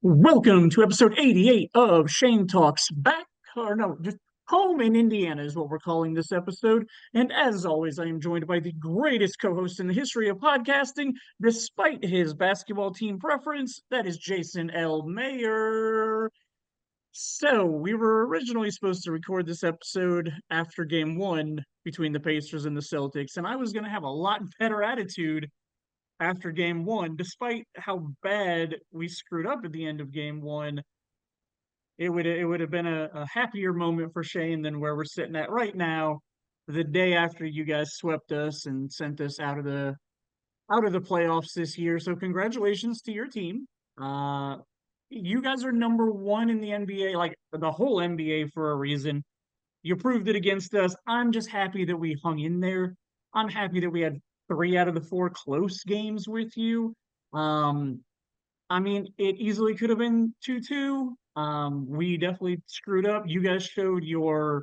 Welcome to episode 88 of Shane Talks Back, or no, just home in Indiana is what we're calling this episode. And as always, I am joined by the greatest co host in the history of podcasting, despite his basketball team preference. That is Jason L. Mayer. So, we were originally supposed to record this episode after game one between the Pacers and the Celtics, and I was going to have a lot better attitude after game one, despite how bad we screwed up at the end of game one. It would have been a happier moment for Shane than where we're sitting at right now, the day after you guys swept us and sent us out of the playoffs this year. So congratulations to your team. Uh, you guys are number one in the NBA, like the whole NBA for a reason. You proved it against us. I'm just happy that we hung in there. I'm happy that we had three out of the four close games with you. Um, I mean, it easily could have been 2-2. We definitely screwed up. You guys showed your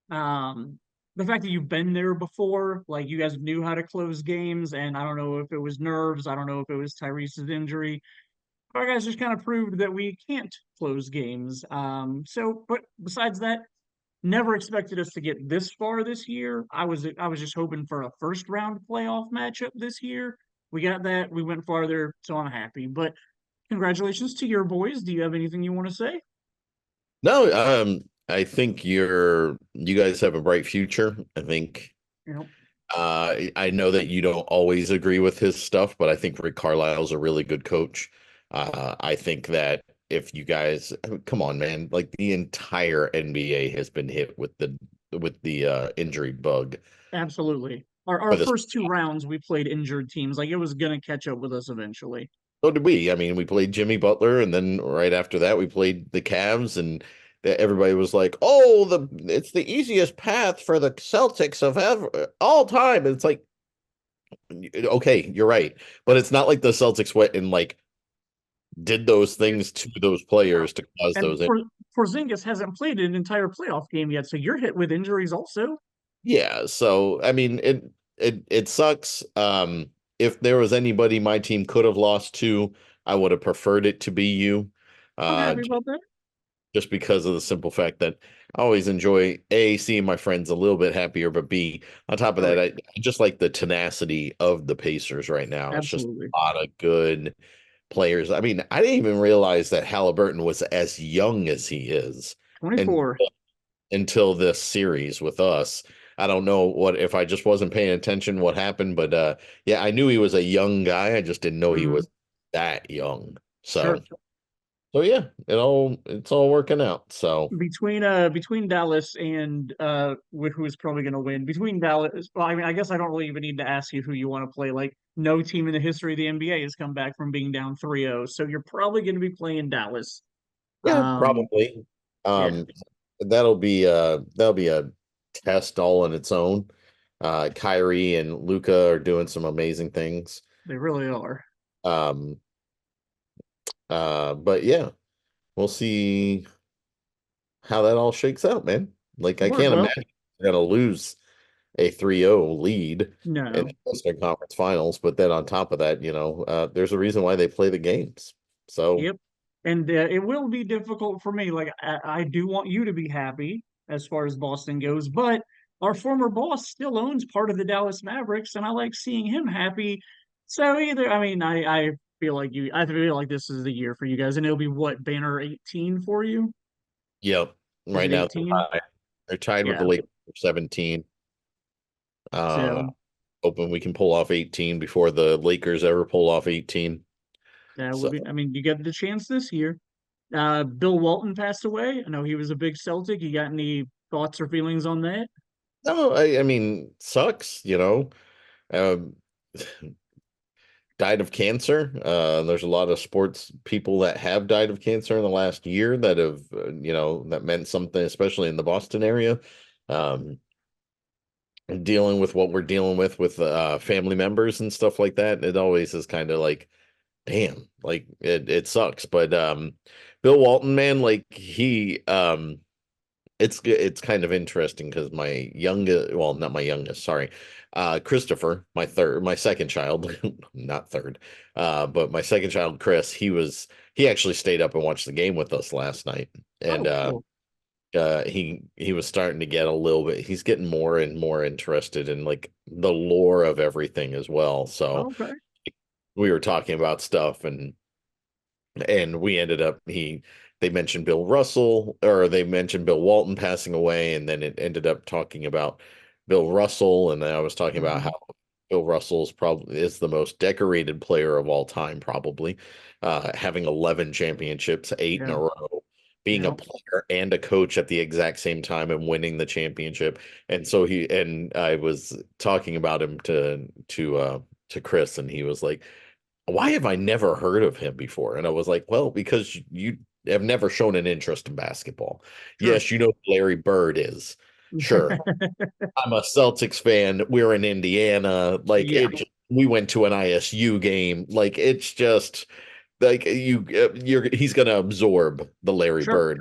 the fact that you've been there before, like you guys knew how to close games, and I don't know if it was nerves, I don't know if it was Tyrese's injury. Our guys just kind of proved that we can't close games. But besides that, never expected us to get this far this year. I was just hoping for a first round playoff matchup this year. We got that. We went farther, so I'm happy. But congratulations to your boys. Do you have anything you want to say? No, I think you guys have a bright future. I think You know, I know that you don't always agree with his stuff, but I think Rick Carlisle's a really good coach. I think that if you guys come on, man, like the entire NBA has been hit with the injury bug. absolutely. Our For this, first two rounds, we played injured teams. Like it was gonna catch up with us eventually. so did we. I mean, we played Jimmy Butler, and then right after that, we played the Cavs, and everybody was like, "Oh, it's the easiest path for the Celtics of ever all time." And it's like, okay, you're right, but it's not like the Celtics went and like did those things to those players to cause And those. Porzingis hasn't played an entire playoff game yet, so you're hit with injuries also. Yeah, so I mean, it sucks. If there was anybody my team could have lost to, I would have preferred it to be you. I'm Uh, happy about that. just because of the simple fact that I always enjoy A, seeing my friends a little bit happier, but B, on top of Oh that, yeah, I just like the tenacity of the Pacers right now. It's just absolutely. a lot of good players. I mean, I didn't even realize that Halliburton was as young as he is, and 24. until this series with us. I don't know what if I just wasn't paying attention what happened, but yeah, I knew he was a young guy. I just didn't know he Mhm. was that young. Sure. So yeah, it's all working out. So Between Dallas and who is probably going to win, between Dallas, well, I mean, I guess I don't really even need to ask you who you want to play. Like no team in the history of the NBA has come back from being down 3-0, so you're probably going to be playing Dallas. yeah, um probably. yeah, Um, that'll be a test all on its own. Kyrie and Luca are doing some amazing things. they really are. Um, but yeah, we'll see how that all shakes out, man. Like I Word. can't Well, imagine they're gonna lose a 3-0 lead in no. the Western Conference Finals, but then on top of that, there's a reason why they play the games. So Yep. And it will be difficult for me. Like I do want you to be happy as far as Boston goes, but our former boss still owns part of the Dallas Mavericks, and I like seeing him happy. So either, I mean, I feel like this is the year for you guys, and it'll be what, banner 18 for you? yep, Is right it now 18? they're tied with the Yeah. Lakers for 17. Uh, So hoping we can pull off 18 before the Lakers ever pull off 18. that would So be, I mean, you get the chance this year. Bill Walton passed away. I know he was a big Celtic. You got any thoughts or feelings on that? no, I mean, sucks. Um, died of cancer. There's a lot of sports people that have died of cancer in the last year that have, that meant something, especially in the Boston area. Um, dealing with what we're dealing with family members and stuff like that, it always is kind of like, damn, like it sucks. But Bill Walton, man, like it's kind of interesting because my youngest, well, not my youngest, sorry. Christopher, my second child, not third, but my second child, Chris, he actually stayed up and watched the game with us last night, and Oh, cool. he was starting to get a little bit. He's getting more and more interested in like the lore of everything as well. So Okay. we were talking about stuff, and we ended up they mentioned Bill Russell, or they mentioned Bill Walton passing away, and then it ended up talking about Bill Russell, and then I was talking about Hmm. how Bill Russell's probably is the most decorated player of all time, probably, having 11 championships, eight in Yeah. a row, being a Yeah. player and a coach at the exact same time and winning the championship. And so I was talking about him to Chris, and he was like, why have I never heard of him before? And I was like, well, because you have never shown an interest in basketball. Sure. Yes, you know who Larry Bird is. Sure. I'm a Celtics fan. We're in Indiana. Like Yeah. we went to an ISU game. Like it's just like he's gonna absorb the Larry Sure.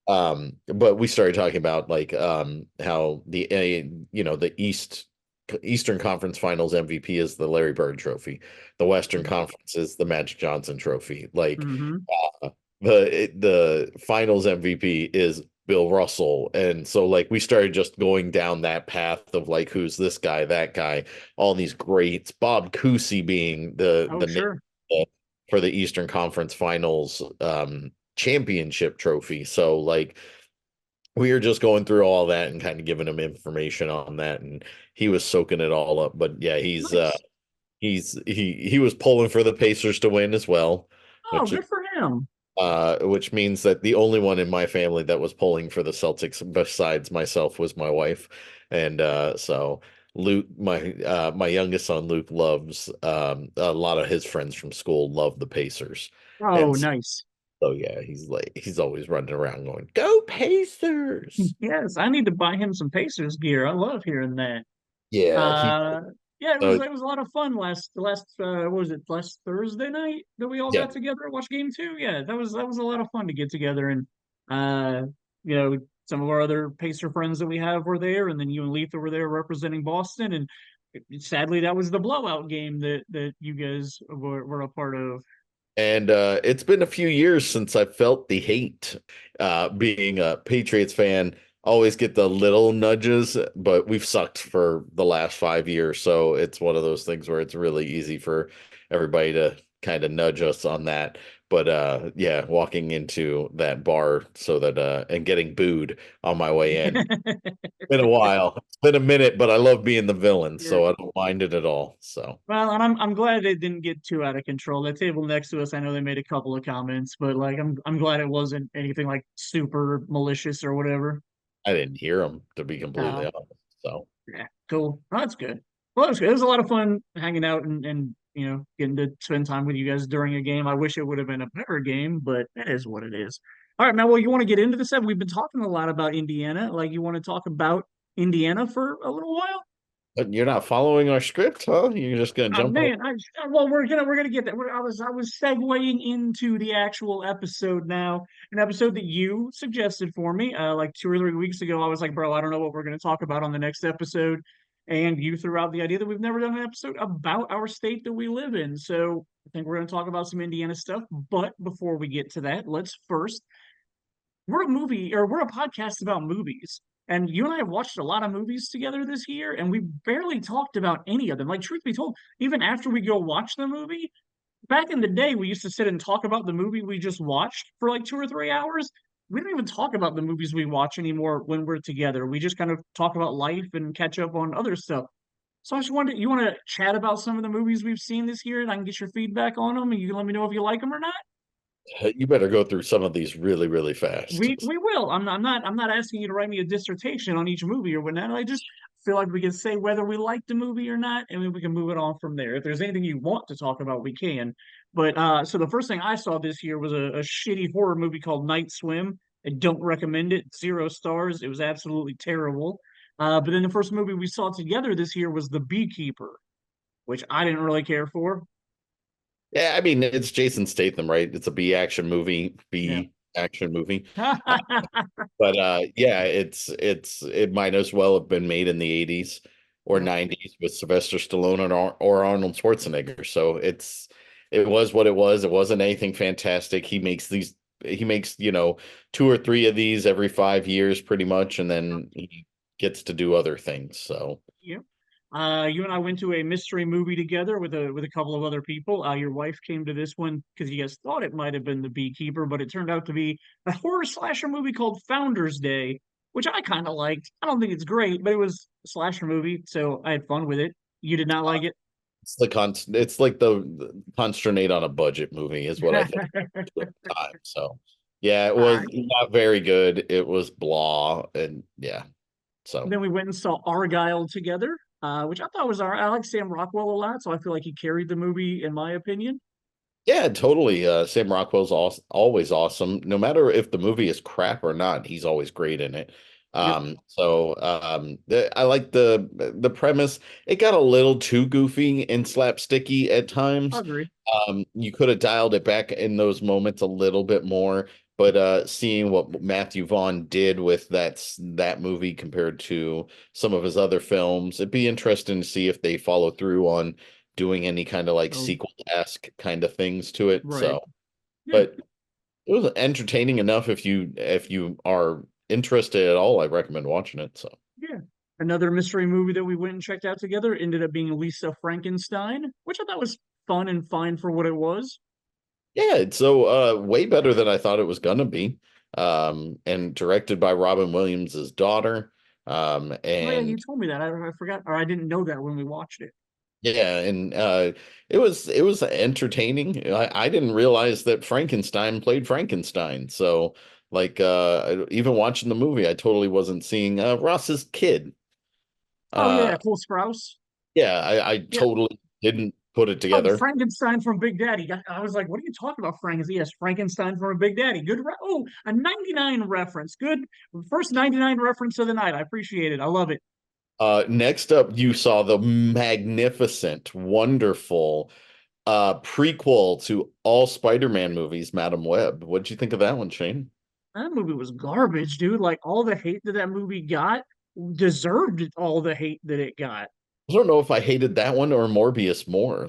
Bird. But we started talking about like how the Eastern Conference Finals MVP is the Larry Bird Trophy. The Western Conference is the Magic Johnson Trophy. Like Mm-hmm. uh, the Finals MVP is Bill Russell, and so like we started just going down that path of like who's this guy, that guy, all these greats. Bob Cousy being Oh, the name sure. for the Eastern Conference Finals championship trophy. So like we were just going through all that and kind of giving him information on that, and he was soaking it all up. But yeah, Nice. he was pulling for the Pacers to win as well, Oh, which good for him. which means that the only one in my family that was pulling for the Celtics besides myself was my wife. And so Luke, my youngest son Luke, loves a lot of his friends from school love the Pacers. Oh, And nice. so yeah, he's always running around going, "Go Pacers!" Yes, I need to buy him some Pacers gear. I love hearing that. Yeah, Uh, yeah, uh, it was a lot of fun last what was it, last Thursday night that we all yeah. got together and watched game two. Yeah, that was a lot of fun to get together and uh you know, some of our other Pacer friends that we have were there, and then you and Letha were there representing Boston, and sadly that was the blowout game that you guys were a part of. And it's been a few years since I felt the hate. Being a Patriots fan, always get the little nudges, but we've sucked for the last 5 years. So it's one of those things where it's really easy for everybody to kind of nudge us on that. But yeah, walking into that bar so that and getting booed on my way in. Been a while. It's been a minute, but I love being the villain, Yeah. so I don't mind it at all. So Well, and I'm glad it didn't get too out of control. The table next to us, I know they made a couple of comments, but like I'm glad it wasn't anything like super malicious or whatever. I didn't hear him, to be completely Uh, honest. So. yeah, cool. Oh, that's good. Well, that was good. It was a lot of fun hanging out and you know, getting to spend time with you guys during a game. I wish it would have been a better game, but it is what it is. All right, man. Well, you want to get into this? We've been talking a lot about Indiana. Like, you want to talk about Indiana for a little while? But you're not following our script, huh? You're just gonna Oh jump over. man, well, we're gonna get that. I was segueing into the actual episode now, an episode that you suggested for me, like 2 or 3 weeks ago. I was like, bro, I don't know what we're gonna talk about on the next episode, and you threw out the idea that we've never done an episode about our state that we live in. So I think we're gonna talk about some Indiana stuff. But before we get to that, let's first we're a podcast about movies. And you and I have watched a lot of movies together this year, and we barely talked about any of them. Like, truth be told, even after we go watch the movie, back in the day, we used to sit and talk about the movie we just watched for like 2 or 3 hours. We don't even talk about the movies we watch anymore when we're together. We just kind of talk about life and catch up on other stuff. So I just wanted, you want to chat about some of the movies we've seen this year, and I can get your feedback on them, and you can let me know if you like them or not. You better go through some of these really, really fast. We will. I'm not asking you to write me a dissertation on each movie or whatnot. I just feel like we can say whether we like the movie or not, and then we can move it on from there. If there's anything you want to talk about, we can. But so the first thing I saw this year was a shitty horror movie called Night Swim. I don't recommend it. 0 stars. It was absolutely terrible. But then the first movie we saw together this year was The Beekeeper, which I didn't really care for. Yeah, I mean it's Jason Statham, right? It's a B action movie, Yeah. B action movie. But yeah, it might as well have been made in the 80s or Yep. 90s with Sylvester Stallone or Arnold Schwarzenegger. So it was what it was. It wasn't anything fantastic. He makes, two or three of these every 5 years pretty much, and then he gets to do other things. So Yep. You and I went to a mystery movie together with a couple of other people. Your wife came to this one because you guys thought it might have been The Beekeeper, but it turned out to be a horror slasher movie called Founder's Day, which I kind of liked. I don't think it's great, but it was a slasher movie, so I had fun with it. You did not like it? it's like the consternate on a budget movie is what I think at the time. So yeah, it Uh, was not very good. It was blah, and yeah. So then we went and saw Argyle together, which I thought was our. I like Sam Rockwell a lot, so I feel like he carried the movie in my opinion. yeah, totally. Sam Rockwell's always awesome. No matter if the movie is crap or not, he's always great in it. Yep, I like the premise. It got a little too goofy and slapsticky at I times. agree. You could have dialed it back in those moments a little bit more, but seeing what Matthew Vaughn did with that movie compared to some of his other films, it'd be interesting to see if they follow through on doing any kind of like Oh, sequel-esque kind of things to it. right. So, Yeah, but it was entertaining enough if you are interested at all, I recommend watching it. So. yeah. Another mystery movie that we went and checked out together ended up being Lisa Frankenstein, which I thought was fun and fine for what it was. Yeah, it's so way better than I thought it was gonna be. And directed by Robin Williams' daughter. Oh yeah, you And told me that. I forgot, or I didn't know that when we watched it. yeah, and it was entertaining. I didn't realize that Frankenstein played Frankenstein. So like even watching the movie, I totally wasn't seeing Ross's kid. Oh yeah, Uh Cole Sprouse. yeah, I Yeah. totally didn't put it Oh, together. Frankenstein from Big Daddy. I was like, what are you talking about, Frankenstein? Yes, Frankenstein from a Big Daddy. Oh, a 99 reference. Good. First 99 reference of the night. I appreciate it. I love it. Next up, you saw the magnificent, wonderful prequel to all Spider-Man movies, Madam Web. What did you think of that one, Shane? That movie was garbage, dude. Like all the hate that that movie got deserved all the hate that it got. I don't know if I hated that one or Morbius more.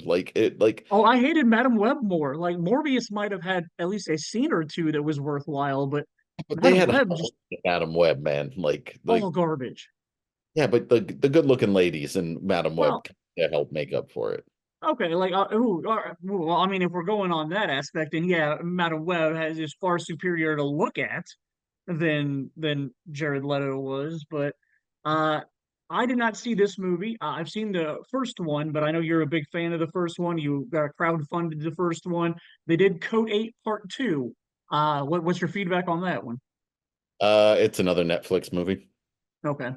Oh, I hated Madam Web more. Like Morbius might have had at least a scene or two that was worthwhile, but but they Madam had Web just Madam Web, man. all garbage. Yeah, but the good-looking ladies in Madam Well, Web help make up for it. okay, like ooh, all right, well, I mean, if we're going on that aspect, then yeah, Madam Web is far superior to look at than Jared Leto was. But uh, I did not see this movie. I've seen the first one, but I know you're a big fan of the first one. You crowdfunded the first one. They did Code 8 Part 2. What's your feedback on that one? It's another Netflix movie. Okay,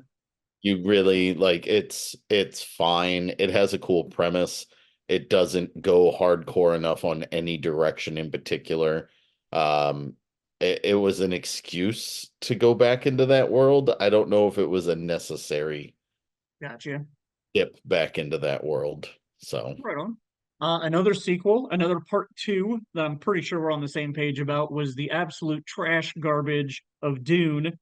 You really like it's fine. It has a cool premise. It doesn't go hardcore enough on any direction in particular. Um, it was an excuse to go back into that world. I don't know if it was a necessary gotcha. dip back into that world. So Right on. Another sequel, another part two that I'm pretty sure we're on the same page about was the absolute trash garbage of Dune,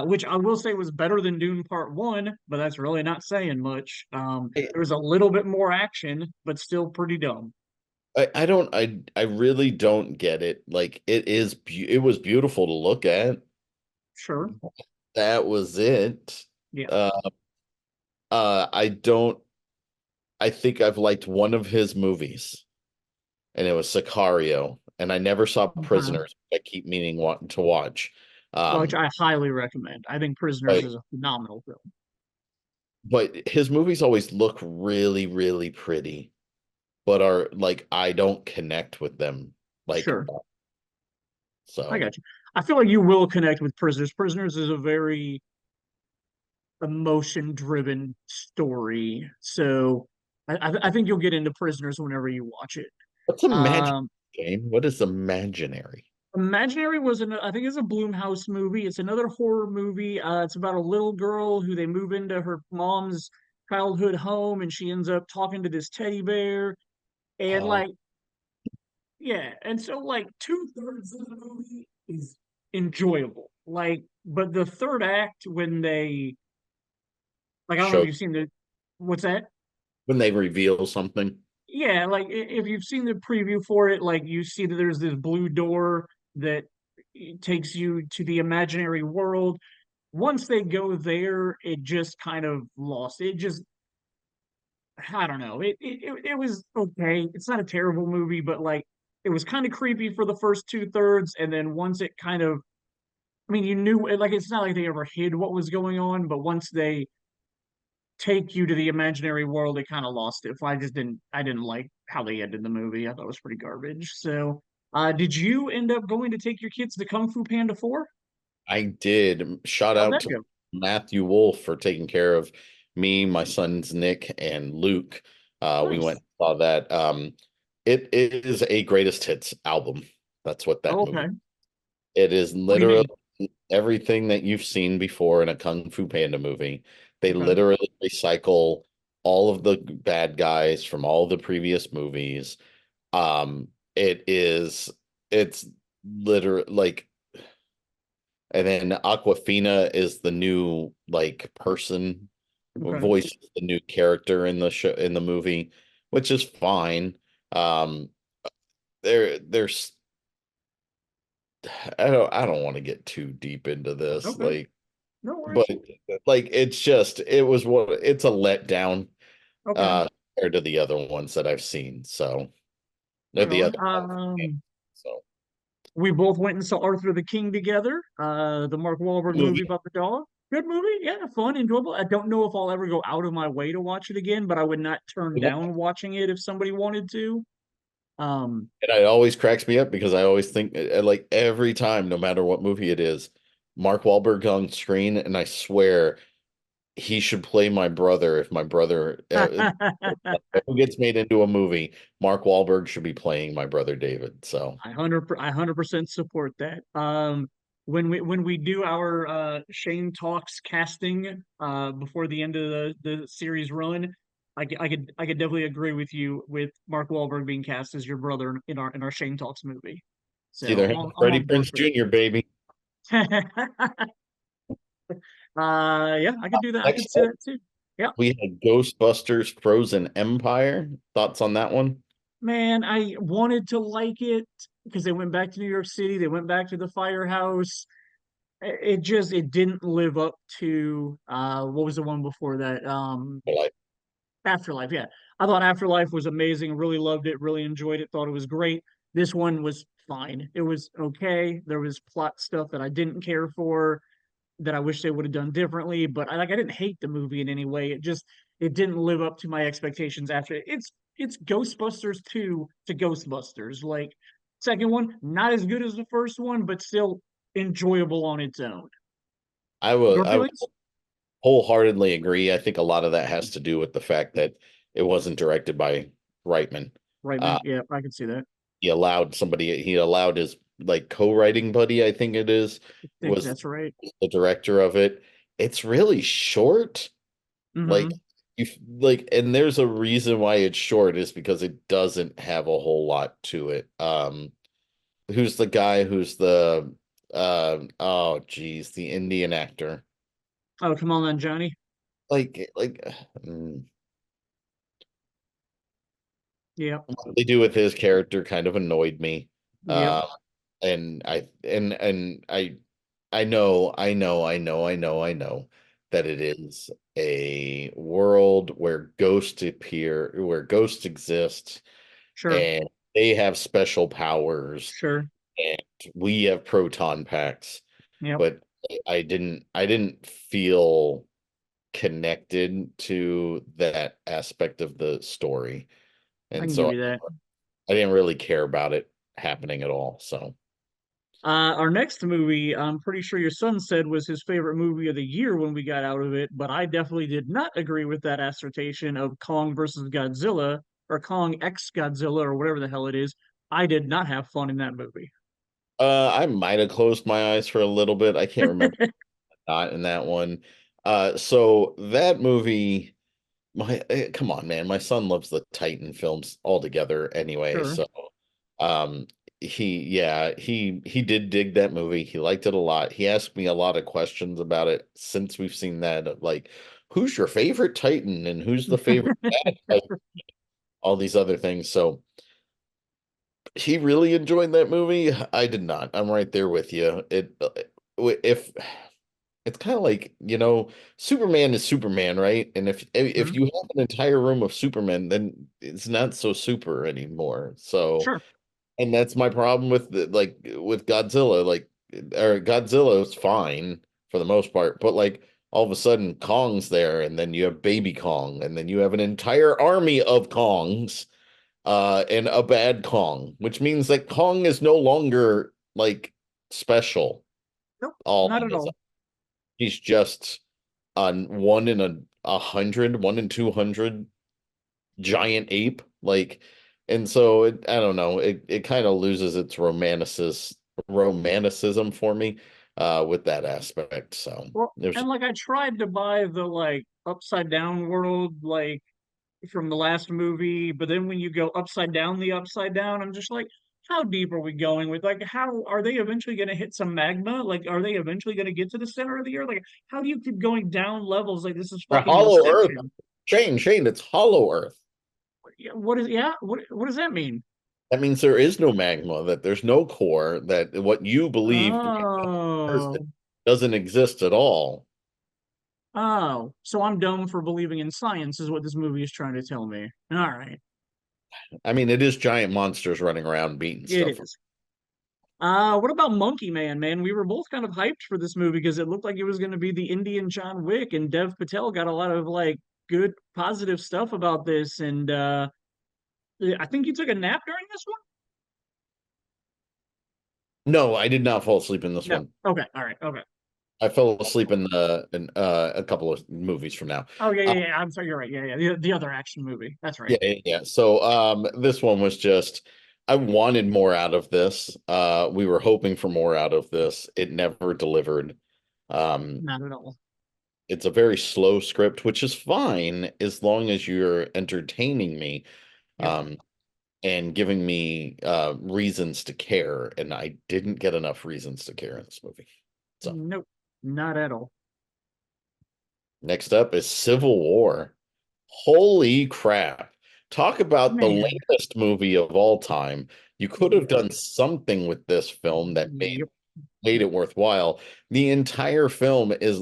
which I will say was better than Dune Part One, but that's really not saying much. There was a little bit more action, but still pretty dumb. I don't I really don't get it. Like it was beautiful to look at. Sure. That was it. Yeah. Uh I don't I think I've liked one of his movies, and it was Sicario, and I never saw Uh-huh. Prisoners. I keep meaning wanting to watch. Which Um I highly recommend. I think Prisoners but is a phenomenal film. but his movies always look really really pretty, but are like I don't connect with them like Sure. I so. got you. I feel like you will connect with Prisoners. Prisoners is a very emotion driven story. So I think you'll get into Prisoners whenever you watch it. What's imaginary, Um, Jane? What is imaginary? Imaginary was I think it's a Bloomhouse movie. It's another horror movie. It's about a little girl who they move into her mom's childhood home, and she ends up talking to this teddy bear. And Oh, like, yeah, and so like 2/3 of the movie is enjoyable. Like, but the third act when they like, I don't know if show you've seen it. What's that? when they reveal something. Yeah, like if you've seen the preview for it, like you see that there's this blue door that takes you to the imaginary world. Once they go there, it just kind of lost. It just, I don't know. It was okay. It's not a terrible movie, but like it was kind of creepy for the first two thirds, and then once it kind of, I mean, you knew like it's not like they ever hid what was going on, but once they take you to the imaginary world, it kind of lost it. I didn't like how they ended the movie. I thought it was pretty garbage. So, did you end up going to take your kids to Kung Fu Panda 4? I did. Shout How'd out that to go? Matthew Wolf for taking care of me, my sons Nick and Luke. We went Nice. and saw that. It is a greatest hits album. That's what that Oh, movie. okay. It is What do you literally mean? everything that you've seen before in a Kung Fu Panda movie. They Okay. literally recycle all of the bad guys from all the previous movies. Um, it is it's literally like, and then Aquafina is the new like person Okay. voice, the new character in the show in the movie, which is fine. Um, there's I don't want to get too deep into this, Okay. like, No but worries. like it's just it's a letdown Okay. uh compared to the other ones that I've seen. So they're Right the on. other so We both went and saw Arthur the King together, the Mark Wahlberg movie movie. about the dog. Good movie, yeah, fun, enjoyable. I don't know if I'll ever go out of my way to watch it again, but I would not turn down watching it if somebody wanted to. Um, And it always cracks me up because I always think, like every time, no matter what movie it is, Mark Wahlberg on screen, and I swear he should play my brother if my brother if it gets made into a movie, Mark Wahlberg should be playing my brother David. So I 100% support that. When we do our Shane Talks casting before the end of the series run, I could definitely agree with you with Mark Wahlberg being cast as your brother in our Shane Talks movie. it's So either him or I'm Freddie on board Prinze for that. Jr., baby. Yeah, I could do that. I could Next see up, that too. Yeah, we had Ghostbusters Frozen Empire. Thoughts on that one? man, I wanted to like it because they went back to New York City. They went back to the firehouse. It just it didn't live up to what was the one before that? Like, Afterlife. Yeah, I thought Afterlife was amazing. Really loved it. Really enjoyed it. Thought it was great. This one was fine. It was okay. There was plot stuff that I didn't care for, that I wish they would have done differently. But I didn't hate the movie in any way. It didn't live up to my expectations. After it's Ghostbusters 2 to Ghostbusters. Like second one, not as good as the first one, but still enjoyable on its own. Your I would feelings? wholeheartedly agree. I think a lot of that has to do with the fact that it wasn't directed by Reitman. Right, Uh, man. Yeah, I can see that. he allowed his like co-writing buddy, I think it is, I think was that's right. the director of it. It's really short. Like Mm-hmm. you like, and there's a reason why it's short is because it doesn't have a whole lot to it. Who's the guy who's the oh geez, the Indian actor? Oh, come on then, Johnny. Like mm, Yep. what they do with his character kind of annoyed me. Yep. Uh, and I know that it is a world where ghosts appear, where ghosts exist, Sure. and they have special powers, Sure. and we have proton packs. Yep. But I didn't feel connected to that aspect of the story, I and can give so you that. I didn't really care about it happening at all. So Our next movie, I'm pretty sure your son said was his favorite movie of the year when we got out of it, but I definitely did not agree with that assertion of Kong versus Godzilla or Kong X Godzilla or whatever the hell it is. I did not have fun in that movie. I might have closed my eyes for a little bit. I can't remember not in that one. So that movie, come on, man, my son loves the Titan films altogether anyway. Sure. So um he did dig that movie. He liked it a lot. He asked me a lot of questions about it since we've seen that, like, who's your favorite Titan and who's the favorite bad Titan, all these other things. So he really enjoyed that movie. I did not. I'm right there with you. If it's kind of like, Superman is Superman, right? And if Mhm. you have an entire room of Supermen, then it's not so super anymore. So, Sure. and that's my problem with with Godzilla. Or Godzilla's fine for the most part, but like all of a sudden Kong's there, and then you have Baby Kong, and then you have an entire army of Kongs, and a bad Kong, which means that Kong is no longer like special Nope. all Not on at his own. all. He's just on one in a hundred, 1 in 200 giant ape. And so I don't know, it kind of loses its romanticism for me, with that aspect. So Well, there's and like I tried to buy the like upside down world like from the last movie, but then when you go upside down the upside down, I'm just like, how deep are we going with like how are they eventually going to hit some magma? Like, are they eventually going to get to the center of the earth? Like, how do you keep going down levels like this is a fucking hollow earth. Inception? Shane, it's hollow earth. Yeah, what is yeah? What does that mean? That means there is no magma, that there's no core, that what you believed Oh, doesn't exist at all. oh, so I'm dumb for believing in science, is what this movie is trying to tell me. All right, I mean, it is giant monsters running around beating it stuff up. is. What about Monkey Man, man? We were both kind of hyped for this movie because it looked like it was going to be the Indian John Wick, and Dev Patel got a lot of like good, positive stuff about this. And I think you took a nap during this one. No, I did not fall asleep in this No. one. Okay. All right. Okay. I fell asleep in a couple of movies from now. Oh yeah, Uh, yeah, yeah. I'm sorry. You're right. Yeah, yeah. The other action movie. That's right. yeah, yeah, yeah. So this one was just, I wanted more out of this. We were hoping for more out of this. It never delivered. Um, Not at all. it's a very slow script, which is fine as long as you're entertaining me. Yep. Um, and giving me reasons to care, and I didn't get enough reasons to care in this movie. So Nope. Not at all. next up is Civil War. Holy crap. Talk about the Man. latest movie of all time. You could have Yes. done something with this film that Yep. made it worthwhile. The entire film is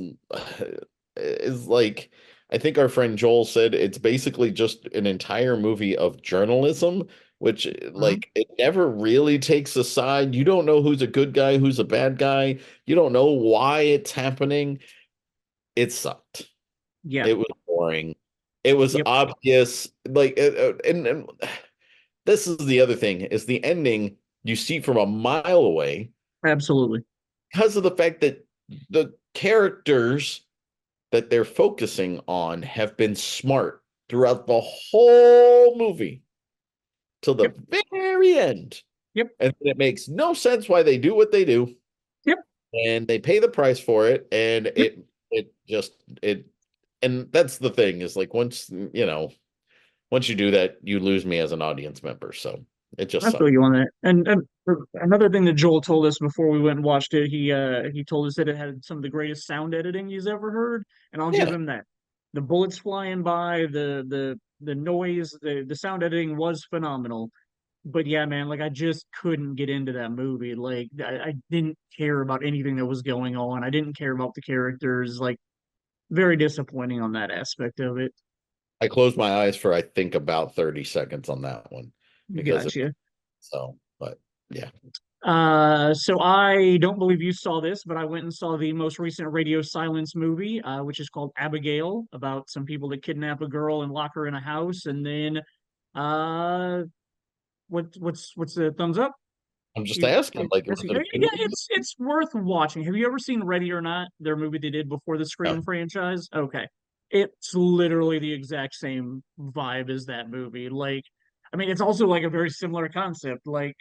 like, I think our friend Joel said, it's basically just an entire movie of journalism, which Mhm. like it never really takes a side. You don't know who's a good guy, who's a bad guy. You don't know why it's happening. It sucked. Yeah. It was boring. It was Yep. obvious. And this is the other thing, is the ending you see from a mile away Absolutely. because of the fact that the characters that they're focusing on have been smart throughout the whole movie till the Yep. very end. Yep. And it makes no sense why they do what they do, Yep. and they pay the price for it. And Yep. it and that's the thing, is like, once you do that, you lose me as an audience member. So it just I feel sucked. you on that. And another thing that Joel told us before we went and watched it, he told us that it had some of the greatest sound editing he's ever heard, and I'll give Yeah, him that. The bullets flying by, the noise, the sound editing was phenomenal. But yeah, man, like I just couldn't get into that movie. Like I didn't care about anything that was going on. I didn't care about the characters. Like very disappointing on that aspect of it. I closed my eyes for, I think, about 30 seconds on that one, because it Gotcha. so but yeah. So I don't believe you saw this, but I went and saw the most recent Radio Silence movie, which is called Abigail, about some people that kidnap a girl and lock her in a house, and then uh, what's the thumbs up? I'm just You, asking, like, that's was it a good yeah, movie? it's worth watching. Have you ever seen Ready or Not? Their movie they did before the No. Scream franchise. Okay, it's literally the exact same vibe as that movie. Like, I mean, it's also like a very similar concept. Like,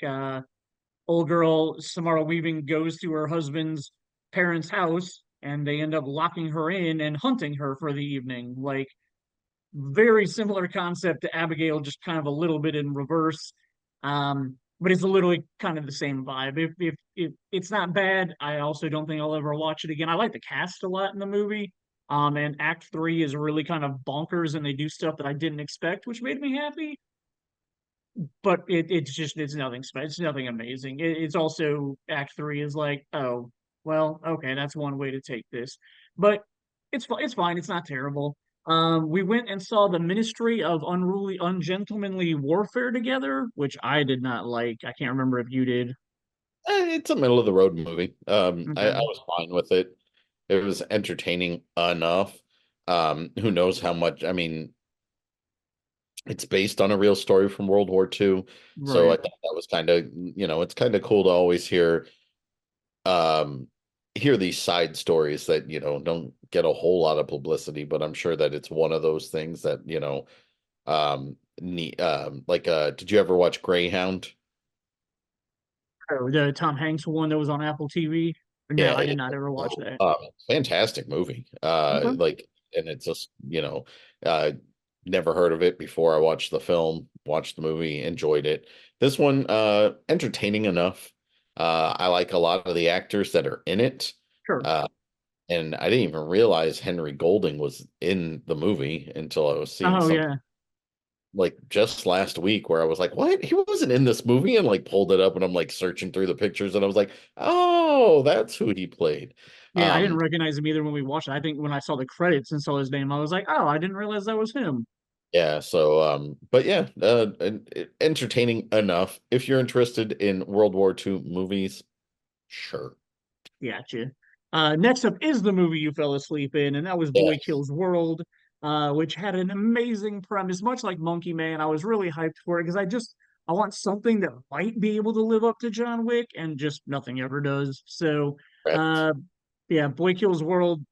old girl Samara Weaving goes to her husband's parents' house, and they end up locking her in and hunting her for the evening. Like, very similar concept to Abigail, just kind of a little bit in reverse. But it's literally kind of the same vibe. If it's not bad, I also don't think I'll ever watch it again. I like the cast a lot in the movie. And Act Three is really kind of bonkers, and they do stuff that I didn't expect, which made me happy. But it's nothing special. It's nothing amazing. It's also Act Three is like, oh well, okay, that's one way to take this, but it's fine. It's not terrible. We went and saw the Ministry of Unruly Ungentlemanly Warfare together, which I did not like. I can't remember if you did. It's a middle of the road movie. I Okay, was fine with it. It was entertaining enough. Who knows how much? I mean, it's based on a real story from World War II, so I right. thought that was kind of, it's kind of cool to always um, hear these side stories that, don't get a whole lot of publicity, but I'm sure that it's one of those things that, did you ever watch Greyhound? Oh, the Tom Hanks one that was on Apple TV. No, Yeah, I did not ever watch oh, that. fantastic movie. Okay, And it's just, uh, never heard of it before I watched the film, watched the movie, enjoyed it. This one, entertaining enough. I like a lot of the actors that are in it. sure. Uh, and I didn't even realize Henry Golding was in the movie until I was seeing Oh something yeah, like just last week where I was like, what? He wasn't in this movie, and like pulled it up and I'm like searching through the pictures and I was like, oh, that's who he played. yeah. I didn't Um, recognize him either when we watched it. I think when I saw the credits and saw his name, I was like, oh, I didn't realize that was him. yeah, so but yeah, entertaining enough. If you're interested in World War II movies, sure. Gotcha. Next up is the movie you fell asleep in, and that was Yeah, Boy Kills World, which had an amazing premise, much like Monkey Man. I was really hyped for it because I want something that might be able to live up to John Wick, and just nothing ever does. So, correct. uh, yeah, Boy Kills World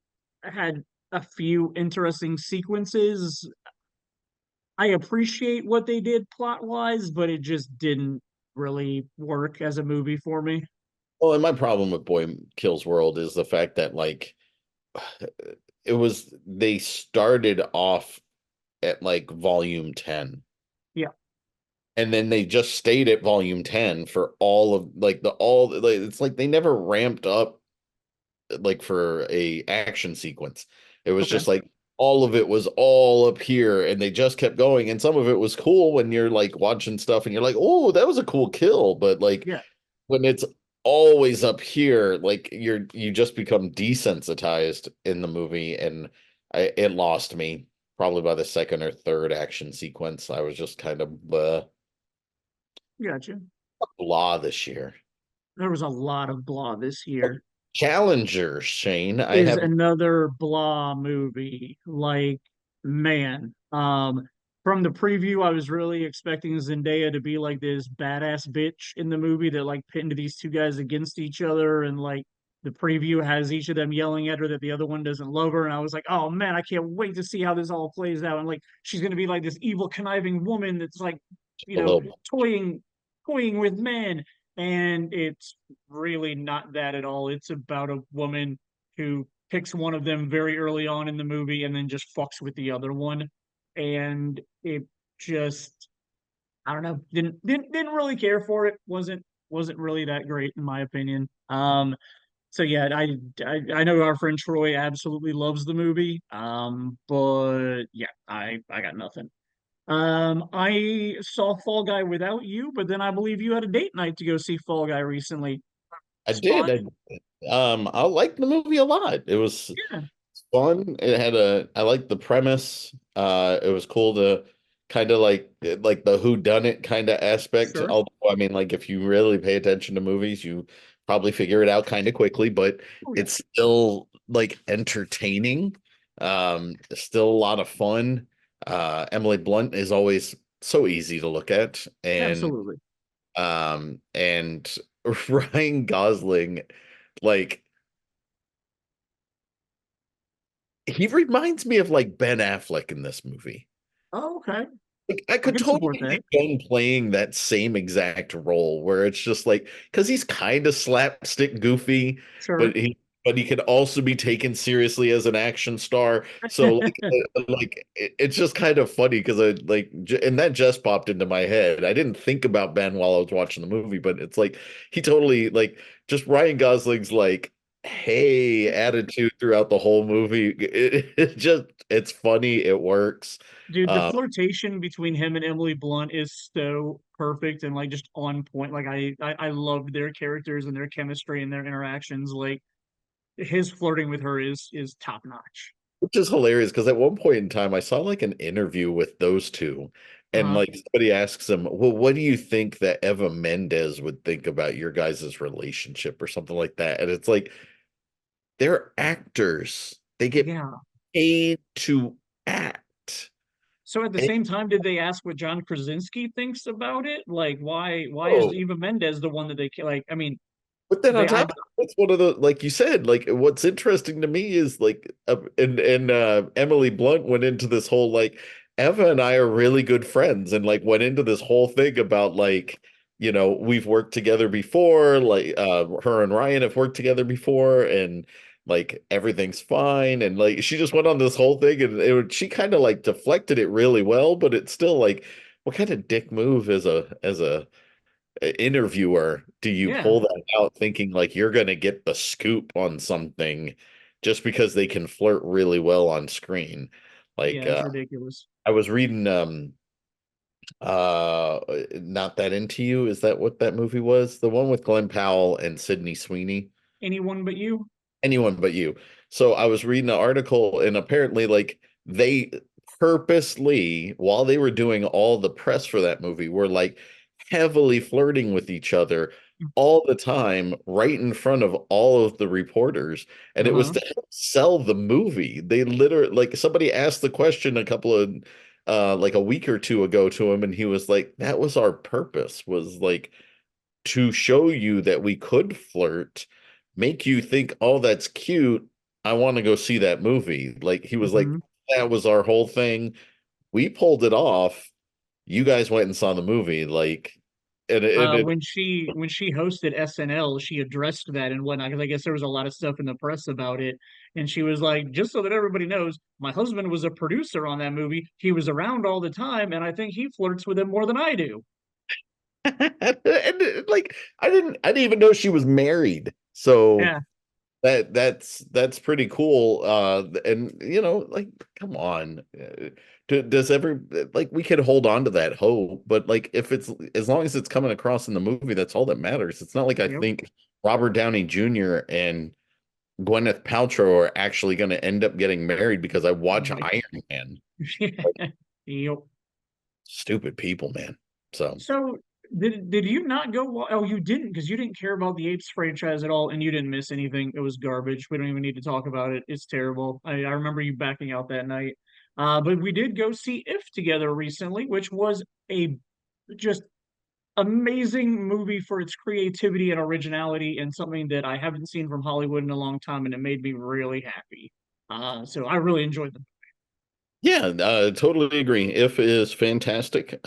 had a few interesting sequences. I appreciate what they did plot wise, but it just didn't really work as a movie for me. Well, and my problem with Boy Kills World is the fact that like they started off at like volume 10, Yeah. and then they just stayed at volume 10 for all of like it's like they never ramped up like for a action sequence. It was Okay. just like all of it was all up here and they just kept going, and some of it was cool when you're like watching stuff and you're like, oh, that was a cool kill, but like Yeah. when it's always up here, like you just become desensitized in the movie, and it lost me probably by the second or third action sequence. I was just kind of Gotcha. blah this year. There was a lot of blah this year. Challenger, Shane. I Is have another blah movie. Like, man, from the preview, I was really expecting Zendaya to be like this badass bitch in the movie that like pinned these two guys against each other, and like the preview has each of them yelling at her that the other one doesn't love her, and I was like, oh man, I can't wait to see how this all plays out. And like, she's gonna be like this evil, conniving woman that's like, you a know, little. toying with men, and it's really not that at all. It's about a woman who picks one of them very early on in the movie and then just fucks with the other one. And it just, I don't know, didn't really care for it. Wasn't really that great in my opinion. So yeah, I know our friend Troy absolutely loves the movie. But yeah, I got nothing. I saw Fall Guy without you, but then I believe you had a date night to go see Fall Guy recently. I It's did. fun. I liked the movie a lot. It was Yeah, fun. I liked the premise. It was cool to kind of like the who done it kind of aspect. sure. Although, I mean, like if you really pay attention to movies, you probably figure it out kind of quickly, but Oh yeah, it's still like entertaining. Still a lot of fun. Emily Blunt is always so easy to look at, absolutely. and Ryan Gosling, like he reminds me of like Ben Affleck in this movie. Oh, okay. Like I I could can support totally that. see Ben playing that same exact role where it's just like because he's kind of slapstick goofy, but Sure. he can also be taken seriously as an action star. So it's just kind of funny because and that just popped into my head. I didn't think about Ben while I was watching the movie, but it's like he totally like just Ryan Gosling's like hey attitude throughout the whole movie. It's funny, it works. Dude, the Um, flirtation between him and Emily Blunt is so perfect and like just on point. Like I loved their characters and their chemistry and their interactions. Like his flirting with her is top notch. which is hilarious because at one point in time I saw like an interview with those two, and Uh-huh. like somebody asks them, well, what do you think that Eva Mendes would think about your guys' relationship or something like that? And it's like they're actors. They get Yeah. paid to act. So at the And same time, did they ask what John Krasinski thinks about it? Like why is oh, Eva Mendes the one that like I mean but then on they I top of that, it's one of the like you said, like what's interesting to me is like and Emily Blunt went into this whole like Eva and I are really good friends and like went into this whole thing about like we've worked together before, like her and Ryan have worked together before, and like everything's fine, and like she just went on this whole thing, and she kind of like deflected it really well, but it's still like what kind of dick move as a interviewer do you yeah, pull that out thinking like you're going to get the scoop on something just because they can flirt really well on screen? Like yeah, it's ridiculous. I was reading Not That Into You, is that what that movie was? The one with Glenn Powell and Sydney Sweeney? Anyone but you? Anyone But You. So I was reading an article, and apparently, like, they purposely, while they were doing all the press for that movie, were like heavily flirting with each other all the time, right in front of all of the reporters. And it was Uh-huh. to help sell the movie. They literally, like, somebody asked the question a couple of, like a week or two ago to him, and he was like, that was our purpose, was like, to show you that we could flirt, make you think, oh, that's cute. I want to go see that movie. Like he was like, Hmm. that was our whole thing. We pulled it off. You guys went and saw the movie. Like, and When she hosted SNL, she addressed that and whatnot because I guess there was a lot of stuff in the press about it, and she was like, "Just so that everybody knows, my husband was a producer on that movie. He was around all the time, and I think he flirts with him more than I do." and like I didn't even know she was married. So Yeah, that's pretty cool. And like, come on. Does every like we could hold on to that hope, but like if it's as long as it's coming across in the movie, that's all that matters. It's not like I yep, think Robert Downey Jr. and Gwyneth Paltrow are actually going to end up getting married because I watch right. Iron Man. Like, Yep. stupid people, man. So So did you not go? Oh, you didn't because you didn't care about the Apes franchise at all, and you didn't miss anything. It was garbage. We don't even need to talk about it. It's terrible. I remember you backing out that night. But we did go see If together recently, which was a just amazing movie for its creativity and originality, and something that I haven't seen from Hollywood in a long time, and it made me really happy. So I really enjoyed them. yeah, totally agree. If is fantastic.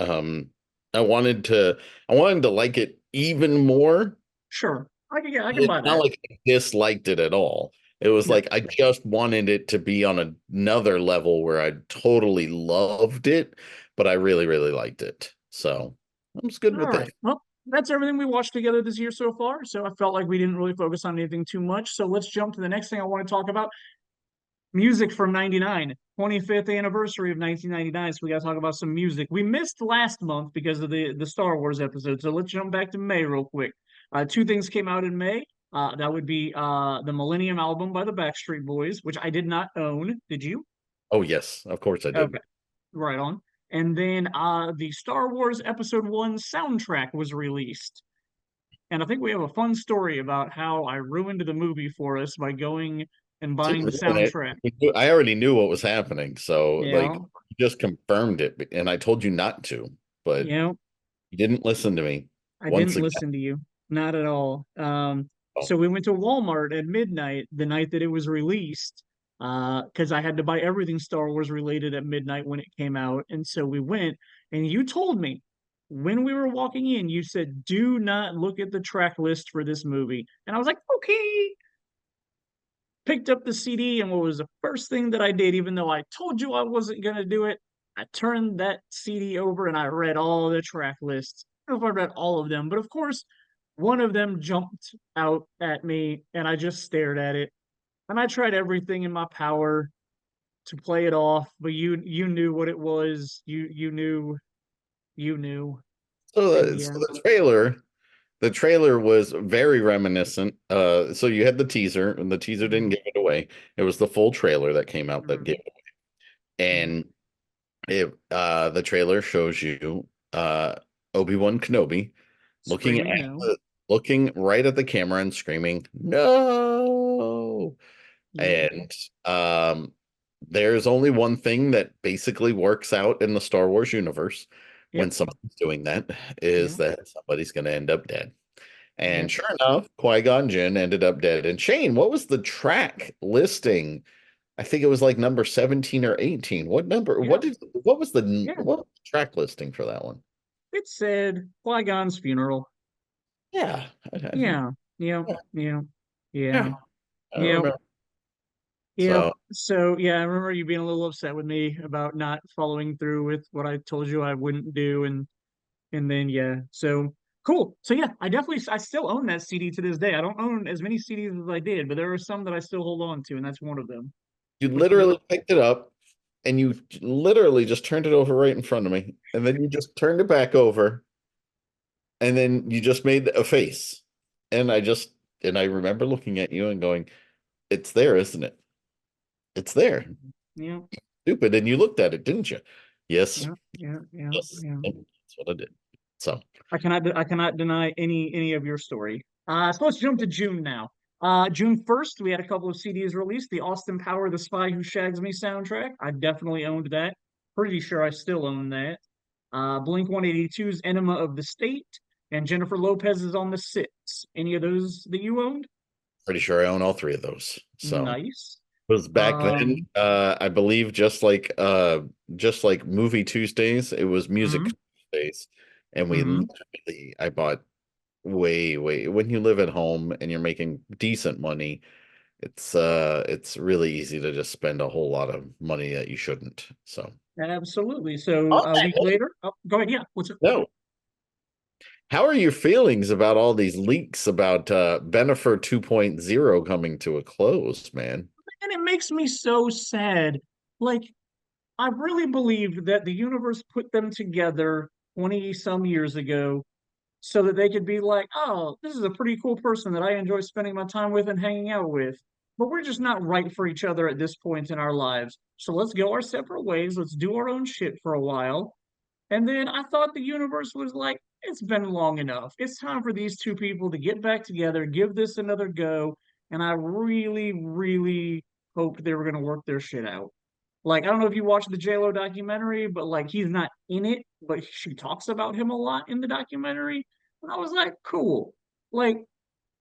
I wanted to I wanted to like it even more. Sure, I can It's buy not that. like I disliked it at all. It was No, like I just wanted it to be on another level where I totally loved it, but I really, really liked it. So I was good all with right. it. Well, that's everything we watched together this year so far. So I felt like we didn't really focus on anything too much. So let's jump to the next thing I want to talk about. Music from 99, 25th anniversary of 1999. So we got to talk about some music. We missed last month because of the Star Wars episode. So let's jump back to May real quick. Two things came out in May. That would be the Millennium album by the Backstreet Boys, which I did not own. Did you? Oh yes, of course I did. Okay, right on. And then the Star Wars Episode 1 soundtrack was released. And I think we have a fun story about how I ruined the movie for us by going and buying the Didn't ruin it. soundtrack. I already knew what was happening, so like Yeah, you just confirmed it, and I told you not to, but yeah. you didn't listen to me I once didn't again. listen to you, not at all. Oh, So we went to Walmart at midnight the night that it was released, because I had to buy everything Star Wars related at midnight when it came out. And so we went, and you told me when we were walking in, you said, "Do not look at the track list for this movie." And I was like, "Okay." Picked up the CD, and what was the first thing that I did, even though I told you I wasn't gonna do it, I turned that CD over and I read all the track lists. I don't know if I read all of them, but of course, one of them jumped out at me, and I just stared at it. And I tried everything in my power to play it off, but you knew what it was. You knew, So and the, so yeah. the trailer was very reminiscent. So you had the teaser, and the teaser didn't Mhm, give it away. It was the full trailer that came out that mhm, gave it away. mhm. And the trailer shows you Obi-Wan Kenobi looking Screaming no. looking right at the camera and screaming, "No!" Yep, And um, there's only one thing that basically works out in the Star Wars universe when yep, somebody's doing that is yep, that somebody's going to end up dead. And yep. sure enough, Qui-Gon Jinn ended up dead. And Shane, what was the track listing? I think it was like number 17 or 18. What number? Yeah, yeah. What was the track listing for that one? It said Qui-Gon's funeral. Yeah, Yeah, yeah, yeah, yeah, yeah, yeah, I yeah, remember. yeah. So So yeah, I remember you being a little upset with me about not following through with what I told you I wouldn't do, and then yeah, so cool. So yeah, I still own that CD to this day. I don't own as many CDs as I did, but there are some that I still hold on to, and that's one of them. you Which was literally picked it up and you literally just turned it over right in front of me. And then you just turned it back over and then you just made a face. And I remember looking at you and going, it's there, isn't it? It's there. yeah, Stupid. And you looked at it, didn't you? Yes. yeah, yeah, yeah, Yes. yeah. That's what I did. So I cannot deny any of your story. So let's jump to June now. June 1st, we had a couple of CDs released. The Austin Power, The Spy Who Shags Me soundtrack. I definitely owned that. Pretty sure I still own that. Blink 182's Enema of the State, and Jennifer Lopez is on the Six. Any of those that you owned? pretty sure I own all three of those. So Nice. was back then, Um, I believe just like movie Tuesdays, it was music mhm, Tuesdays. And we mhm. literally I bought way when you live at home and you're making decent money, it's really easy to just spend a whole lot of money that you shouldn't. So Absolutely. So on a that week note, later, oh, go ahead. Yeah. What's it? no. How are your feelings about all these leaks about Benefer 2.0 coming to a close, man? And it makes me so sad. Like, I really believed that the universe put them together 20 some years ago so that they could be like, oh, this is a pretty cool person that I enjoy spending my time with and hanging out with. But we're just not right for each other at this point in our lives. So let's go our separate ways. Let's do our own shit for a while. And then I thought the universe was like, it's been long enough. It's time for these two people to get back together, give this another go. And I really, really hoped they were going to work their shit out. Like, I don't know if you watched the JLo documentary, but like, he's not in it, but she talks about him a lot in the documentary. And I was like, cool. Like,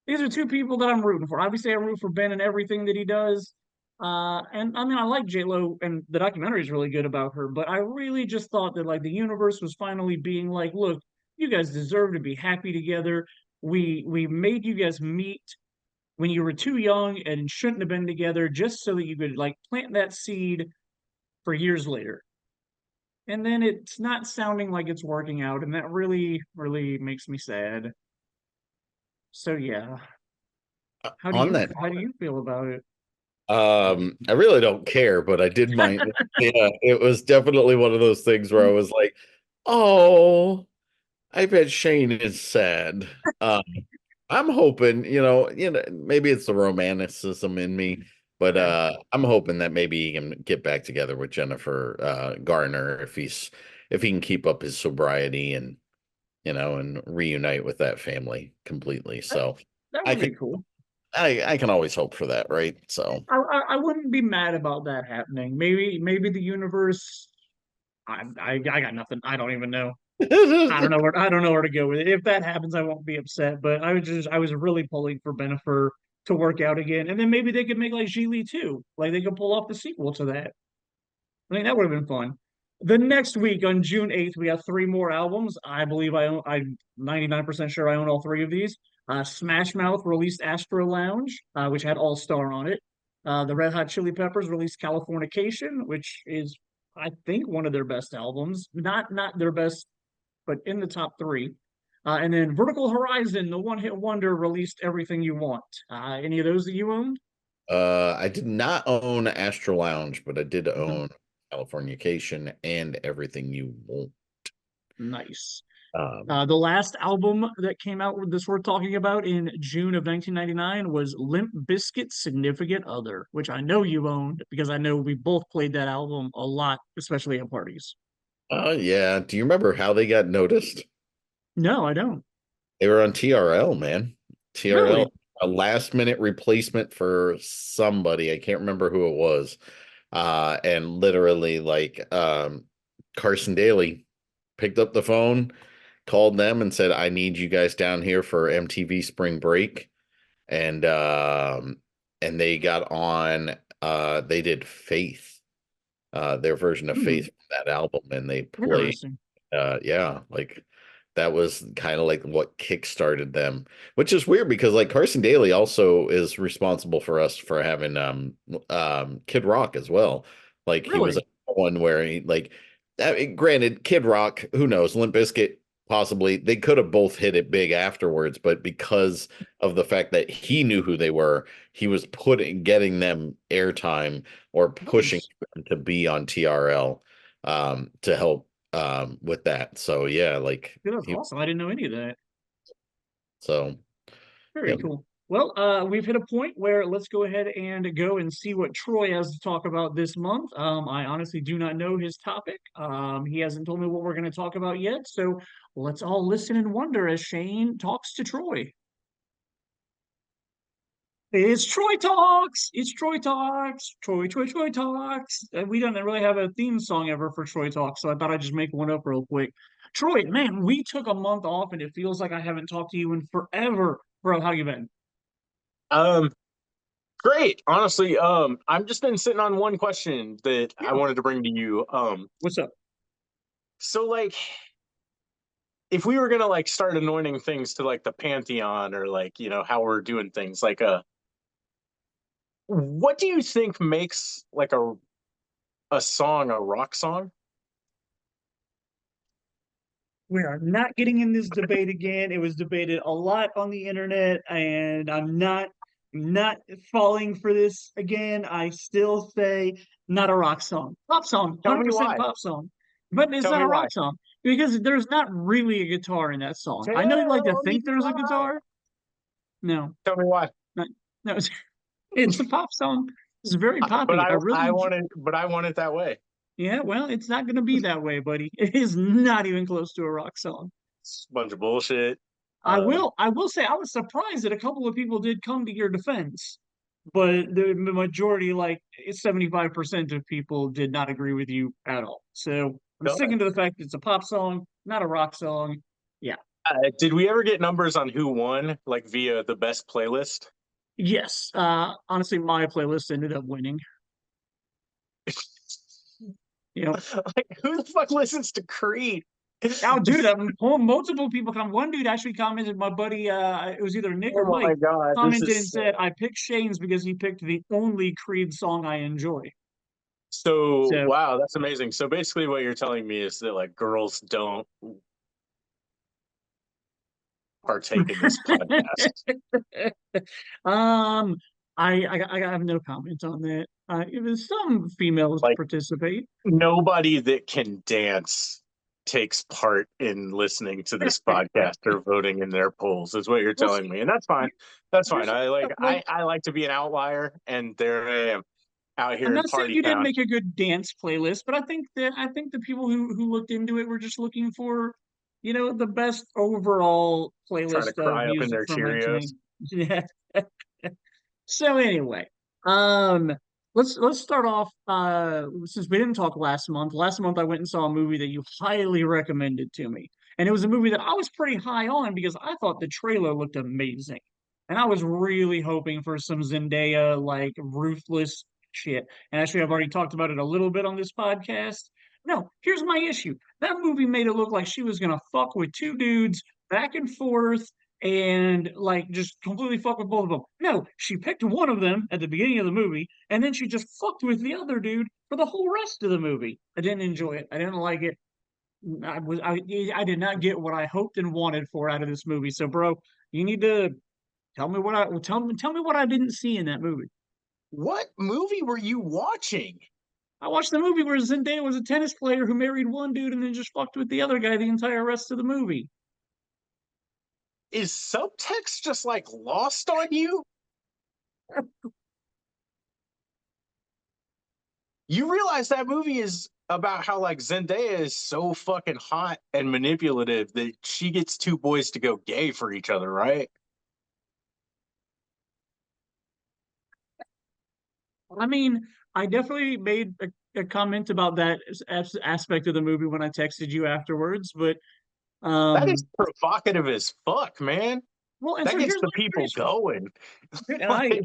these are two people that I'm rooting for. Obviously, I root for Ben and everything that he does. And I mean, I like J Lo, and the documentary is really good about her. But I really just thought that like the universe was finally being like, look, you guys deserve to be happy together. We made you guys meet when you were too young and shouldn't have been together, just so that you could like plant that seed for years later. And then it's not sounding like it's working out, and that really, really makes me sad. So yeah, how do On you that, how do you feel about it? I really don't care, but I did mind. Yeah, it was definitely one of those things where I was like, "Oh, I bet Shane is sad." Um, I'm hoping, maybe it's the romanticism in me, but Okay. I'm hoping that maybe he can get back together with Jennifer Garner if he can keep up his sobriety and and reunite with that family completely. That, So that I would can be cool. I can always hope for that, right? So I wouldn't be mad about that happening. Maybe the universe. I got nothing. I don't even know. I don't know where to go with it. If that happens, I won't be upset. But I was really pulling for Benifer to work out again, and then maybe they could make like Gigli too. Like they could pull off the sequel to that. I think that would have been fun. The next week on June 8th, we have three more albums. I believe I'm 99% sure I own all three of these. Smash Mouth released Astro Lounge, which had All Star on it. The Red Hot Chili Peppers released Californication, which is, I think, one of their best albums. Not their best, but in the top three. And then Vertical Horizon, the one hit wonder, released Everything You Want. Any of those that you owned? I did not own Astro Lounge, but I did own Californication and Everything You Want. Nice. Um, The last album that came out with this worth talking about in June of 1999 was Limp Bizkit's Significant Other, which I know you owned because I know we both played that album a lot, especially at parties. yeah. Do you remember how they got noticed? No, I don't. They were on TRL, man. TRL, Really? a last minute replacement for somebody. I can't remember who it was. And literally, Carson Daly picked up the phone, called them, and said, "I need you guys down here for MTV Spring Break." And they got on. They did Faith, their version of Hmm, Faith from that album, and they played. interesting. Yeah, like that was kind of like what kickstarted them, which is weird because like Carson Daly also is responsible for us for having Kid Rock as well. Like he was Really? one where he like granted Kid Rock, who knows, Limp Bizkit possibly they could have both hit it big afterwards, but because of the fact that he knew who they were, he was getting them airtime or pushing Nice. them to be on TRL to help with that. So yeah, like Yeah, that's he awesome. I didn't know any of that. so Very yeah. cool. Well, we've hit a point where let's go ahead and go and see what Troy has to talk about this month. I honestly do not know his topic. He hasn't told me what we're going to talk about yet. So let's all listen and wonder as Shane talks to Troy. It's Troy Talks. It's Troy Talks. Troy Talks. We don't really have a theme song ever for Troy Talks, so I thought I'd just make one up real quick. Troy, man, we took a month off, and it feels like I haven't talked to you in forever. Bro, how you been? Um, Great. Honestly, I've just been sitting on one question that I Yeah. wanted to bring to you. What's up? So like if we were gonna like start anointing things to like the pantheon or like, how we're doing things, like what do you think makes like a song a rock song? We are not getting in this debate again. It was debated a lot on the internet, and I'm not falling for this again. I still say not a rock song. Pop song, Tell me 100% why. pop song. But it's Tell not me a why. rock song because there's not really a guitar in that song. I know you like to Tell me think there's a why. guitar. No, Tell me why. not, no, it's a pop song. It's very But poppy. I I really I enjoy. want it, but I want it that way. Yeah, well, it's not going to be that way, buddy. It is not even close to a rock song. It's a bunch of bullshit. I Um, will. I will say I was surprised that a couple of people did come to your defense, but the majority, like 75% of people, did not agree with you at all. So I'm done. sticking to the fact it's a pop song, not a rock song. Yeah. Did we ever get numbers on who won, like via the best playlist? Yes. Honestly, my playlist ended up winning. You know, Like, who the fuck listens to Creed? oh, dude, multiple people come. One dude actually commented. My buddy, it was either Nick or Oh my Mike, god, this commented is and so. said, "I picked Shane's because he picked the only Creed song I enjoy." So So wow, that's amazing. So basically, what you're telling me is that like girls don't partake in this podcast. um, I have no comment on that. If some females Like participate. nobody that can dance takes part in listening to this podcast or voting in their polls, is what you're Well, telling see, me, and that's fine. That's fine. here's I like like I like to be an outlier, and there I am out I'm here in not saying party you didn't town make a good dance playlist, but I think the people who looked into it were just looking for, the best overall trying to playlist of cry up in music their from Cheerios. 1980. Yeah. So anyway, um, let's start off. Since we didn't talk last month. Last month I went and saw a movie that you highly recommended to me, and it was a movie that I was pretty high on because I thought the trailer looked amazing, and I was really hoping for some Zendaya like ruthless shit. And actually, I've already talked about it a little bit on this podcast. No, here's my issue. That movie made it look like she was gonna fuck with two dudes back and forth and like just completely fuck with both of them. No, she picked one of them at the beginning of the movie, and then she just fucked with the other dude for the whole rest of the movie. I didn't enjoy it. I didn't like it. I did not get what I hoped and wanted for out of this movie. So, bro, you need to tell me what I didn't see in that movie. What movie were you watching? I watched the movie where Zendaya was a tennis player who married one dude and then just fucked with the other guy the entire rest of the movie. Is subtext just like lost on you? You realize that movie is about how like Zendaya is so fucking hot and manipulative that she gets two boys to go gay for each other, right? I mean, I definitely made a comment about that aspect of the movie when I texted you afterwards, but That is um, provocative as fuck, man. well, and That so gets here's the my people crazy, going. dude, and like,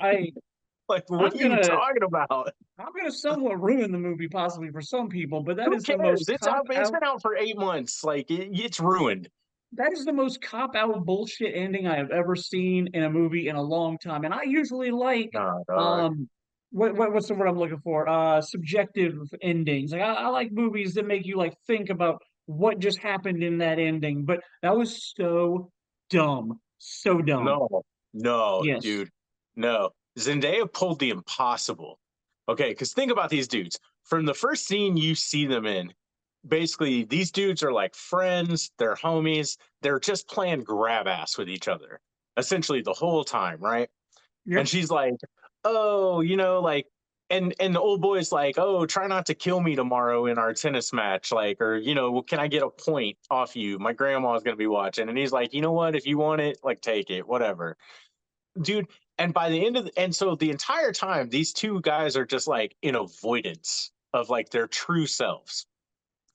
like, what I'm are you gonna talking about? I'm gonna somewhat ruin the movie possibly for some people, but that Who is the cares? most It's cop out. It's out been out for 8 months. Like, it's ruined. that is the most cop out bullshit ending I have ever seen in a movie in a long time. And I usually like Nah, dog. um what's the word I'm looking for? Subjective endings. Like I like movies that make you like think about what just happened in that ending. But that was so dumb. So dumb. No, no, Yes. dude, no. Zendaya pulled the impossible. Okay, because think about these dudes. From the first scene you see them in, basically these dudes are like friends, they're homies, they're just playing grab ass with each other, essentially the whole time, right? And Yep. she's like, "Oh, like," and the old boy's like, "Oh, try not to kill me tomorrow in our tennis match, like, or well, can I get a point off you? My grandma's gonna be watching." And he's like, "You know what? If you want it, like, take it, whatever, dude." And by the end of and so the entire time, these two guys are just like in avoidance of like their true selves,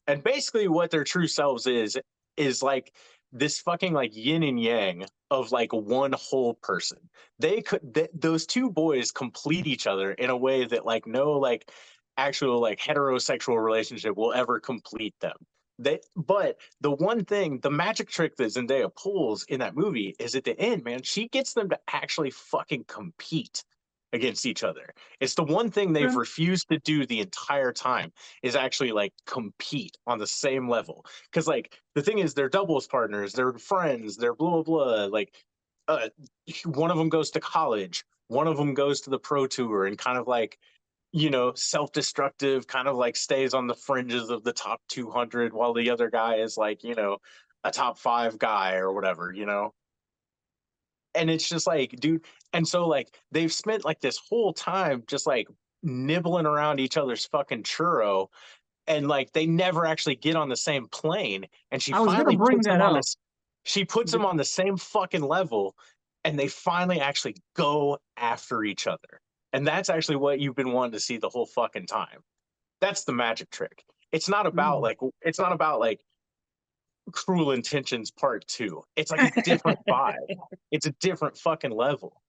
and basically what their true selves is like this fucking like yin and yang of like one whole person. Those two boys complete each other in a way that like no like actual like heterosexual relationship will ever complete them. But the one thing, the magic trick that Zendaya pulls in that movie is at the end, man, she gets them to actually fucking compete against each other. It's the one thing they've refused to do the entire time, is actually like compete on the same level. Because like the thing is, they're doubles partners, they're friends, they're blah blah blah. Like, uh, one of them goes to college, one of them goes to the pro tour, and kind of like self-destructive, kind of like stays on the fringes of the top 200, while the other guy is like a top five guy or whatever. And it's just like, dude, and so like they've spent like this whole time just like nibbling around each other's fucking churro, and like they never actually get on the same plane, and I was gonna bring that up. she puts them on the same fucking level, and they finally actually go after each other. And that's actually what you've been wanting to see the whole fucking time. That's the magic trick. Mm. It's not about like Cruel Intentions Part 2. It's like a different vibe. It's a different fucking level.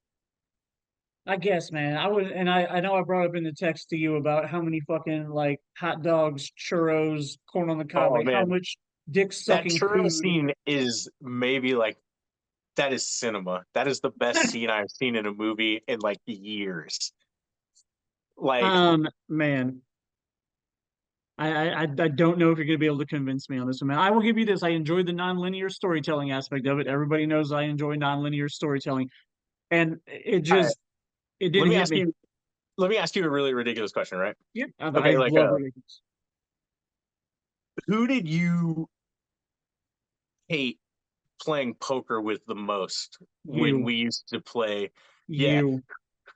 I guess, man. I know I brought up in the text to you about how many fucking like hot dogs, churros, corn on the cob, Oh like how man, much dick that sucking churro food. scene is maybe like, that is cinema. That is the best scene I've seen in a movie in like years. Like, Man, I don't know if you're gonna be able to convince me on this one, man. I will give you this. I enjoyed the nonlinear storytelling aspect of it. Everybody knows I enjoy nonlinear storytelling, and all right, it let didn't me hit ask me. you let me ask you a really ridiculous question, right? Yeah, I Okay, like, love ridiculous. who did you hate playing poker with the most when You, we used to play? Yeah, you,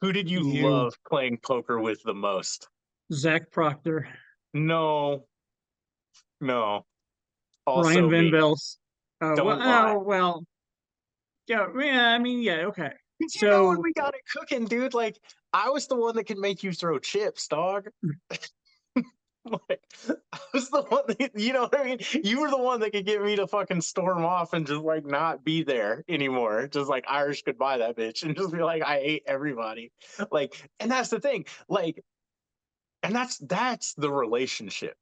who did you you, love playing poker with the most? Zach Proctor, No, no. Ryan Also Van me. Vels. Don't lie. Yeah, yeah. I mean, yeah, okay. 'Cause you know when So we got it cooking, dude. Like, I was the one that could make you throw chips, dog. Like, I was the one that, you know what I mean? You were the one that could get me to fucking storm off and just like not be there anymore. Just like Irish goodbye that bitch and just be like, I hate everybody. Like, and that's the thing. Like, and that's the relationship.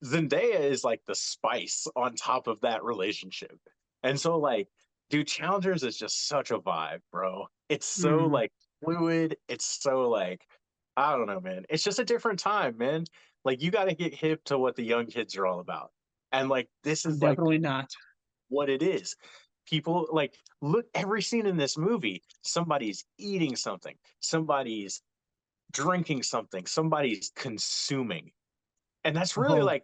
Zendaya is like the spice on top of that relationship. And so like, dude, Challengers is just such a vibe, bro. It's so mhm. like fluid. It's so like, I don't know, man. It's just a different time, man. Like, you got to get hip to what the young kids are all about. And like this I'm is like definitely not. what it is. People like look every scene in this movie, somebody's eating something, somebody's drinking something, somebody's consuming. And that's really Oh, like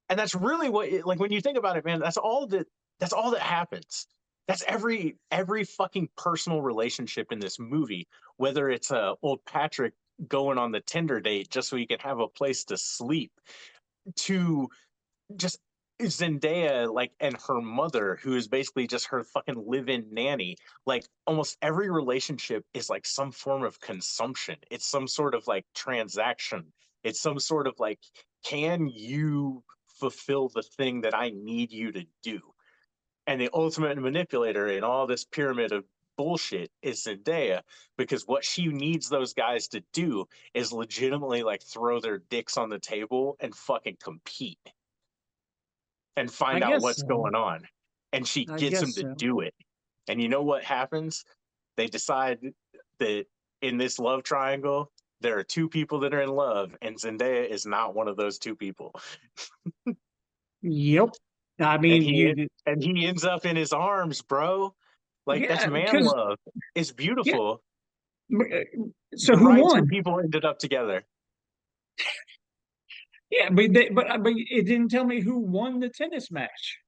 and that's really what like when you think about it, man, that's all that happens. That's every fucking personal relationship in this movie, whether it's old Patrick going on the Tinder date just so he can have a place to sleep, to just Zendaya, like, and her mother, who is basically just her fucking live-in nanny. Like, almost every relationship is like some form of consumption. It's some sort of like transaction. It's some sort of like, can you fulfill the thing that I need you to do? And the ultimate manipulator in all this pyramid of bullshit is Zendaya, because what she needs those guys to do is legitimately like throw their dicks on the table and fucking compete and I find out guess what's so. going on. And she I gets him guess to so. do it. And you know what happens? They decide that in this love triangle, there are two people that are in love, and Zendaya is not one of those two people. Yep. I And mean, you. he ends up in his arms, bro. Like that's Yeah, man because love. It's yeah. beautiful. So The who right two won? people ended up together. Yeah, but it didn't tell me who won the tennis match.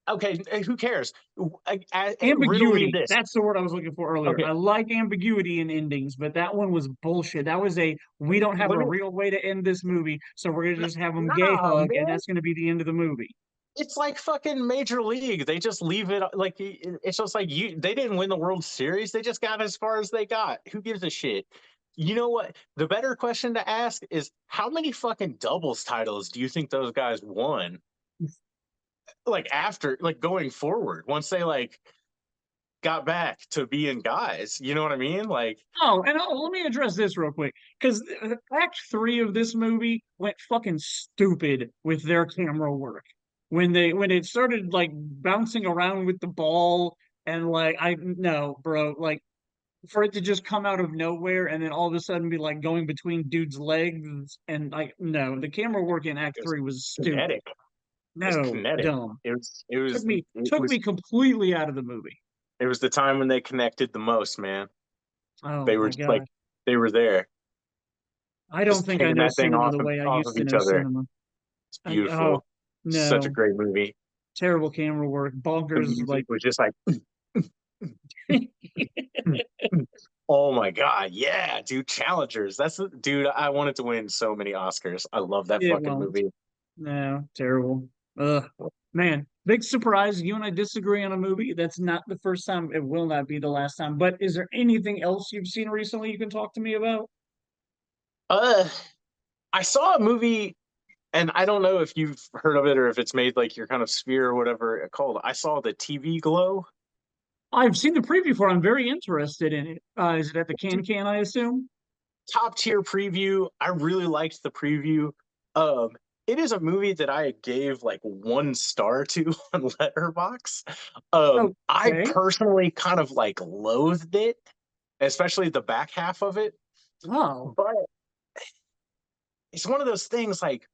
Okay, who cares? Riddle me Ambiguity. this. That's the word I was looking for earlier. Okay, I like ambiguity in endings, but that one was bullshit. That was we don't have let a me. real way to end this movie, so we're gonna just have them gay Nah, hug, and man. that's gonna be the end of the movie. It's like fucking Major League. They just leave it like it's just like you. They didn't win the World Series. They just got as far as they got. Who gives a shit? You know what? The better question to ask is how many fucking doubles titles do you think those guys won? Like after, like going forward, once they like got back to being guys. You know what I mean? Like, Oh, and let me address this real quick because Act Three of this movie went fucking stupid with their camera work when it started like bouncing around with the ball and like I no, bro, like for it to just come out of nowhere and then all of a sudden be like going between dudes' legs and like no, the camera work in Act it was Three was stupid. kinetic. It was No, kinetic. dumb. It was. It Took was. me It took was. me completely out of the movie. It was the time when they connected the most, man. Oh They were my just like God. they were there, I don't just think I taking know that thing cinema the way I off used of to each know other. cinema. It's Oh beautiful. Such a no, great movie. terrible camera work, The bonkers. music Like, was just like, oh my god, yeah, dude, Challengers. Dude. I wanted to win so many Oscars. I love that it fucking won't. movie. No, terrible. Ugh, man, big surprise. You and I disagree on a movie. That's not the first time. It will not be the last time. But is there anything else you've seen recently you can talk to me about? Uh, I saw a movie, and I don't know if you've heard of it or if it's made like your kind of sphere or whatever it called. I saw the TV Glow. I've seen the preview for it. I'm very interested in it. Is it at the Can, I assume? Top tier preview. I really liked the preview. Um, it is a movie that I gave like 1 star to on Letterbox. I Okay. personally kind of like loathed it, especially the back half of it. Oh, But it's one of those things like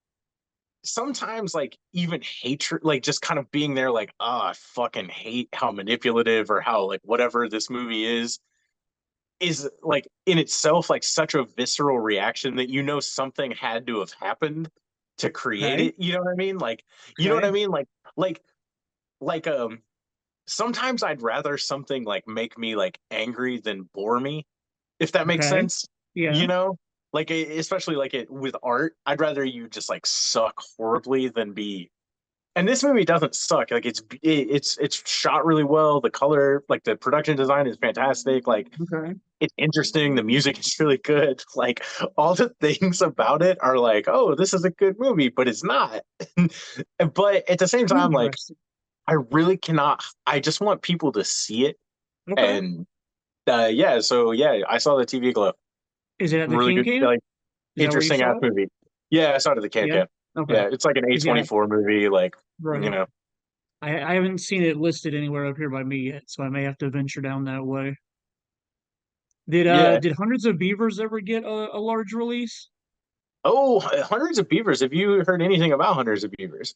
sometimes like even hatred, like just kind of being there, like, oh, I fucking hate how manipulative or how like whatever this movie is like in itself like such a visceral reaction that you know something had to have happened to create okay. it. You know what I mean? Like, you know what I Okay. mean? Like like sometimes I'd rather something like make me like angry than bore me, if that makes Okay. sense. Yeah. You know? Like especially like it with art, I'd rather you just like suck horribly than be and this movie doesn't suck. Like it's shot really well. The color, like the production design is fantastic. Like Okay. it's interesting. The music is really good. Like all the things about it are like, oh, this is a good movie, but it's not. But at the same time, like Interesting. I really cannot. I just want people to see it. Okay. And yeah, so yeah, I saw the TV Glow. Is it at the Really good, Can? like Is that where you interesting ass saw it? movie. Yeah, I saw it at the Can Yeah. Can. Okay. Yeah, it's like an Because yeah, A24 movie. Like you right. know, I haven't seen it listed anywhere up here by me yet, so I may have to venture down that way. yeah. Did Hundreds of Beavers ever get a large release? Oh, Hundreds of Beavers. Have you heard anything about Hundreds of Beavers?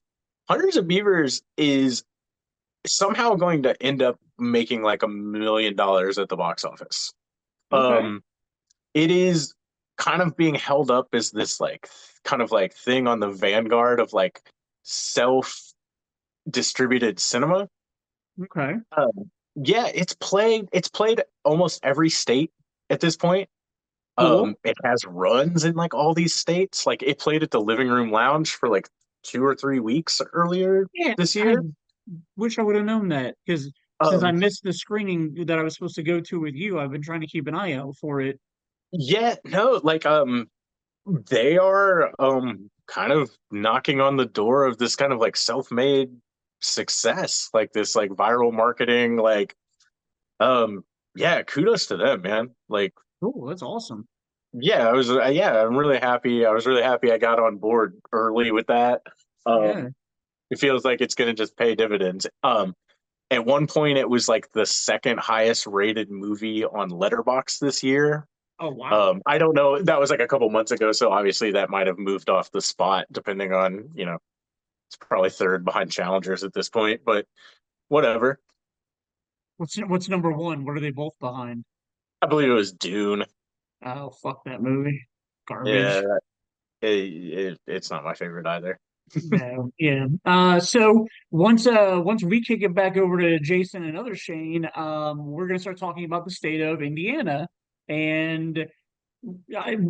Hunters of Beavers is somehow going to end up making like $1 million at the box office. Okay. Um, it is kind of being held up as this like kind of like thing on the vanguard of like self distributed cinema. Okay. Yeah, it's played almost every state at this point. Cool. It has runs in like all these states. Like it played at the Living Room Lounge for like 2 or 3 weeks earlier Yeah, this I year. wish I would have known that because since I Um, missed the screening that I was supposed to go to with you, I've been trying to keep an eye out for it. yeah, no, like they are kind of knocking on the door of this kind of like self-made success, like this like viral marketing, like um yeah, kudos to them, man. Like Cool, that's awesome. yeah, I'm really happy. I was really happy I got on board early with that. Yeah. It feels like it's going to just pay dividends. At one point it was like the second highest rated movie on Letterboxd this year. Oh wow. I don't know. That was like a couple months ago, so obviously that might have moved off the spot, depending on it's probably third behind Challengers at this point, but whatever. What's number one? What are they both behind? I believe it was Dune. Oh fuck that movie. Yeah, Garbage. it's not my favorite either. No, yeah. So once we kick it back over to Jason and other Shane, we're gonna start talking about the state of Indiana. And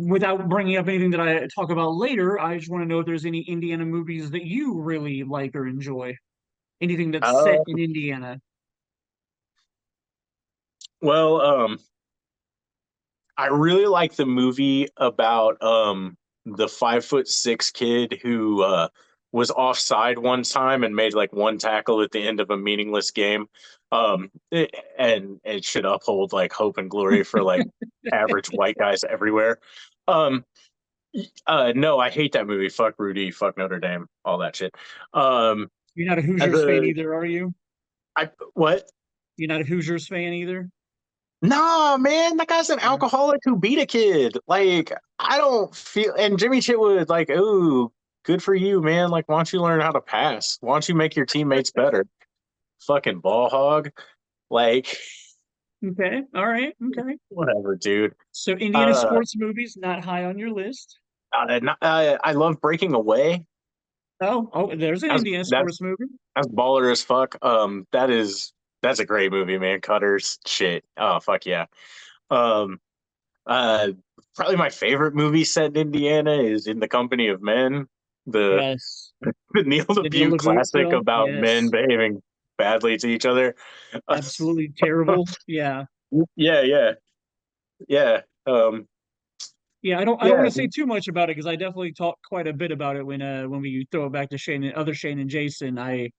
without bringing up anything that I talk about later, I just want to know if there's any Indiana movies that you really like or enjoy. Anything that's set Uh, in Indiana. well, I really like the movie about the 5'6" kid who was offside one time and made like one tackle at the end of a meaningless game. And it should uphold like hope and glory for like average white guys everywhere. Um, no, I hate that movie. Fuck Rudy, fuck Notre Dame, all that shit. Um, You're not a as Hoosiers fan a either, are you? I what? You're not a Hoosiers fan either? Nah, man, that guy's an Yeah. alcoholic who beat a kid. Like, I don't feel. And Jimmy Chitwood, like, ooh, good for you, man. Like, why don't you learn how to pass? Why don't you make your teammates better? Fucking ball hog. Like, Okay. All right. Okay. whatever, dude. So Indiana Uh, sports movies not high on your list. I love Breaking Away. Oh, there's an That's Indiana that's sports movie. that's baller as fuck. That's a great movie, man. Cutters, shit. Oh fuck yeah. Um, Uh, Probably my favorite movie set in Indiana is In the Company of Men, the Yes. the Neil The Neil LaBute LaBute classic film. about men Yes. behaving badly to each other. Uh, Absolutely terrible. Yeah. yeah, yeah, yeah. Yeah, I don't Yeah, want to say too much about it because I definitely talk quite a bit about it when we throw it back to Shane and other Shane and Jason. I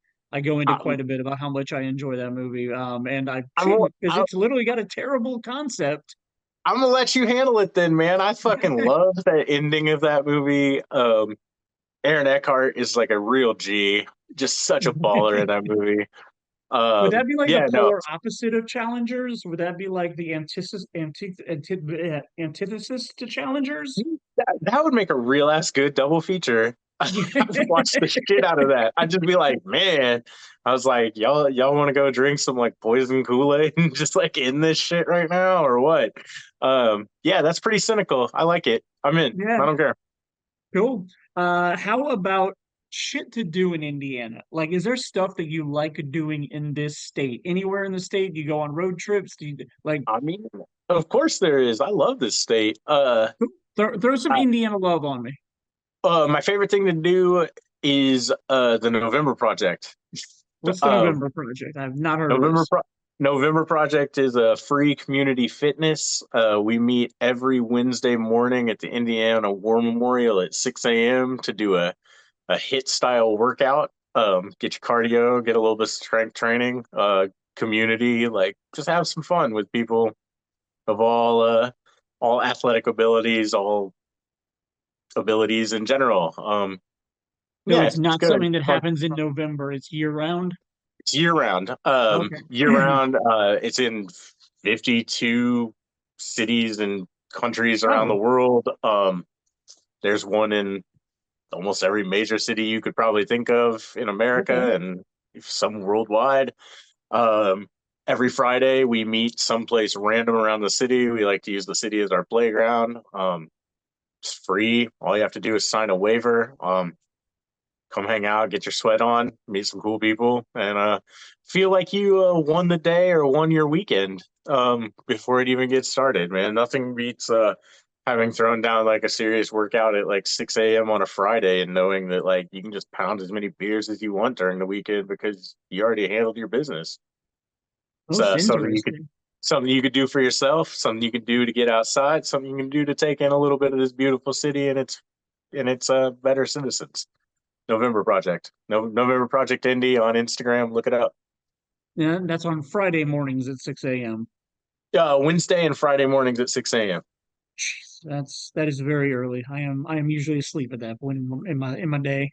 go into I'm, quite a bit about how much I enjoy that movie. And I I'm, cheated because I'm, it's literally got a terrible concept. I'm gonna let you handle it then, man. I fucking love the ending of that movie. Aaron Eckhart is like a real G, just such a baller in that movie. Would that be like the Yeah, no, polar opposite of Challengers? Would that be like the antithesis to Challengers? that would make a real ass good double feature. I would watch the shit out of that. I'd just be like, man. I was like, y'all want to go drink some like poison Kool-Aid and just like in this shit right now or what? Yeah, that's pretty cynical. I like it. I'm in. Yeah, I don't care. cool. How about shit to do in Indiana? Like, is there stuff that you like doing in this state? Anywhere in the state? Do you go on road trips? Do you like I mean, of course there is. I love this state. throw some I, Indiana love on me? my favorite thing to do is the November Project. What's the Uh, November Project? I've not heard of November this. Pro- November Project is a free community fitness. We meet every Wednesday morning at the Indiana War Memorial at 6 a.m. to do a hit style workout. Get your cardio, get a little bit of strength training, community, like just have some fun with people of all athletic abilities, all abilities in general. So Yeah, it's it's not good. something that Fun. happens in November. It's year round. It's year round. Okay. Year round. It's in 52 cities and countries around the Oh, world. There's one in almost every major city you could probably think of in Okay. America and some worldwide. Um, every Friday we meet someplace random around the city. We like to use the city as our playground. It's free. All you have to do is sign a waiver. Come hang out, get your sweat on, meet some cool people, and feel like you won the day or won your weekend before it even gets started. Man, nothing beats having thrown down like a serious workout at like 6 a.m. on a Friday and knowing that like you can just pound as many beers as you want during the weekend because you already handled your business. It's Most something interesting. you could do for yourself, something you could do to get outside, something you can do to take in a little bit of this beautiful city and its better citizens. November Project. No, November Project Indie on Instagram. Look it up. Yeah, that's on Friday mornings at 6 a.m. Wednesday and Friday mornings at 6 a.m. Jeez, that is very early. I am usually asleep at that point in my day.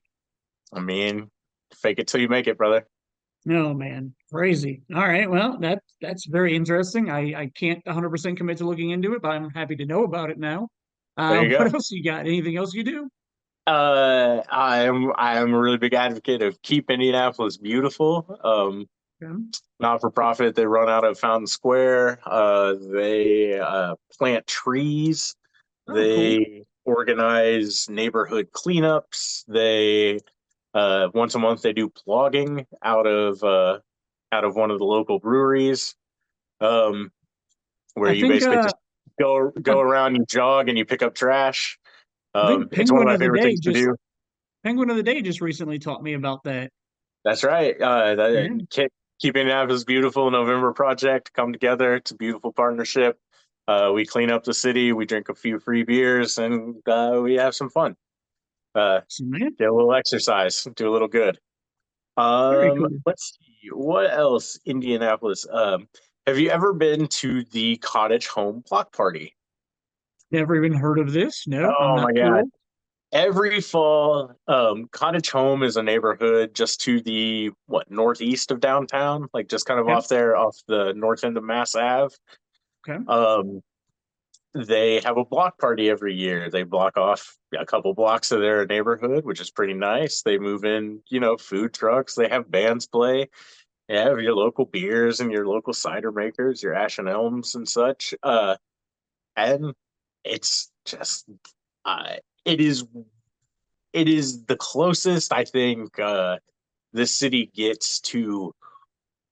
I mean, fake it till you make it, brother. No, man, crazy. All right, well, that's very interesting. I can't 100% commit to looking into it, but I'm happy to know about it now. There you go. What else you got? Anything else you do? I am a really big advocate of keep Indianapolis beautiful. Okay. Not for profit. They run out of Fountain Square. They plant trees. Oh, cool. They organize neighborhood cleanups. They once a month they do plogging out of one of the local breweries, um, where I you think basically just I, go around, you jog, and you pick up trash. I think It's one of my favorite things to do. Penguin of the Day just recently taught me about that. That's right. Yeah, Keeping Napa beautiful. November Project come together. It's a beautiful partnership. We clean up the city. We drink a few free beers, and we have some fun. so, man, Get a little exercise. Do a little good. very cool. Let's see what else. Indianapolis. Have you ever been to the Cottage Home Block Party? Never even heard of this. No, I'm Oh not my too God! old. Every fall, Cottage Home is a neighborhood just to the northeast of downtown, like just kind of Okay, off there, off the north end of Mass Ave. okay. Um, they have a block party every year. They block off a couple blocks of their neighborhood, which is pretty nice. They move in, food trucks. They have bands play. You have your local beers and your local cider makers, your Ash and Elms and such. And it's just, uh, it is, it is the closest I think this city gets to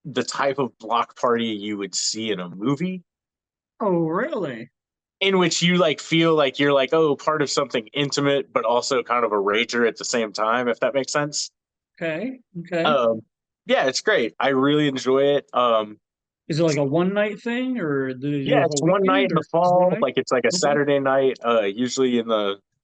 the type of block party you would see in a movie, Oh, really? in which you like feel like you're like, oh, part of something intimate, but also kind of a rager at the same time, if that makes sense. Okay, okay. Um, yeah, it's great. I really enjoy it. Is it like a one night thing, or do they do Yeah, a it's whole one night weekend, in the or just one fall. night? Like it's like a Okay. Saturday night,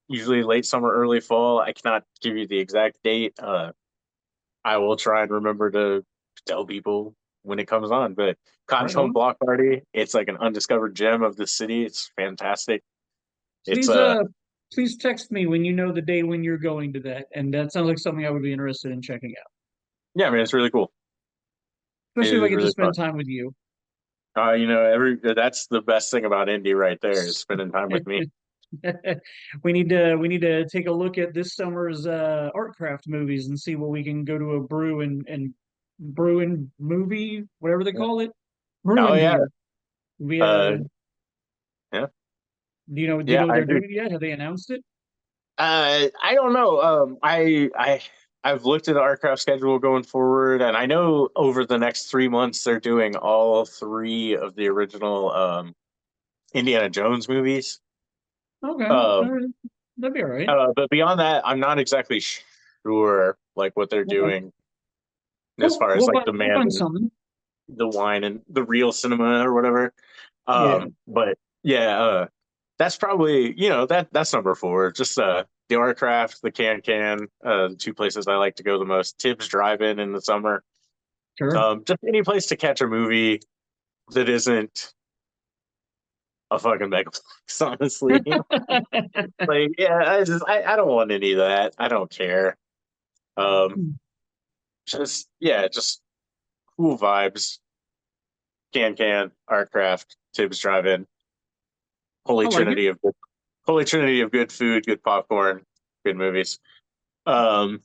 usually late summer, early fall. I cannot give you the exact date. I will try and remember to tell people when it comes on. But Cottage Right Home on. Block Party, it's like an undiscovered gem of the city. It's fantastic. It's Please, please text me when you know the day when you're going to that, and that sounds like something I would be interested in checking out, yeah, man, it's really cool. It especially if I is get to really fun. spend time with you. Every that's the best thing about Indy right there is spending time with me. We need to take a look at this summer's art craft movies and see what we can go to a brew and movie, whatever they call it, brew Oh and yeah, beer. We uh, yeah, do you yeah, know what I they're agree. doing yet? Have they announced it? I don't know. I've looked at the aircraft schedule going forward, and I know over the next 3 months they're doing all three of the original Indiana Jones movies. Okay, Um, all right. That'd be all right. but beyond that, I'm not exactly sure like what they're Okay, doing as cool. far as like We'll demand find and something. the wine and the real cinema or whatever. Yeah, But yeah, that's probably that's number four. Just the Artcraft, the the two places I like to go the most. Tibbs Drive-In in the summer. sure. Just any place to catch a movie that isn't a fucking megaplex, honestly. Like, yeah, I don't want any of that. I don't care. Um, just cool vibes. Artcraft, Tibbs Drive-In, I like it. Holy Trinity of good food, good popcorn, good movies. Um,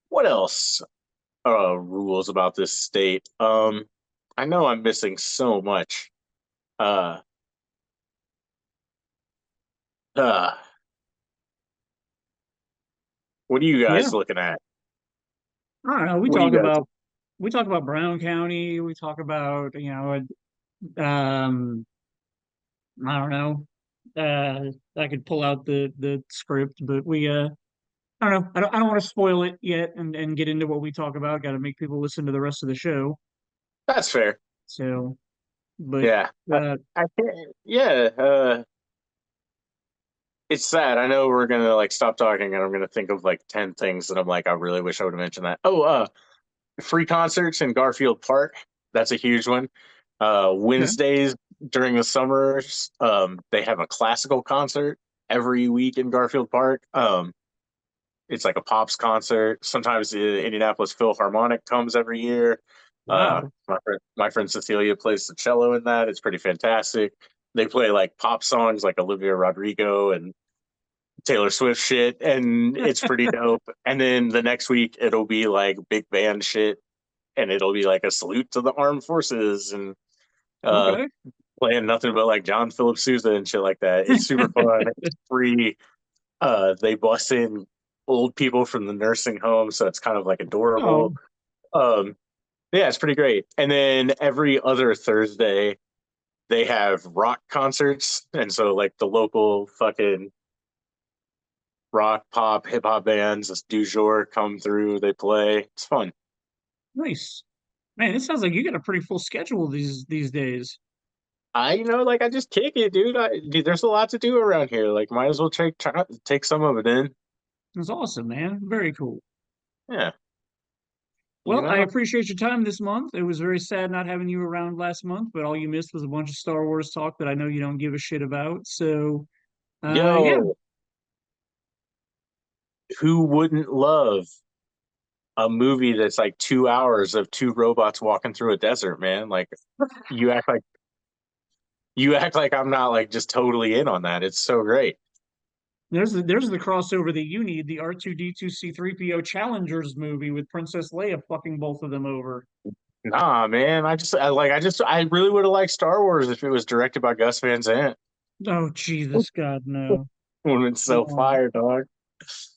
what else? Rules about this state. I know I'm missing so much. Uh, uh, what are you Yeah, guys looking at? I don't know. We What do talk you guys? about Brown County. We talk about um, I don't know. I could pull out the script, but I don't know. I don't want to spoil it yet and get into what we talk about. Got to make people listen to the rest of the show. That's fair. So, but Yeah, uh, I can't. Yeah, it's sad. I know we're gonna like stop talking, and I'm gonna think of like 10 things that I'm like, I really wish I would have mentioned that. Oh, free concerts in Garfield Park. That's a huge one. yeah. Wednesdays during the summers, they have a classical concert every week in Garfield Park. It's like a pops concert. Sometimes the Indianapolis Philharmonic comes every year. Wow. My friend Cecilia plays the cello in that. It's pretty fantastic. They play like pop songs like Olivia Rodrigo and Taylor Swift shit, and it's pretty dope. And then the next week it'll be like big band shit, and it'll be like a salute to the armed forces and uh Okay. playing nothing but like John Philip Sousa and shit like that. It's super fun. It's free. They bus in old people from the nursing home, so it's kind of like Oh, adorable. Um, yeah, it's pretty great. And then every other Thursday they have rock concerts, and so like the local fucking rock, pop, hip hop bands, as du jour come through. They play. It's fun. nice. Man, it sounds like you got a pretty full schedule these days. I just kick it, dude. Dude, there's a lot to do around here. Like, might as well take some of it in. That's awesome, man. Very cool. Yeah, you Well, I know. appreciate your time this month. It was very sad not having you around last month, but all you missed was a bunch of Star Wars talk that I know you don't give a shit about. So, yeah, Yo, who wouldn't love a movie that's like 2 hours of two robots walking through a desert, man? Like, you act like you act like I'm not like just totally in on that. It's so great. there's the crossover that you need, the R2D2 C3PO Challengers movie with Princess Leia fucking both of them over. Nah, man. I really would have liked Star Wars if it was directed by Gus Van Sant. Oh, Jesus God, no. Would have been so No. fire, dog.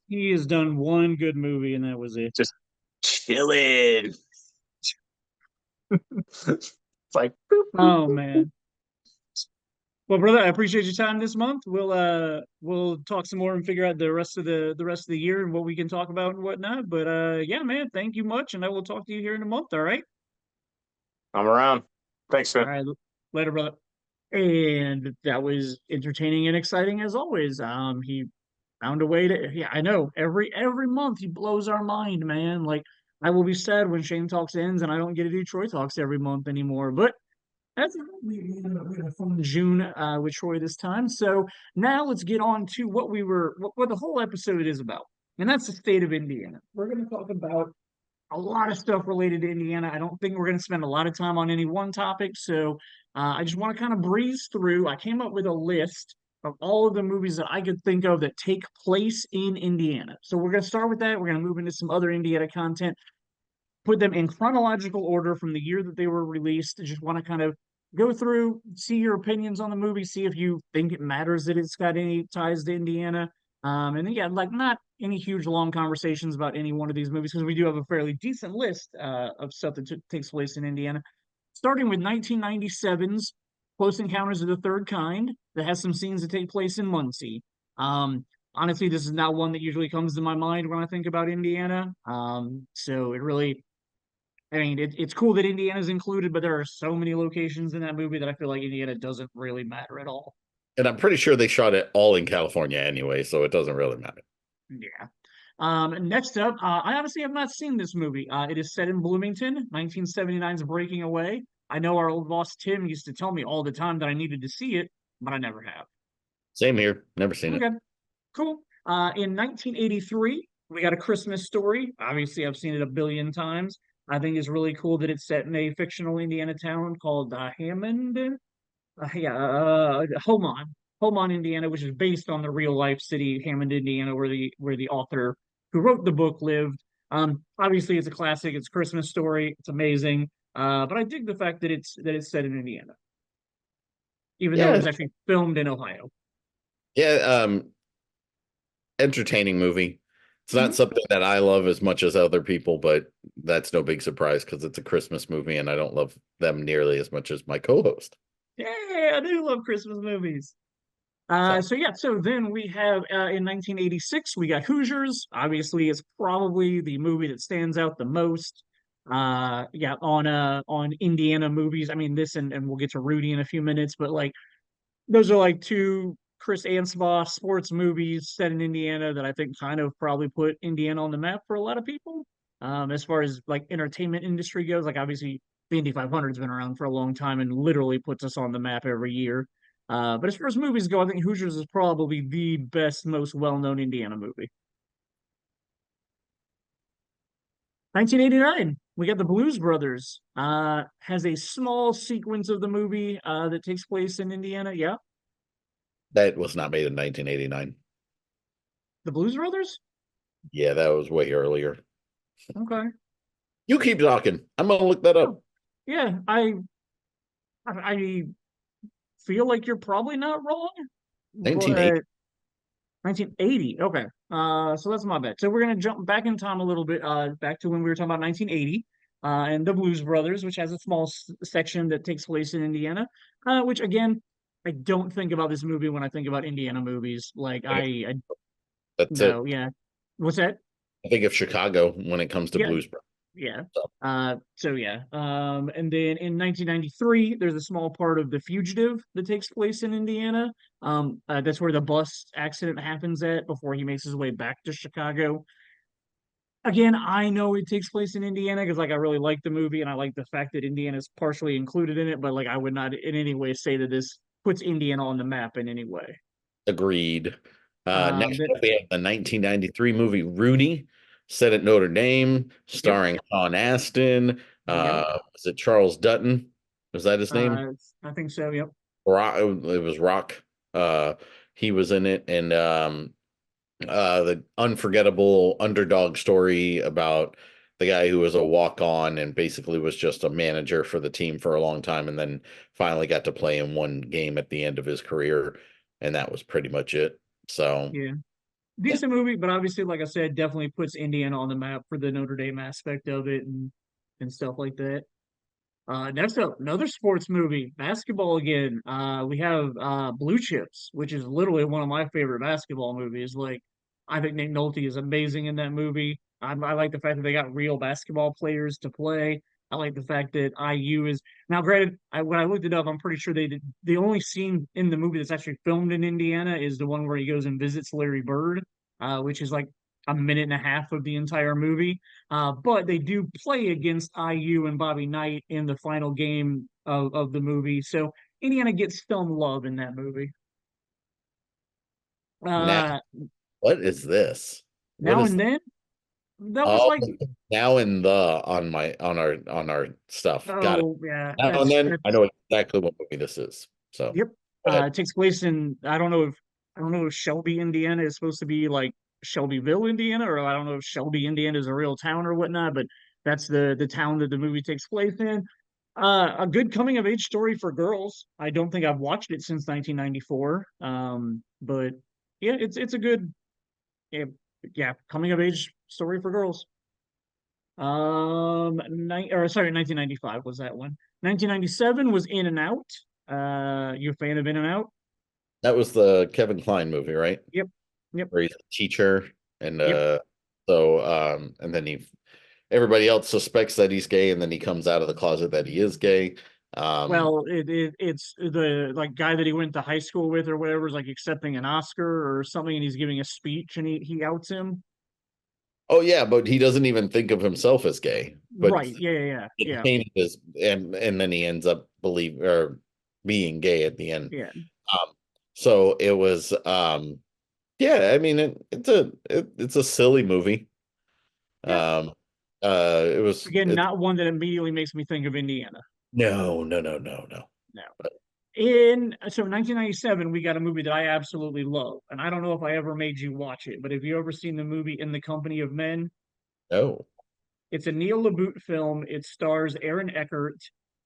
He has done one good movie and that was it. Just chilling. It's like boop, boop, Oh boop. man. Well, brother, I appreciate your time this month. We'll talk some more and figure out the rest of the year and what we can talk about and whatnot. But yeah, man, thank you much, and I will talk to you here in a month. All right. I'm around. Thanks, All man. right. Later, brother. And that was entertaining and exciting as always. He found a way to. Yeah, I know. Every month he blows our mind, man. Like I will be sad when Shane Talks ends and I don't get to do Troy Talks every month anymore. But that's we had a fun June with Troy this time. So now let's get on to what the whole episode is about, and that's the state of Indiana. We're going to talk about a lot of stuff related to Indiana. I don't think we're going to spend a lot of time on any one topic, so I just want to kind of breeze through. I came up with a list of all of the movies that I could think of that take place in Indiana. So we're going to start with that. We're going to move into some other Indiana content, put them in chronological order from the year that they were released. I just want to kind of go through, see your opinions on the movie, see if you think it matters that it's got any ties to Indiana. And then, yeah, like not any huge long conversations about any one of these movies because we do have a fairly decent list of stuff that takes place in Indiana. Starting with 1997's Close Encounters of the Third Kind, that has some scenes that take place in Muncie. Honestly, this is not one that usually comes to my mind when I think about Indiana. So it really I mean, it's cool that Indiana's included, but there are so many locations in that movie that I feel like Indiana doesn't really matter at all. And I'm pretty sure they shot it all in California anyway, so it doesn't really matter. Yeah. Next up, I honestly have not seen this movie. It is set in Bloomington, 1979's Breaking Away. I know our old boss Tim used to tell me all the time that I needed to see it, but I never have. Same here. Never seen it. Okay, cool. In 1983, we got A Christmas Story. Obviously, I've seen it a billion times. I think it's really cool that it's set in a fictional Indiana town called Hammond. Yeah, Homon. Home, Indiana, which is based on the real life city Hammond, Indiana, where the author who wrote the book lived. Obviously, it's a classic. It's a Christmas story. It's amazing. But I dig the fact that it's set in Indiana, even though it Yeah, was actually filmed in Ohio. yeah. Entertaining movie. It's not Mhm. something that I love as much as other people, but that's no big surprise because it's a Christmas movie and I don't love them nearly as much as my co-host. Yeah, I do love Christmas movies. So So then we have in 1986 we got Hoosiers. Obviously, it's probably the movie that stands out the most. Yeah, on Indiana movies. I mean, this and we'll get to Rudy in a few minutes, but like those are like two Chris Ansbach sports movies set in Indiana that I think kind of probably put Indiana on the map for a lot of people. As far as like entertainment industry goes, like obviously the Indy 500 has been around for a long time and literally puts us on the map every year. But as far as movies go, I think Hoosiers is probably the best, most well-known Indiana movie. 1989, we got the Blues Brothers. Has a small sequence of the movie that takes place in Indiana. Yeah, that was not made in 1989. the Blues Brothers. Yeah, that was way earlier. Okay. You keep talking. I'm gonna look that up. Oh, yeah. I feel like you're probably not wrong, 1980. but 1980. Okay. So that's my bet. So we're gonna jump back in time a little bit, back to when we were talking about 1980, and the Blues Brothers, which has a small section that takes place in Indiana. Which again, I don't think about this movie when I think about Indiana movies. Like I That's it. no, yeah. What's that? I think of Chicago when it comes to Yeah, Blues. yeah. So, So yeah. And then in 1993, there's a small part of The Fugitive that takes place in Indiana. That's where the bus accident happens at before he makes his way back to Chicago. Again, I know it takes place in Indiana because like I really like the movie and I like the fact that Indiana is partially included in it, but like I would not in any way say that this puts Indiana on the map in any way. agreed. Next That up, we have the 1993 movie Rudy, set at Notre Dame, Yep, starring Sean Astin. yep. Was it Charles Dutton? Was that his name? I think so. Yep. Rock, it was Rock. Uh, he was in it, and the unforgettable underdog story about the guy who was a walk-on and basically was just a manager for the team for a long time, and then finally got to play in one game at the end of his career, and that was pretty much it. So, Yeah. yeah, Decent movie, but obviously, like I said, definitely puts Indiana on the map for the Notre Dame aspect of it and stuff like that. Next up, another sports movie, basketball again. We have Blue Chips, which is literally one of my favorite basketball movies. Like, I think Nick Nolte is amazing in that movie. I like the fact that they got real basketball players to play. I like the fact that IU is now. Granted, when I looked it up, I'm pretty sure they did. The only scene in the movie that's actually filmed in Indiana is the one where he goes and visits Larry Bird, which is like a minute and a half of the entire movie. But they do play against IU and Bobby Knight in the final game of the movie. So Indiana gets some love in that movie. now Uh, what is this? What Now is and then, that was oh like, now in the on our stuff? Got it. oh yeah, Now and then, I that's know exactly what movie this is. So, yep. go ahead. It takes place in I don't know if Shelby, Indiana is supposed to be like Shelbyville, Indiana, or I don't know if Shelby, Indiana is a real town or whatnot, but that's the town that the movie takes place in. A good coming of age story for girls. I don't think I've watched it since 1994. But yeah, it's a good yeah, yeah, coming of age story for girls. Or sorry, 1995 was that one. 1997 was In and Out. You a fan of In and Out? That was the Kevin Kline movie, right? Yep, yep, Where he's a teacher, and yep. and then everybody else suspects that he's gay, and then he comes out of the closet that he is gay. Um, Well, it's the like guy that he went to high school with or whatever is like accepting an Oscar or something, and he's giving a speech and he outs him. oh yeah, but he doesn't even think of himself as gay, but Right. Yeah, yeah, yeah, it's yeah, painted as, and then he ends up being gay at the end. yeah. Um, so it was yeah, I mean it's a silly movie. Yeah. Um, it was Again, it's not one that immediately makes me think of Indiana. no, no, no, no, no. No. In 1997, we got a movie that I absolutely love, and I don't know if I ever made you watch it, but have you ever seen the movie In the Company of Men? Oh, It's a Neil LaBute film. It stars Aaron Eckhart.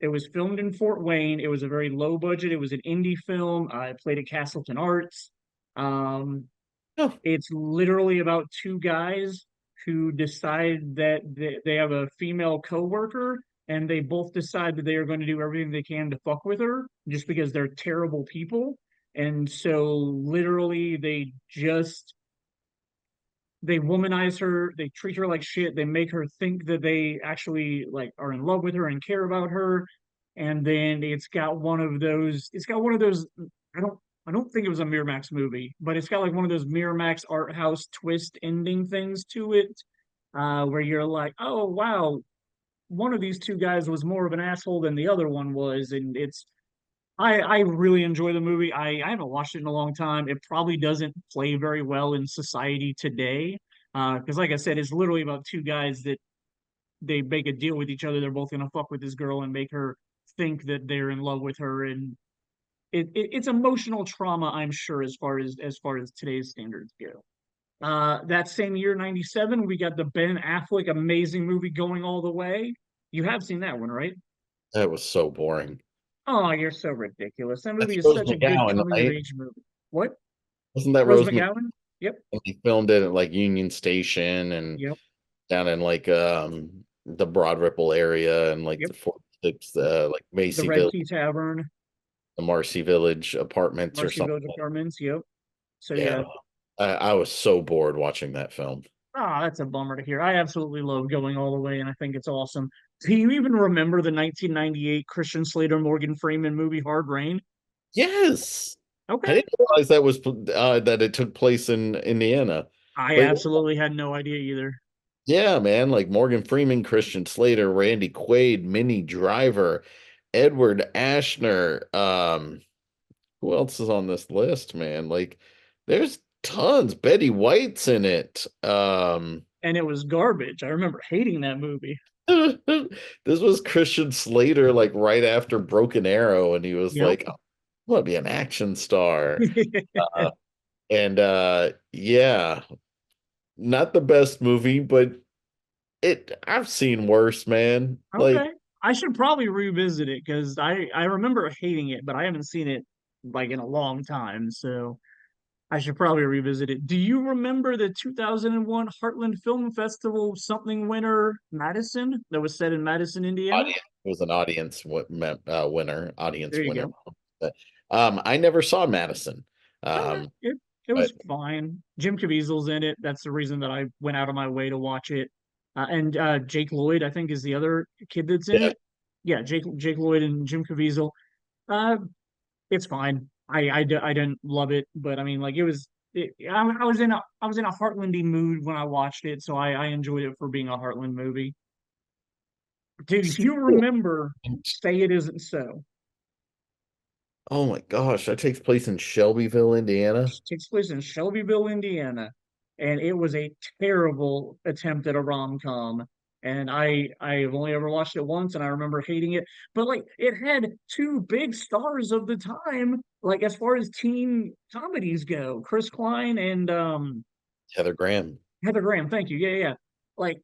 It was filmed in Fort Wayne. It was a very low budget. It was an indie film. It played at Castleton Arts. Um, oh, it's literally about two guys who decide that they have a female coworker, and they both decide that they are going to do everything they can to fuck with her just because they're terrible people. And so literally they womanize her, they treat her like shit, they make her think that they actually like are in love with her and care about her. And then it's got one of those I don't I don't think it was a Miramax movie, but it's got like one of those Miramax art house twist ending things to it, where you're like, oh wow, one of these two guys was more of an asshole than the other one was. And I really enjoy the movie. I haven't watched it in a long time. It probably doesn't play very well in society today. Because like I said, it's literally about two guys that they make a deal with each other. They're both gonna fuck with this girl and make her think that they're in love with her. And it's emotional trauma, I'm sure, as far as today's standards go. That same year, 97, we got the Ben Affleck amazing movie Going All the Way. You have seen that one, right? that was so boring. Oh, you're so ridiculous. That That's movie is Rose such a good McGowan, coming of right? age movie. What? Wasn't that Rose Rose McGowan? Yep. McGowan? He filmed it at like Union Station and Yep. down in like the Broad Ripple area and like Yep. the Fort Six, like The Macy Red Village, Key Tavern, the Marcy Village apartments or Marcy something. Village Apartments. Yep. So Yeah, yeah. I was so bored watching that film. Ah, that's a bummer to hear. I absolutely love Going All the Way, and I think it's awesome. Do you even remember the 1998 Christian Slater Morgan Freeman movie Hard Rain? Yes, I Okay. didn't realize that was that it took place in Indiana, I but absolutely had no idea either. yeah, man, like Morgan Freeman, Christian Slater, Randy Quaid, Minnie Driver, Edward Ashner. Who else is on this list, man? Like, there's tons. Betty White's in it. And it was garbage. I remember hating that movie. This was Christian Slater, like right after Broken Arrow, and he was Yep. like, "I want to be an action star." Uh, and yeah, not the best movie, but I've seen worse, man. Like, Okay. I should probably revisit it because I remember hating it, but I haven't seen it like in a long time. So I should probably revisit it. Do you remember the 2001 Heartland Film Festival something winner, Madison, that was set in Madison, Indiana? audience it was an winner, There audience you winner. go. But, I never saw Madison. Okay. Um, It but was fine. Jim Caviezel's in it. That's the reason that I went out of my way to watch it. And Jake Lloyd, I think, is the other kid that's in yeah, it. Yeah, Jake Lloyd and Jim Caviezel. Uh, it's fine. I didn't love it, but I mean, like I was in a Heartlandy mood when I watched it, so I enjoyed it for being a Heartland movie. Do you remember Say It Isn't So? oh my gosh, that takes place in Shelbyville, Indiana. It takes place in Shelbyville, Indiana, and it was a terrible attempt at a rom-com. And I've only ever watched it once, and I remember hating it. But like, it had two big stars of the time, like as far as teen comedies go, Chris Klein and Heather Graham. Heather Graham. Thank you. Yeah, yeah. Like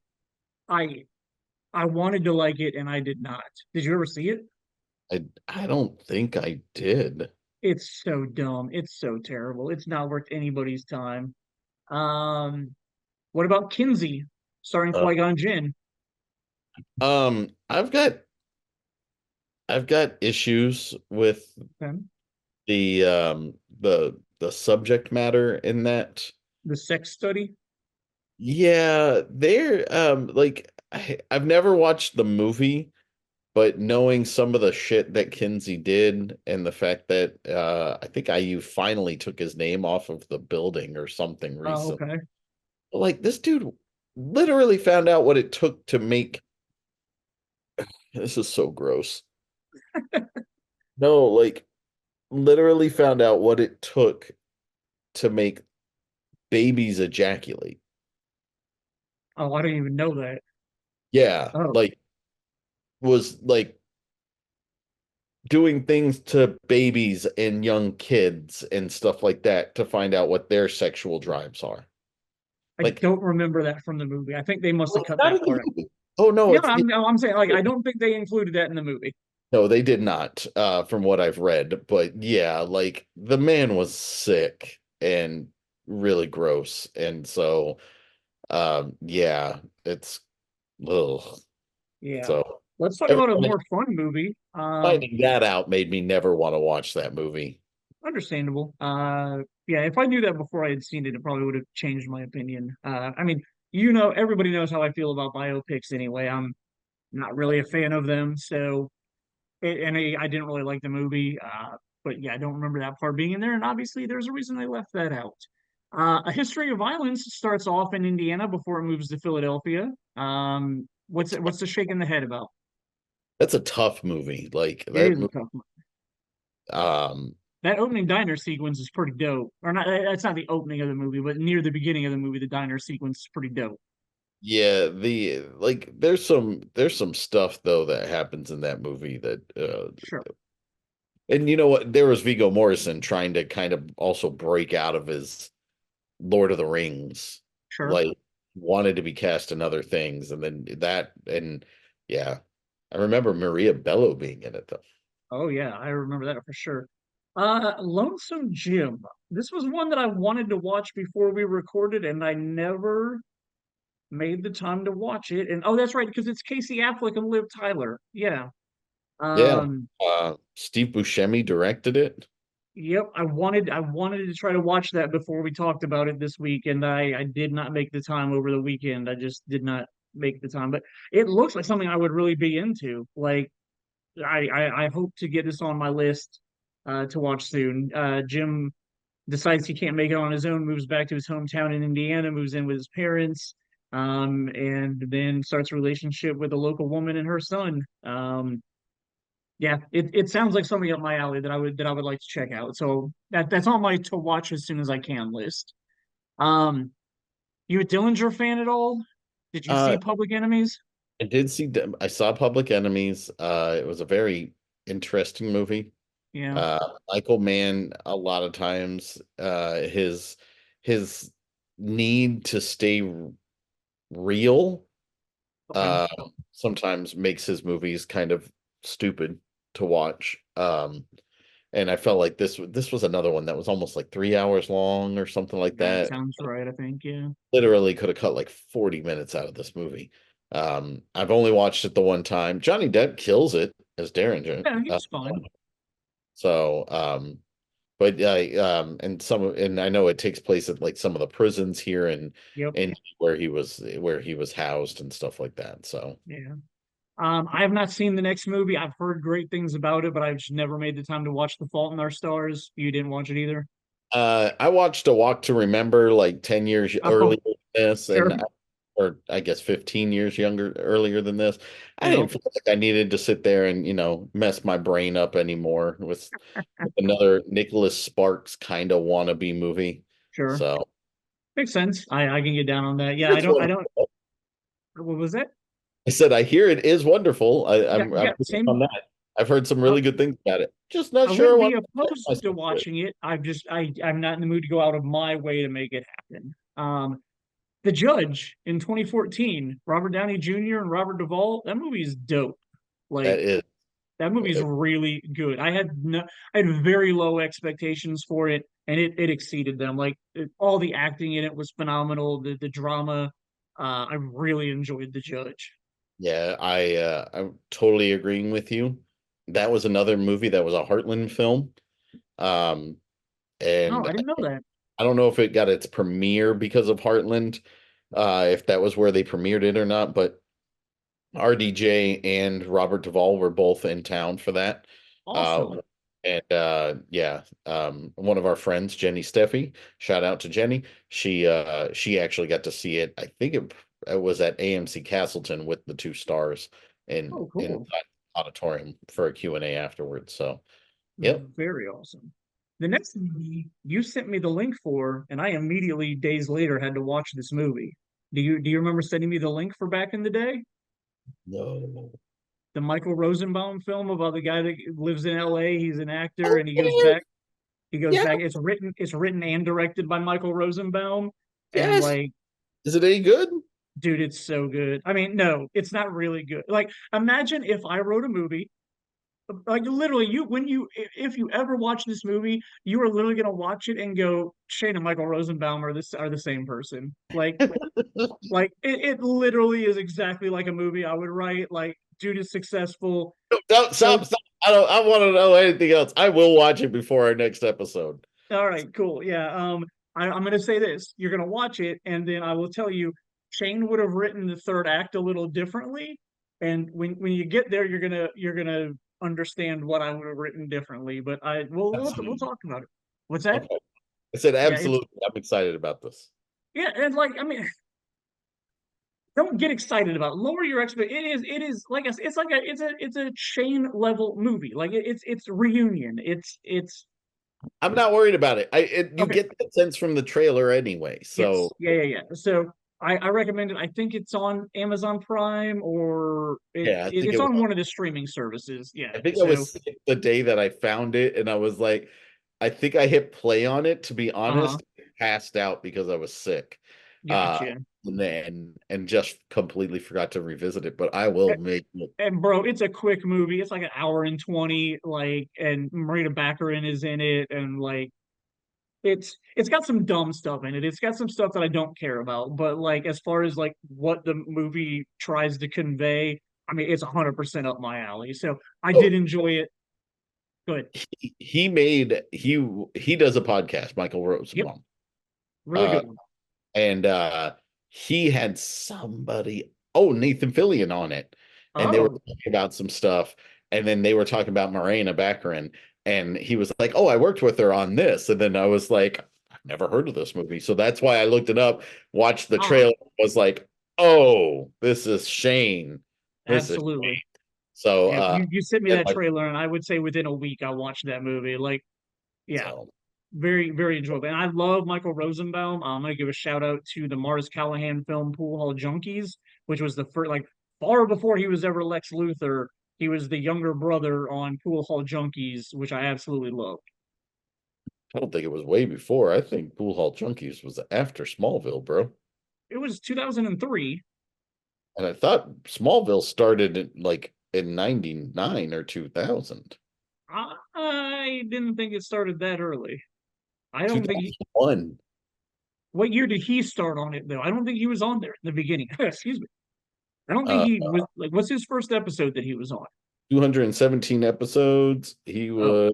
I I wanted to like it, and I did not. Did you ever see it? I don't think I did. It's so dumb. It's so terrible. It's not worth anybody's time. Um, what about Kinsey, starring Uh, Qui-Gon Jinn? um, I've got I've got issues with Okay. the the subject matter in that. The sex study. Yeah, they're like I've never watched the movie, but knowing some of the shit that Kinsey did and the fact that I think IU finally took his name off of the building or something Oh, recently. okay. Like this dude literally found out what it took to make this is so gross. No, like literally found out what it took to make babies ejaculate. Oh, I didn't even know that. Yeah, Oh, like was like doing things to babies and young kids and stuff like that to find out what their sexual drives are. I Like, don't remember that from the movie. I think they must have well, it's cut not that in the part out. movie. Oh no, Yeah, it's I'm saying like I don't think they included that in the movie. no, they did not, from what I've read. But yeah, like the man was sick and really gross. And so yeah, it's ugh. Yeah. So Let's talk about a everyone more fun movie. finding that out made me never want to watch that movie. Understandable. Yeah, if I knew that before I had seen it, it probably would have changed my opinion. I mean, everybody knows how I feel about biopics anyway. I'm not really a fan of them, so and I didn't really like the movie. But yeah, I don't remember that part being in there, and obviously there's a reason they left that out. A History of Violence starts off in Indiana before it moves to Philadelphia. What's the shake in the head about? That's a tough movie. Like It that is a movie, tough one. um That opening diner sequence is pretty dope. Or not, that's not the opening of the movie, but near the beginning of the movie, the diner sequence is pretty dope. yeah, the like there's some stuff though that happens in that movie that Sure, and you know what, there was Viggo Mortensen trying to kind of also break out of his Lord of the Rings, sure. like wanted to be cast in other things, and then that, and yeah, I remember Maria Bello being in it though. Oh yeah, I remember that for sure. Lonesome Jim. This was one that I wanted to watch before we recorded, and I never made the time to watch it. And oh, that's right, because it's Casey Affleck and Liv Tyler. Yeah. Yeah, Um, Steve Buscemi directed it. yep, I wanted to try to watch that before we talked about it this week, and I did not make the time over the weekend. I just did not make the time. But it looks like something I would really be into. Like I hope to get this on my list to watch soon. Jim decides he can't make it on his own, moves back to his hometown in Indiana, moves in with his parents, and then starts a relationship with a local woman and her son. Yeah, it sounds like something up my alley that I would like to check out. So that's on my to watch as soon as I can list. Um, you a Dillinger fan at all? Did you see Uh, Public Enemies? I did see, I saw Public Enemies. It was a very interesting movie. Yeah. Michael Mann, a lot of times, his need to stay real, Okay. uh, sometimes makes his movies kind of stupid to watch. And I felt like this was another one that was almost like 3 hours long or something like That that. sounds right, I think. Yeah. Literally could have cut like 40 minutes out of this movie. I've only watched it the one time. Johnny Depp kills it as Derringer. Yeah, he's fine. So, but and I know it takes place at like some of the prisons here Yep. and where he was housed and stuff like that. So, Yeah. I have not seen the next movie. I've heard great things about it, but I've just never made the time to watch The Fault in Our Stars. You didn't watch it either? I watched A Walk to Remember like 10 years Oh, earlier than this, sure. or I guess 15 years earlier than this. I Yep. didn't feel like I needed to sit there and, mess my brain up anymore with another Nicholas Sparks kind of wannabe movie. Sure. So Makes sense. I can get down on that. Yeah, it's I don't wonderful. what was that? I said I hear it is wonderful. Yeah, I'm yeah, with you same. on that. I've heard some I, really good things about it. Just not I sure I wouldn't want be to attach opposed to myself to it. watching it. I'm not in the mood to go out of my way to make it happen. The Judge in 2014, Robert Downey Jr. and Robert Duvall, that movie is dope. That Like is that movie's really good. I had very low expectations for it, and it exceeded them. Like all the acting in it was phenomenal. The drama, I really enjoyed The Judge. yeah, I'm totally agreeing with you. That was another movie that was a Heartland film. Um, Oh, and I didn't know that. I don't know if it got its premiere because of Heartland, if that was where they premiered it or not, but RDJ and Robert Duvall were both in town for that. Awesome. And yeah, one of our friends, Jenny Steffi, shout out to Jenny. She actually got to see it. I think it was at AMC Castleton with the two stars Oh, in cool. auditorium for a Q&A afterwards. So, yep. Very awesome. The next movie you sent me the link for, and I immediately days later had to watch this movie. Do you remember sending me the link for back in the day? No. the Michael Rosenbaum film about the guy that lives in LA. He's an actor Oh, and he goes yeah, back. He goes yeah, back. It's written and directed by Michael Rosenbaum. And yes. like, Is it any good? dude, it's so good. I mean, no, it's not really good. Like, imagine if I wrote a movie, like literally, if you ever watch this movie, you are literally gonna watch it and go, Shane and Michael Rosenbaum are the same person. Like it literally is exactly like a movie I would write. Like, dude is successful. Don't So, stop, stop. I don't. I want to know anything else. I will watch it before our next episode. all right, cool. Yeah. I'm gonna say this. You're gonna watch it, and then I will tell you, Shane would have written the third act a little differently. And when you get there, you're gonna understand what I would have written differently. But we'll Absolutely. talk about it. What's that? Okay. I said Yeah, it's absolutely. I'm excited about this. yeah, and like I mean, don't get excited about it. Lower your expect. It is like I said, it's a Shane level movie. Like it's reunion. It's I'm not worried about it. You okay. get that sense from the trailer anyway. So Yes. Yeah. So I recommend it. I think it's on Amazon Prime or yeah, I think it's it was. on one of the streaming services. Yeah. I think I So was sick the day that I found it, and I was like, I think I hit play on it. To be uh-huh. honest, passed out because I was sick, uh, Gotcha. and just completely forgot to revisit it. But I will make it. And bro, it's a quick movie. It's like an hour and 20, like, and Marina Baccarin is in it, and like it's got some dumb stuff in it. It's got some stuff that I don't care about, but like as far as like what the movie tries to convey, I mean it's 100% up my alley. So I Oh, did enjoy it. Good. he made he does a podcast, Michael Yep. Rosenbaum, Really uh, good one. and he had somebody, Nathan Fillion on it, and they were Oh, talking about some stuff, and then they were talking about Morena Baccarin, and he was like, "Oh, I worked with her on this," and then I was like, "I've never heard of this movie," so that's why I looked it up, watched the ah, trailer, was like, "Oh, this is Shane, this is absolutely. so." Yeah, you sent me And that like trailer, and I would say within a week I watched that movie. Like, yeah, so, very enjoyable. And I love Michael Rosenbaum. I'm gonna give a shout out to the Mars Callahan film Pool Hall Junkies, which was the first, like, far before he was ever Lex Luthor. He was the younger brother on Pool Hall Junkies, which I absolutely love. I don't think it was way before. I think Pool Hall Junkies was after Smallville, bro. It was 2003. And I thought Smallville started in 99 or 2000. I didn't think it started that early. I don't think he, 2001. what year did he start on it though? I don't think he was on there in the beginning. Excuse me. I don't think Uh he was like. What's his first episode that he was on? 217 episodes. He Oh, was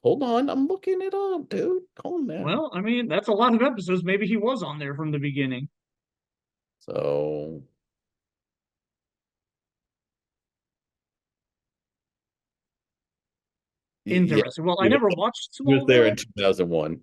hold on, I'm looking it up, dude. Calm down. well, I mean that's a lot of episodes. Maybe he was on there from the beginning. So yeah, Interesting. Well, I he was, never watched he was there in Smallville. 2001.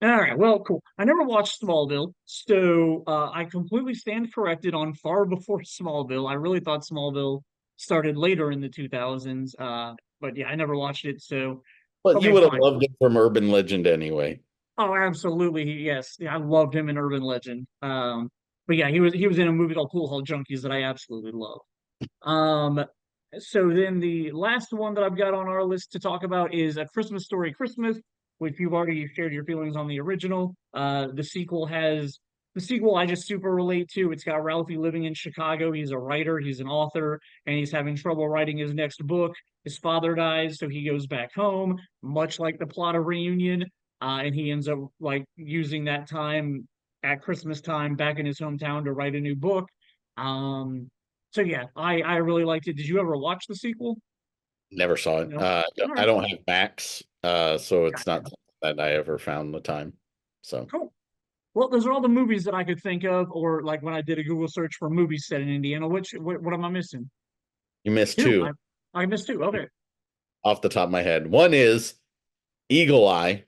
All right. Well, cool. I never watched Smallville, so I completely stand corrected on far before Smallville. I really thought Smallville started later in the 2000s. But yeah, I never watched it. So But you okay, would have fine. loved it from Urban Legend anyway. Oh, absolutely. Yes. Yeah, I loved him in Urban Legend. But yeah, he was in a movie called Pool Hall Junkies that I absolutely love. Um, so then the last one that I've got on our list to talk about is A Christmas Story Christmas, which you've already shared your feelings on the original. The sequel I just super relate to. It's got Ralphie living in Chicago. He's a writer, he's an author, and he's having trouble writing his next book. His father dies, so he goes back home, much like the plot of Reunion. And he ends up like using that time at Christmas time back in his hometown to write a new book. Um, so yeah, I really liked it. Did you ever watch the sequel? Never saw it. No. All I right, don't have Max, so it's not gotcha. something that I ever found the time. So Cool. Well, those are all the movies that I could think of, or like when I did a Google search for movies set in Indiana. What am I missing? you missed Two. two I missed two. Okay. off the top of my head. One is Eagle Eye,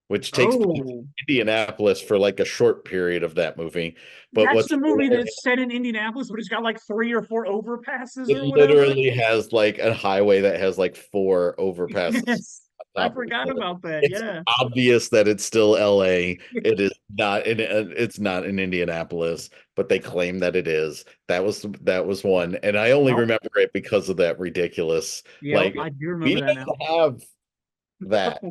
which takes place in Oh, Indianapolis for like a short period of that movie. But that's what's the movie that's set in Indianapolis, but it's got like three or four overpasses or it whatever. literally has like a highway that has like four overpasses Yes. I top of forgot the list. about that. It's Yeah. obvious that it's still LA. It is not in it's not in Indianapolis, but they claim that it is. That was one. And I only Well, remember it because of that ridiculous, yeah, like, I do we remember that now. didn't have that.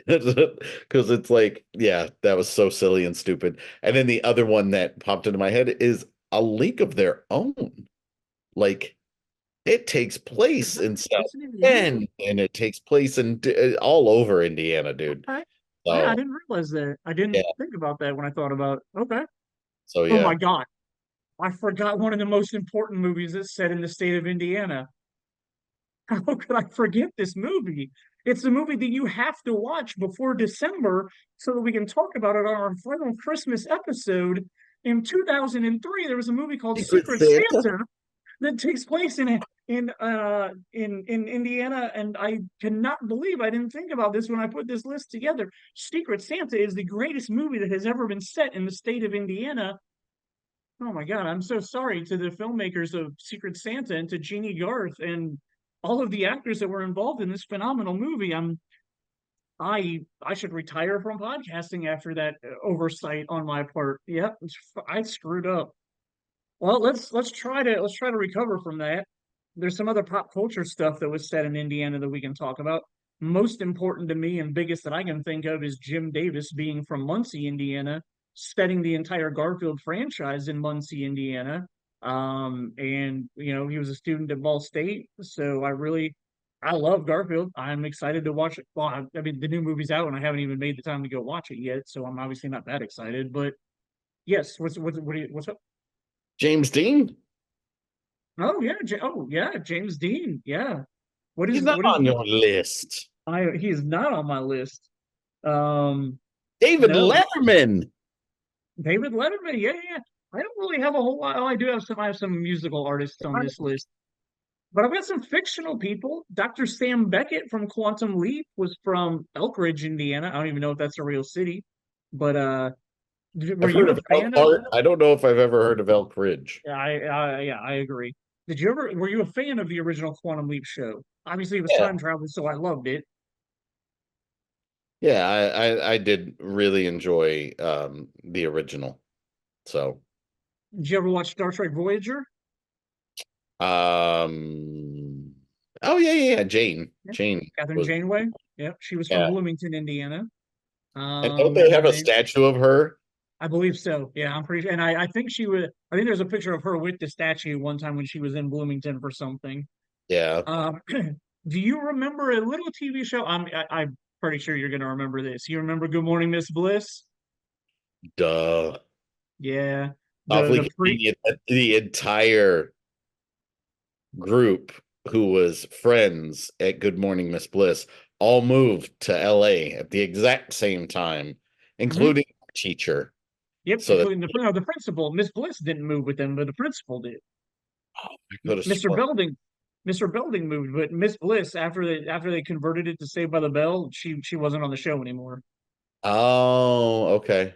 Because it's like, yeah, that was so silly and stupid. And then the other one that popped into my head is A League of Their Own. Like, it takes place in South It's in Indiana. Bend, and it takes place in all over Indiana, dude. Okay. I So didn't realize that. I yeah, didn't think about that when I thought about. Okay. so Oh yeah. my God. I forgot one of the most important movies that's set in the state of Indiana. How could I forget this movie? It's a movie that you have to watch before December so that we can talk about it on our final Christmas episode. In 2003, there was a movie called Secret Secret Santa. Santa that takes place in Indiana, and I cannot believe I didn't think about this when I put this list together. Secret Santa is the greatest movie that has ever been set in the state of Indiana. Oh my God, I'm so sorry to the filmmakers of Secret Santa and to Jeannie Garth and all of the actors that were involved in this phenomenal movie. I should retire from podcasting after that oversight on my part. Yep, I screwed up. Well, let's try to recover from that. There's some other pop culture stuff that was said in Indiana that we can talk about. Most important to me and biggest that I can think of is Jim Davis being from Muncie, Indiana, setting the entire Garfield franchise in Muncie, Indiana. And he was a student at Ball State, so I love Garfield. I'm excited to watch it. Well, I mean, the new movie's out, and I haven't even made the time to go watch it yet, so I'm obviously not that excited. But yes, what's up? James Dean. Oh yeah, James Dean. Yeah. He's not What is on your list. he is not on my list. Um David no. Letterman. David Letterman. Yeah, yeah. I don't really have a whole lot. Oh, I have some musical artists on this list. But I've got some fictional people. Dr. Sam Beckett from Quantum Leap was from Elk Ridge, Indiana. I don't even know if that's a real city. But were I've you heard a of fan of Elkhart. I don't know if I've ever heard of Elk Ridge. yeah, I agree. Were you a fan of the original Quantum Leap show? Obviously it was Yeah. time travel, so I loved it. Yeah, I did really enjoy the original. So Did you ever watch Star Trek Voyager? oh yeah, Jane. Yeah. Jane Catherine was Janeway. Yep, she was from yeah. Bloomington, Indiana. And don't they And have a then statue of her? I believe so. Yeah, I'm pretty sure. And I think she was. I think there's a picture of her with the statue one time when she was in Bloomington for something. Yeah. Um, do you remember a little TV show? I'm pretty sure you're going to remember this. You remember Good Morning Miss Bliss? Duh. Yeah. Awfully The pre convenient that the entire group who was friends at Good Morning Miss Bliss all moved to LA at the exact same time, Mhm. including our teacher. Yep, So that including the principal. Miss Bliss didn't move with them, but the principal did. I could have Mr. sworn. Belding moved, but Miss Bliss after they converted it to Saved by the Bell, she wasn't on the show anymore. Oh, okay.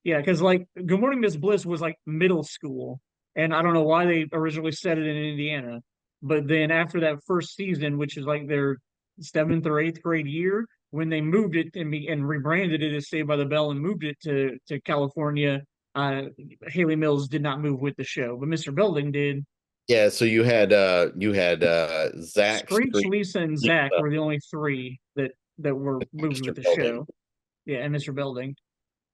Yeah, because like Good Morning Miss Bliss was like middle school, and I don't know why they originally set it in Indiana, but then after that first season, which is like their seventh or eighth grade year, when they moved it and rebranded it as Saved by the Bell and moved it to California, Haley Mills did not move with the show, but Mr. Belding did. Yeah, so you had Zach Screech, Screech, Lisa, and Zach Lisa, were the only three that were moving Mr. with the Building. show. Yeah, and Mr. Belding.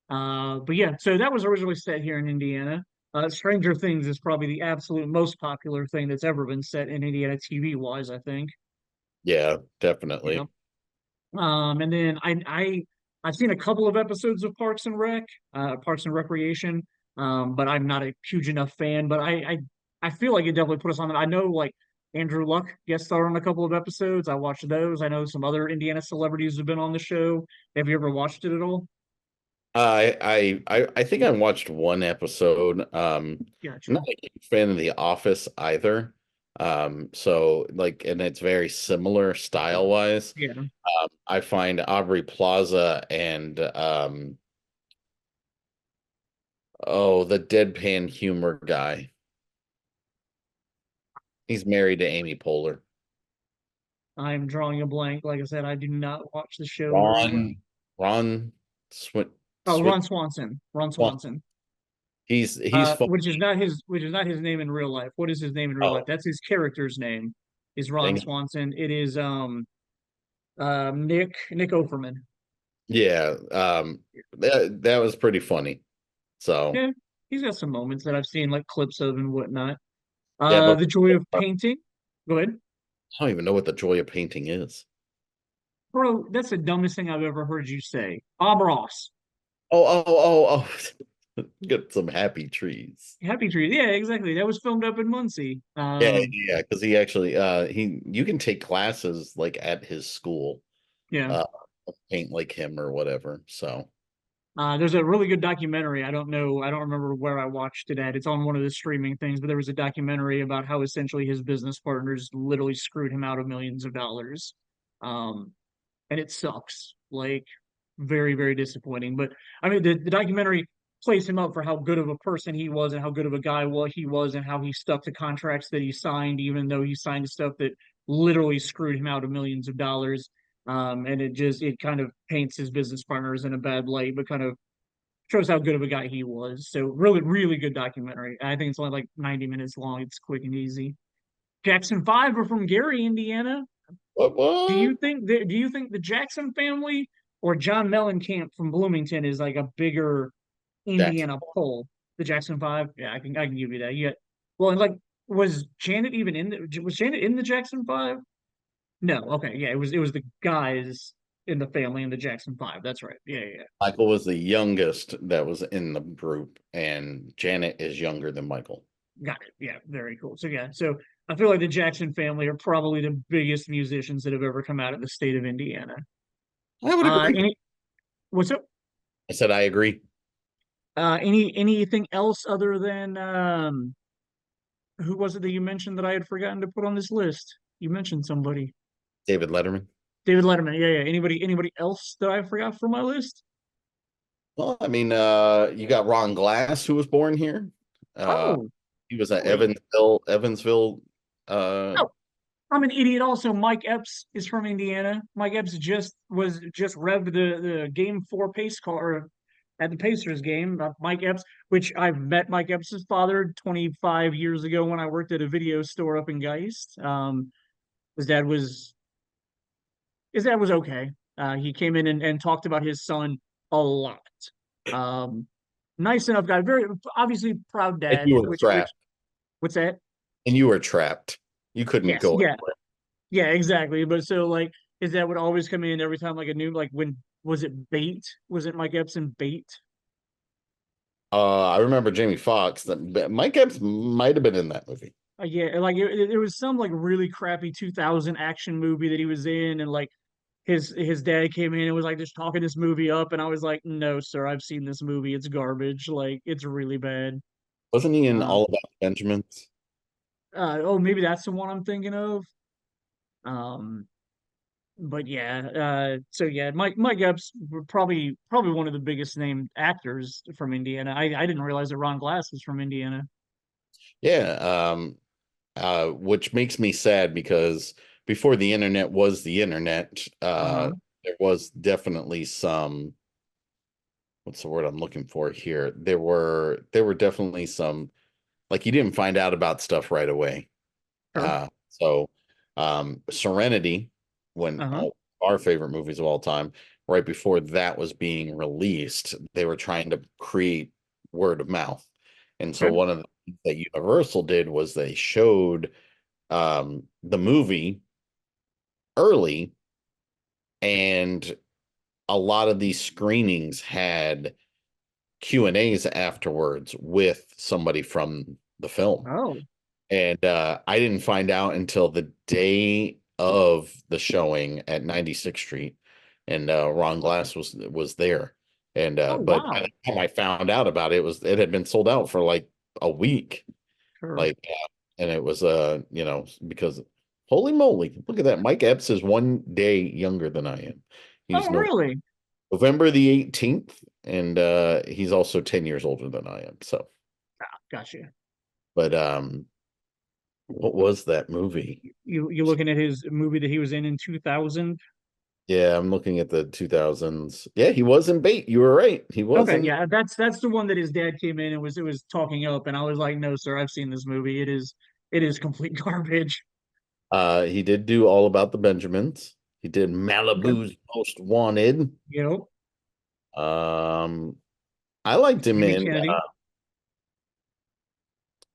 But yeah, so that was originally set here in Indiana. Stranger Things is probably the absolute most popular thing that's ever been set in Indiana TV wise, I think. Yeah, Yeah. definitely. And then I've seen a couple of episodes of Parks and Recreation. But I'm not a huge enough fan. But I feel like it definitely put us on. I know like Andrew Luck guest starred on a couple of episodes. I watched those. I know some other Indiana celebrities have been on the show. Have you ever watched it at all? I think I watched one episode. I'm Gotcha. not a huge fan of The Office either. So like, and it's very similar style wise. Yeah. I find Aubrey Plaza and oh, the deadpan humor guy. He's married to Amy Poehler. I'm drawing a blank. Like I said, I do not watch the show very well. Ron Swit Oh, Swit. Ron Swanson. Ron Swan- Swanson. He's fun. Which is not his name in real life. What is his name in real life? Oh, That's his character's name. Is Ron dang it. Swanson. It is Nick Offerman. Yeah. That was pretty funny. So Yeah, he's got some moments that I've seen like clips of and whatnot. yeah, but The Joy of Painting. Go ahead. I don't even know what the joy of painting is. Bro, that's the dumbest thing I've ever heard you say. Bob Ross. Oh. Get some happy trees. Happy Tree. Yeah, exactly. That was filmed up in Muncie. Yeah, because he actually you can take classes like at his school, Yeah. uh paint like him or whatever. So There's a really good documentary. I don't remember where I watched it at. It's on one of the streaming things, but there was a documentary about how essentially his business partners literally screwed him out of millions of dollars. Um, and it sucks. Like, very, very disappointing. But I mean, the documentary plays him up for how good of a person he was and how good of a guy what he was and how he stuck to contracts that he signed, even though he signed stuff that literally screwed him out of millions of dollars. And it kind of paints his business partners in a bad light, but kind of shows how good of a guy he was. So really, really good documentary. I think it's only like 90 minutes long. It's quick and easy. Jackson 5 are from Gary, Indiana. what? Do you think the Jackson family or John Mellencamp from Bloomington is like a bigger Jackson. Indiana pull? The Jackson 5? Yeah, I can give you that. Yeah. Well, and like was Janet even was Janet in the Jackson 5? No. Okay. Yeah, it was the guys in the family in the Jackson 5. That's right. Yeah, yeah. Michael was the youngest that was in the group, and Janet is younger than Michael. Got it. Yeah, very cool. So yeah, so I feel like the Jackson family are probably the biggest musicians that have ever come out of the state of Indiana. I would agree. Any what's up? I said I agree. Anything else other than who was it that you mentioned that I had forgotten to put on this list? You mentioned somebody. David Letterman. David Letterman. Yeah, yeah. Anybody else that I forgot from my list? Well, I mean, you got Ron Glass, who was born here. Uh, Oh, he was at really? Evansville. Uh, Oh, I'm an idiot. Also, Mike Epps is from Indiana. Mike Epps just revved the game four pace car at the Pacers game. Mike Epps, which I've met Mike Epps' father 25 years ago when I worked at a video store up in Geist. His dad was his dad was okay. He came in and talked about his son a lot. Um, nice enough guy, very obviously proud and dad. you were trapped. What's that? And you were trapped. You couldn't Yes, go yeah, anywhere. yeah, exactly. But so like his dad would always come in every time like a new like when was it Bait? Was it Mike Epps in Bait? I remember Jamie Foxx. That Mike Epps might have been in that movie. Yeah, like it was some like really crappy 2000 action movie that he was in, and like his dad came in and was like just talking this movie up, and I was like, no, sir, I've seen this movie. It's garbage. Like it's really bad. Wasn't he in Um, All About Benjamins? oh, maybe that's the one I'm thinking of. Um, but yeah, so yeah, Mike Epps probably one of the biggest named actors from Indiana. I didn't realize that Ron Glass was from Indiana. Yeah. Which makes me sad because before the internet was the internet, Uh-huh. there was definitely some, what's the word I'm looking for here? There were definitely some, like, you didn't find out about stuff right away. Sure. So Serenity, when Uh-huh. all our favorite movies of all time, right before that was being released, they were trying to create word of mouth. And so Okay. one of the things that Universal did was they showed the movie early, and a lot of these screenings had Q&As afterwards with somebody from the film. Oh, And I didn't find out until the day of the showing at 96th Street, and Ron Glass was there. And oh but by wow. the time I found out about it, it had been sold out for like a week. Sure. Like, and it was because holy moly, look at that. Mike Epps is one day younger than I am. He's Oh, really? November the 18th, and he's also 10 years older than I am. So, Gotcha. but What was that movie? You looking at his movie that he was in 2000? Yeah, I'm looking at the 2000s. Yeah, he was in Bait. You were right. He was Okay, in. yeah, that's the one that his dad came in and was talking up, and I was like, no, sir, I've seen this movie. It is complete garbage. He did do All About the Benjamins. He did Okay, Malibu's Most Wanted. you know, Um, I liked him Jamie in Kennedy.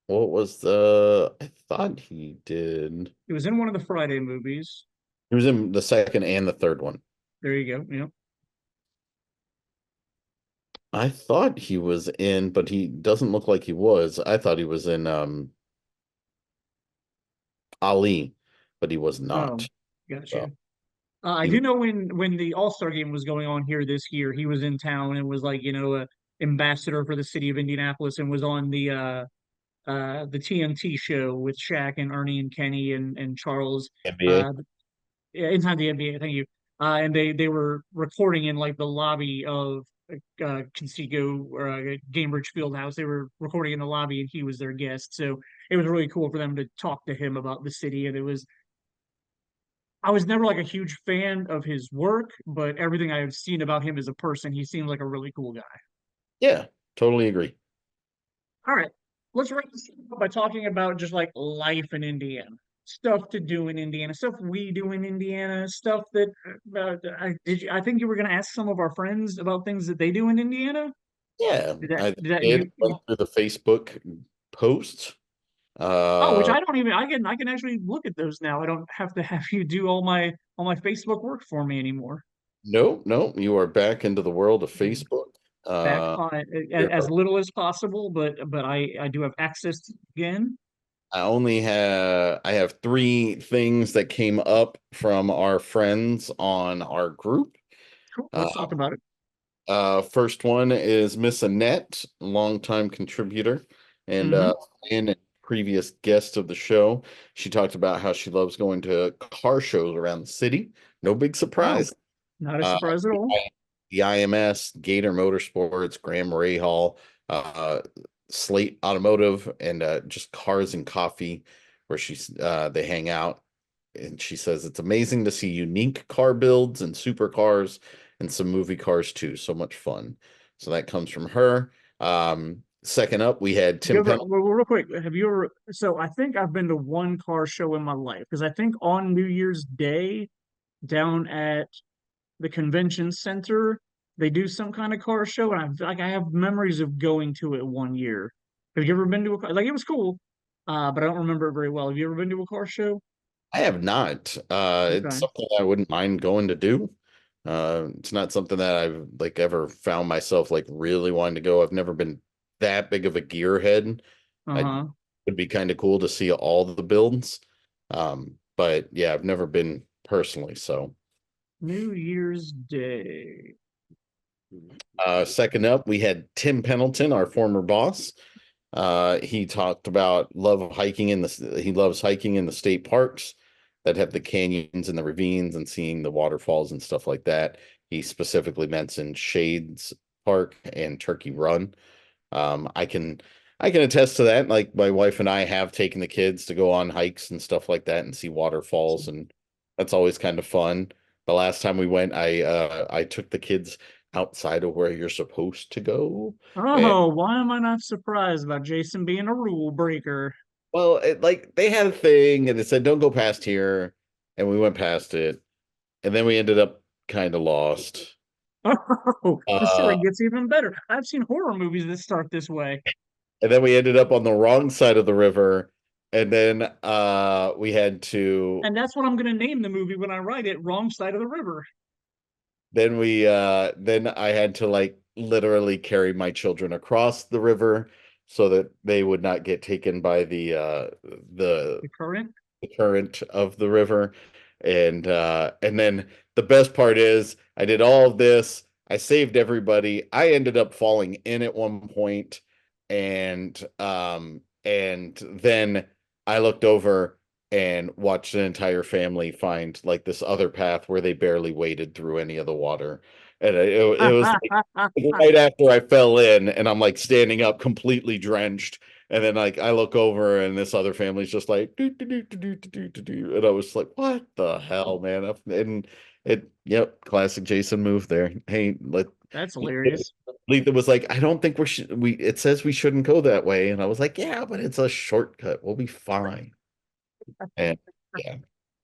what was the? I thought he did. He was in one of the Friday movies. He was in the second and the third one. There you go. You know, I thought he was in, but he doesn't look like he was. I thought he was in Ali, but he was oh, not. gotcha. So I he do know when the All-Star game was going on here this year, he was in town and was like, a ambassador for the city of Indianapolis and was on the TNT show with Shaq and Ernie and Kenny and Charles. NBA. Uh, yeah, Inside the NBA. Thank you. And they were recording in like the lobby of Conseco or Gainbridge Fieldhouse. They were recording in the lobby, and he was their guest. So it was really cool for them to talk to him about the city. And I was never like a huge fan of his work, but everything I have seen about him as a person, he seems like a really cool guy. Yeah, totally agree. All right, let's wrap this up by talking about just like life in Indiana, stuff to do in Indiana, stuff we do in Indiana, stuff that I think you were going to ask some of our friends about things that they do in Indiana. Yeah, Did that I did that did went through the Facebook post. oh, which Uh, I don't even I can actually look at those now. I don't have to have you do all my Facebook work for me anymore. no, no, you are back into the world of Facebook. Back Uh, on there as are- little as possible, but I do have access again. I have three things that came up from our friends on our group. Cool. Uh, Let's talk about it. First one is Miss Annette, longtime contributor and Hmm. and previous guest of the show. She talked about how she loves going to car shows around the city. No big Oh, surprise. not a Uh, surprise at all. the IMS, Gator Motorsports, Graham Rahal, uh, Slate Automotive, and just Cars and Coffee, where they hang out. And she says it's amazing to see unique car builds and supercars and some movie cars too. So much fun. So that comes from her. Second up, we had You Tim ever, Pennell. well, real quick, have you ever? So I think I've been to one car show in my life because I think on New Year's Day down at the convention center they do some kind of car show, and I have memories of going to it one year. Have you ever been to a car? Like it was cool, but I don't remember it very well. Have you ever been to a car show? I have not. It's Okay. something I wouldn't mind going to do. It's not something that I've like ever found myself like really wanting to go. I've never been that big of a gearhead. I Uh-huh. would be kind of cool to see all the builds. But yeah, I've never been personally. So New Year's Day. second up, we had Tim Pendleton, our former boss. He talked about love hiking he loves hiking in the state parks that have the canyons and the ravines and seeing the waterfalls and stuff like that. He specifically mentioned Shades Park and Turkey Run. I can attest to that. Like my wife and I have taken the kids to go on hikes and stuff like that and see waterfalls, and that's always kind of fun. The last time we went, I took the kids outside of where you're supposed to go. Oh, why am I not surprised about Jason being a rule breaker? Well, like they had a thing and it said don't go past here, and we went past it, and then we ended up kind of lost. Oh, the Uh, story gets even better. I've seen horror movies that start this way. and then we ended up on the wrong side of the river, and then we had And to that's what I'm going to name the movie when I write it, Wrong Side of the River. then I had to like literally carry my children across the river so that they would not get taken by the The current. the current of the river. And then the best part is I did all of this. I saved everybody. I ended up falling in at one point, and then I looked over and watched an entire family find like this other path where they barely waded through any of the water. And it was like right after I fell in, and I'm like standing up completely drenched, And then like I look over and this other family's just like do, do, do, do, do, do, do, do. And I was like, what the hell, man? And yep, classic Jason move there. Hey, That's hilarious. Letha was like, I don't think we it says we shouldn't go that way. And I was like, yeah, but it's a shortcut. We'll be fine. And yeah.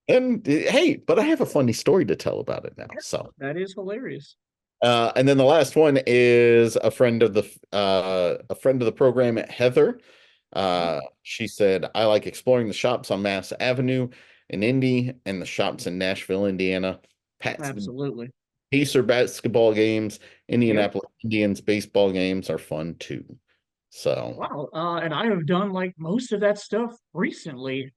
And hey, but I have a funny story to tell about it now. So That is hilarious. and then the last one is a friend of the program, Heather. She said, I like exploring the shops on Mass Avenue in Indy and the shops in Nashville, Indiana. Pat's Absolutely. Pacer basketball games, Yep. Indianapolis Indians baseball games are fun too. So Wow. And I have done like most of that stuff recently.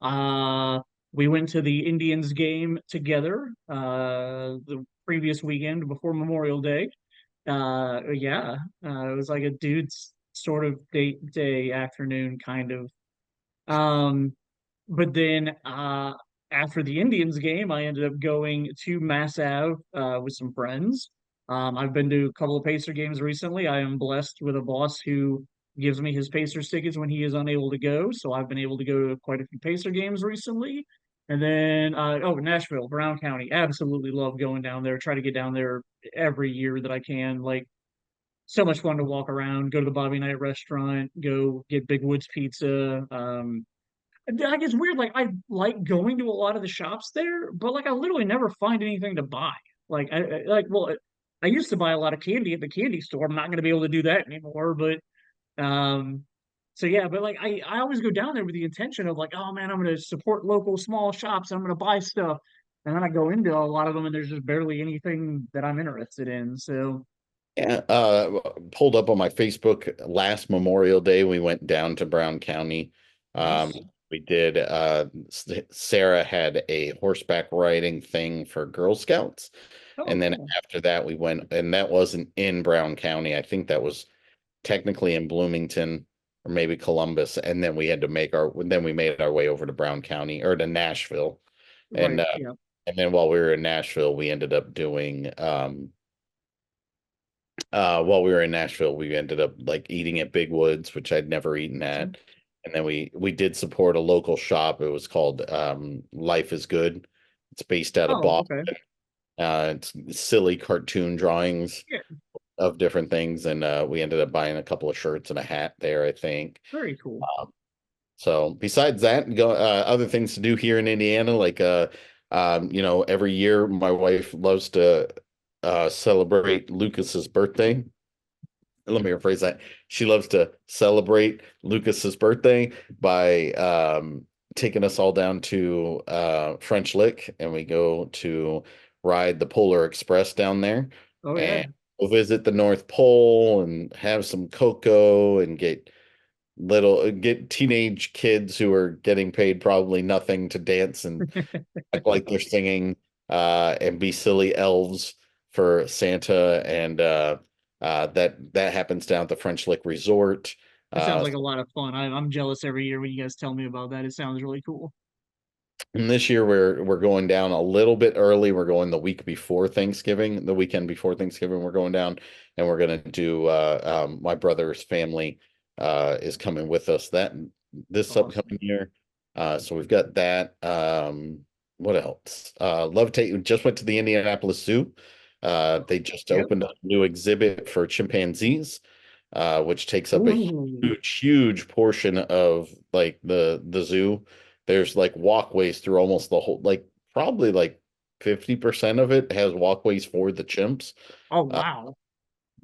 We went to the Indians game together the previous weekend before Memorial Day. Yeah, it was like a dude's sort of date day afternoon kind of. Um, but then after the Indians game, I ended up going to Mass Ave with some friends. I've been to a couple of Pacer games recently. I am blessed with a boss who gives me his Pacers tickets when he is unable to go. So I've been able to go to quite a few Pacer games recently. And then, Nashville, Brown County. Absolutely love going down there. Try to get down there every year that I can. Like, so much fun to walk around, go to the Bobby Knight restaurant, go get Big Woods Pizza. Like it's weird. Like I like going to a lot of the shops there, but like I literally never find anything to buy. Like I used to buy a lot of candy at the candy store. I'm not going to be able to do that anymore. But um, so yeah. But like I always go down there with the intention of like, oh man, I'm going to support local small shops. I'm going to buy stuff, and then I go into a lot of them, and there's just barely anything that I'm interested in. So yeah, pulled up on my Facebook last Memorial Day. We went down to Brown County. Um, nice. we did Sarah had a horseback riding thing for Girl Scouts. Oh, And then cool. after that we went, and that wasn't in Brown County. I think that was technically in Bloomington or maybe Columbus. And then we made our way over to Brown County or to Nashville. And Right. Yeah. and then while we were in Nashville, we ended up doing while we were in Nashville, we ended up like eating at Big Woods, which I'd never eaten Mhm. at. And then we did support a local shop. It was called Life is Good. It's based out of Oh, Boston. okay. It's silly cartoon drawings Yeah. of different things, and we ended up buying a couple of shirts and a hat there, I think. Very cool. So besides that, other things to do here in Indiana, like every year my wife loves to celebrate Lucas's birthday. Let me rephrase that. She loves to celebrate Lucas's birthday by taking us all down to French Lick, and we go to ride the Polar Express down there Oh yeah. and we'll visit the North Pole and have some cocoa and get teenage kids who are getting paid probably nothing to dance and act like they're singing and be silly elves for Santa, and that happens down at the French Lick Resort. That sounds Uh, like a lot of fun. I'm jealous every year when you guys tell me about that. It sounds really cool. and this year we're going down a little bit early. We're going the week before Thanksgiving, the weekend before Thanksgiving. We're going down, and we're going to do. My brother's family is coming with us this Awesome. upcoming year. So we've got that. What else? Love Take just went to the Indianapolis Zoo. They just Yep. opened a new exhibit for chimpanzees, which takes up a Ooh. huge portion of like the zoo. There's like walkways through almost the whole, like probably like 50% of it has walkways for the chimps. Oh Uh, wow.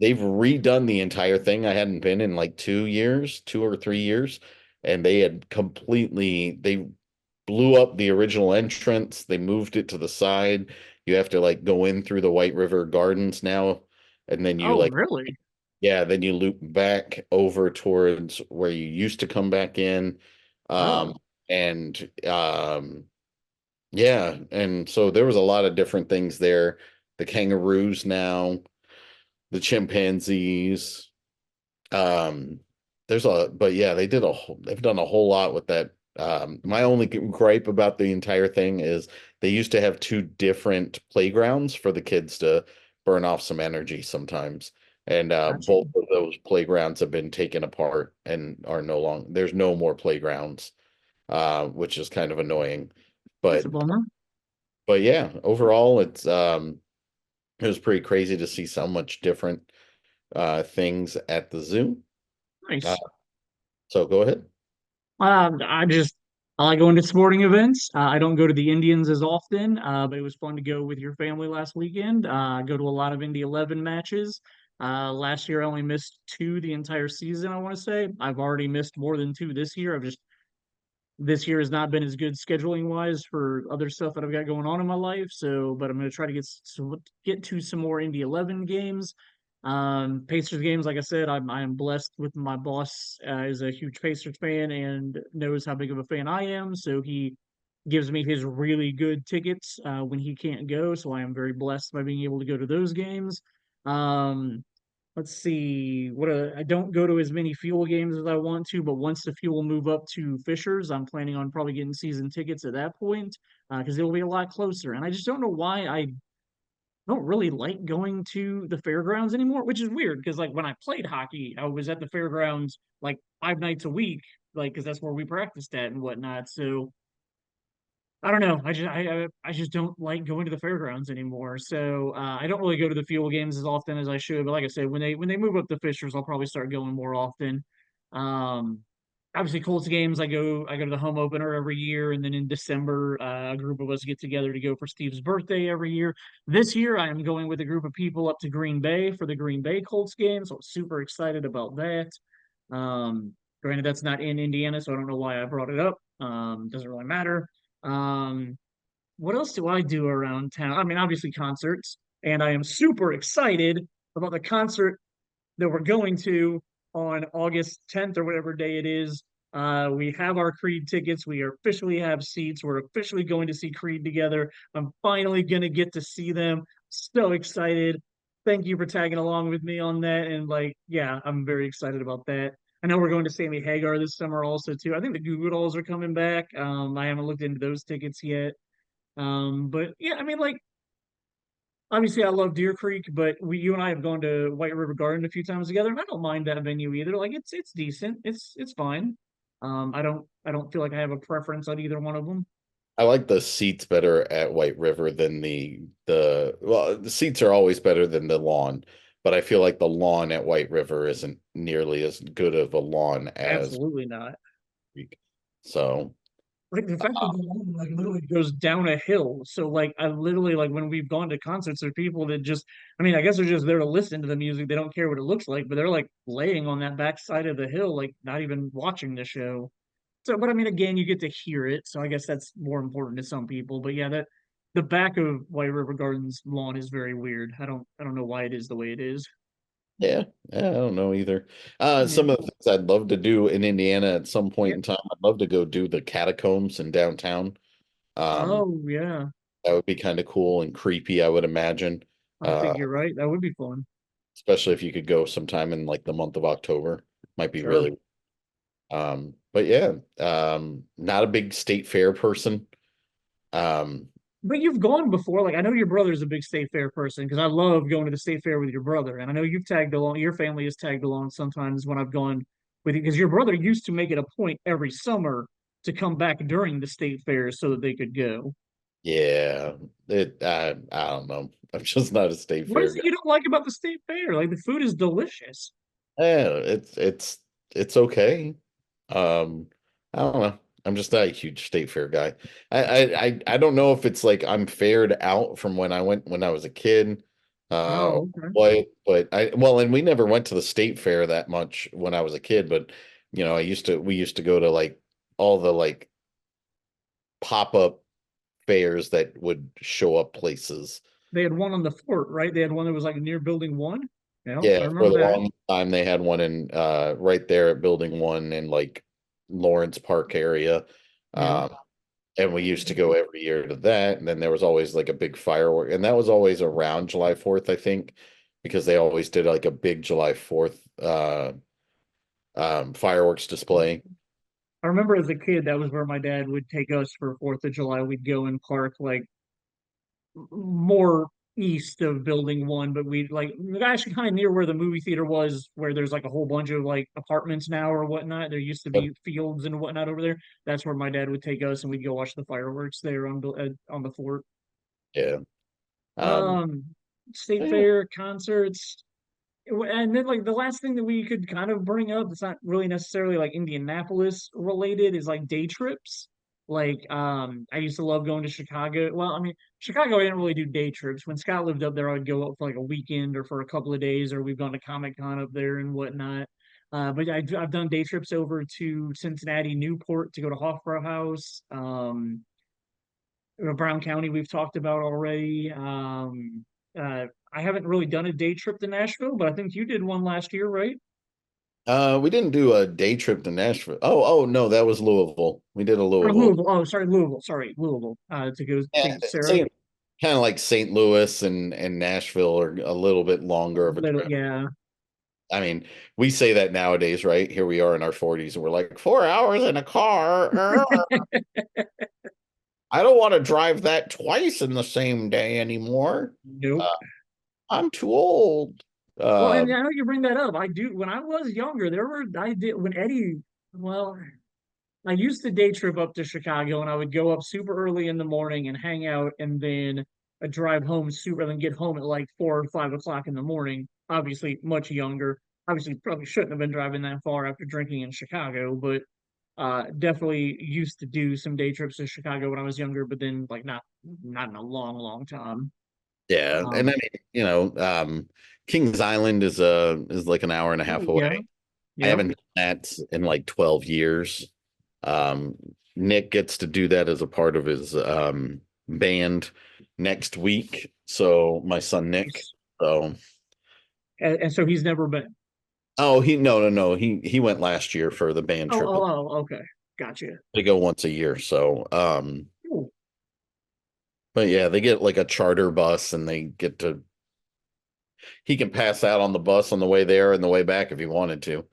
they've redone the entire thing. I hadn't been in like 2 years, 2 or 3 years, and they blew up the original entrance. They moved it to the side. You have to like go in through the White River Gardens now, and then Oh really? then you loop back over towards where you used to come back in. Um, Oh. and yeah, and so there was a lot of different things there. The kangaroos now, the chimpanzees. Um, but yeah, they've done a whole lot with that. My only gripe about the entire thing is they used to have two different playgrounds for the kids to burn off some energy sometimes. And Gotcha. both of those playgrounds have been taken apart and are no longer, there's no more playgrounds, which is kind of annoying. That's a But bummer. yeah, overall it was pretty crazy to see so much different things at the zoo. Uh, Nice. so go ahead. I like going to sporting events. I don't go to the Indians as often, but it was fun to go with your family last weekend. Go to a lot of Indy 11 matches. Last year I only missed two the entire season, I want to say. I've already missed more than two this year. I've just this year has not been as good scheduling wise for other stuff that I've got going on in my life. So, but I'm going to try to get to some more Indy 11 games. Pacers games, like I said, I'm blessed with my boss is a huge Pacers fan and knows how big of a fan I am. So he gives me his really good tickets when he can't go. So I am very blessed by being able to go to those games. Um, let's see I don't go to as many fuel games as I want to, but once the fuel move up to Fishers, I'm planning on probably getting season tickets at that point because it'll be a lot closer. And I just don't know why I don't really like going to the fairgrounds anymore, which is weird because like when I played hockey, I was at the fairgrounds like 5 nights a week, like because that's where we practiced at and whatnot. So I don't know. I just don't like going to the fairgrounds anymore. So I don't really go to the fuel games as often as I should. But like I said, when they move up to Fishers, I'll probably start going more often. Um, obviously Colts games, I go to the home opener every year, and then in December, a group of us get together to go for Steve's birthday every year. This year, I am going with a group of people up to Green Bay for the Green Bay Colts game, so I'm super excited about that. Granted, that's not in Indiana, so I don't know why I brought it up. Doesn't really matter. Um, what else do I do around town? I mean, obviously concerts, and I am super excited about the concert that we're going to on August 10th or whatever day it is. We have our Creed tickets. We officially have seats. We're officially going to see Creed together. I'm finally going to get to see them. So excited. Thank you for tagging along with me on that. And like, yeah, I'm very excited about that. I know we're going to Sammy Hagar this summer also too. I think the Goo Goo Dolls are coming back. I haven't looked into those tickets yet. But yeah, I mean, like obviously I love Deer Creek, but you and I have gone to White River Garden a few times together, and I don't mind that venue either. Like it's decent. It's fine. I don't feel like I have a preference on either one of them. I like the seats better at White River than the seats are always better than the lawn, but I feel like the lawn at White River isn't nearly as good of a lawn as Absolutely not. Creek. So Like the fact that the lawn like literally goes down a hill. So like I literally like when we've gone to concerts, there are people that just I mean, I guess they're just there to listen to the music. They don't care what it looks like, but they're like laying on that back side of the hill, like not even watching the show. So, but I mean, again, you get to hear it, so I guess that's more important to some people. But yeah, that the back of White River Gardens lawn is very weird. I don't know why it is the way it is. yeah, I don't know either. Yeah. Some of the things I'd love to do in Indiana at some point Yeah. in time, I'd love to go do the catacombs in downtown. Um, Oh yeah. that would be kind of cool and creepy, I would imagine. I Uh, think you're right. That would be fun. especially if you could go sometime in like the month of October. Might be Sure. really but yeah, not a big state fair person. Um, But you've gone before. Like I know your brother's a big state fair person because I love going to the state fair with your brother. And I know you've tagged along, your family has tagged along sometimes when I've gone with you because your brother used to make it a point every summer to come back during the state fair so that they could go. yeah, I don't know. I'm just not a state What fair is it guy. you don't like about the state fair? Like the food is delicious. Yeah, it's okay. I don't know. I'm just not a huge state fair guy. I don't know if it's like I'm fared out from when I went when I was a kid. Oh, okay. But and we never went to the state fair that much when I was a kid, but we used to go to like all the like pop-up fairs that would show up places. They had one on the fort, right? They had one that was like near building one. Yeah, I Yeah, for remember the that. long time they had one in right there at Building 1 in like Lawrence Park area. Yeah. Um, and we used to go every year to that. And then there was always like a big firework, and that was always around July 4th, I think, because they always did like a big July 4th fireworks display. I remember as a kid, that was where my dad would take us for 4th of July. We'd go and park like more east of Building 1, but we like actually kind of near where the movie theater was, where there's like a whole bunch of like apartments now or whatnot. There used to be fields and whatnot over there. That's where my dad would take us, and we'd go watch the fireworks there on the fort. Yeah. Um, Um, State yeah. fair, concerts, and then like the last thing that we could kind of bring up, it's not really necessarily like Indianapolis related, is like day trips. Like I used to love going to Chicago. Well, I mean, Chicago I didn't really do day trips. When Scott lived up there, I would go up for like a weekend or for a couple of days, or we've gone to Comic Con up there and whatnot. But I've done day trips over to Cincinnati, Newport to go to Hofbrau House. Brown County we've talked about already. I haven't really done a day trip to Nashville, but I think you did one last year, right? We didn't do a day trip to Nashville. Oh no, that was Louisville. We did a Or Louisville. Louisville. Oh, sorry, Louisville. Sorry, Louisville. To go Yeah, see Sarah. same kind of like St. Louis and Nashville are a little bit longer of a Little, trip. yeah. I mean, we say that nowadays, right? Here we are in our 40s, and we're like 4 hours in a car. I don't want to drive that twice in the same day anymore. Nope. Uh, I'm too old. Well, Uh, and I know you bring that up. I do. When I was younger, I did when Eddie. Well, I used to day trip up to Chicago, and I would go up super early in the morning and hang out, and then a drive home super, and then get home at like 4 or 5 o'clock in the morning. Obviously, much younger. Obviously, probably shouldn't have been driving that far after drinking in Chicago, but definitely used to do some day trips to Chicago when I was younger, but then like not in a long, long time. yeah, and I Um, mean, Kings Island is like an hour and a half yeah, away. I yep. haven't done that in like 12 years. Um, Nick gets to do that as a part of his band next week. So my son Nick. So And so he's never been. oh he no. He went last year for the band Oh, trip. oh, oh, okay. Gotcha. They go once a year. So Cool. but yeah, they get like a charter bus and they get to he can pass out on the bus on the way there and the way back if he wanted to.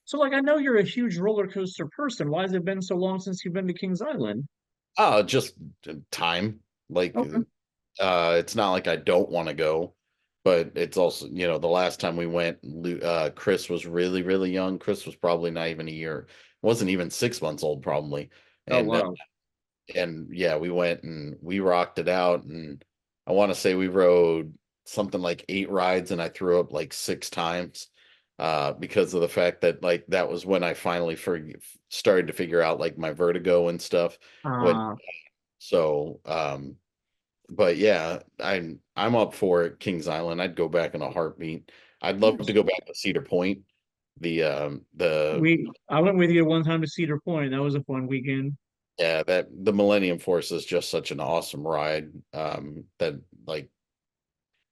So, like, I know you're a huge roller coaster person. Why has it been so long since you've been to Kings Island? Just time. Like Okay. it's not like I don't want to go, but it's also, the last time we went, Chris was really, really young. Chris was probably not even a year, wasn't even 6 months old, probably. Oh, And wow. and yeah, we went and we rocked it out. And I want to say we rode something like 8 rides, and I threw up like 6 times, because of the fact that like that was when I finally started to figure out like my vertigo and stuff. When Uh, so but yeah, I'm up for it. Kings Island. I'd go back in a heartbeat. I'd love to go back to Cedar Point. The I went with you one time to Cedar Point. That was a fun weekend. yeah, that the Millennium Force is just such an awesome ride. That like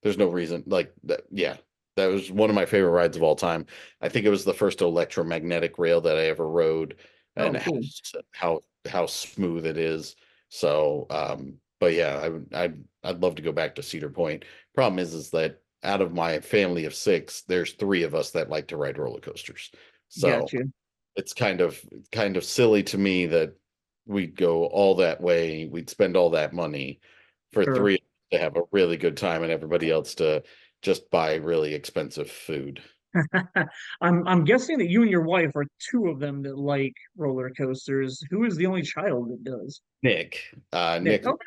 there's no reason like that. Yeah, that was one of my favorite rides of all time. I think it was the first electromagnetic rail that I ever rode, and Oh, cool. how smooth it is. So, but yeah, I'd love to go back to Cedar Point. Problem is that out of my family of six, there's three of us that like to ride roller coasters. So Gotcha. it's kind of silly to me that we'd go all that way, we'd spend all that money for Sure. three to have a really good time and everybody else to just buy really expensive food. I'm guessing that you and your wife are two of them that like roller coasters. Who is the only child that does? Nick, Nick. Okay.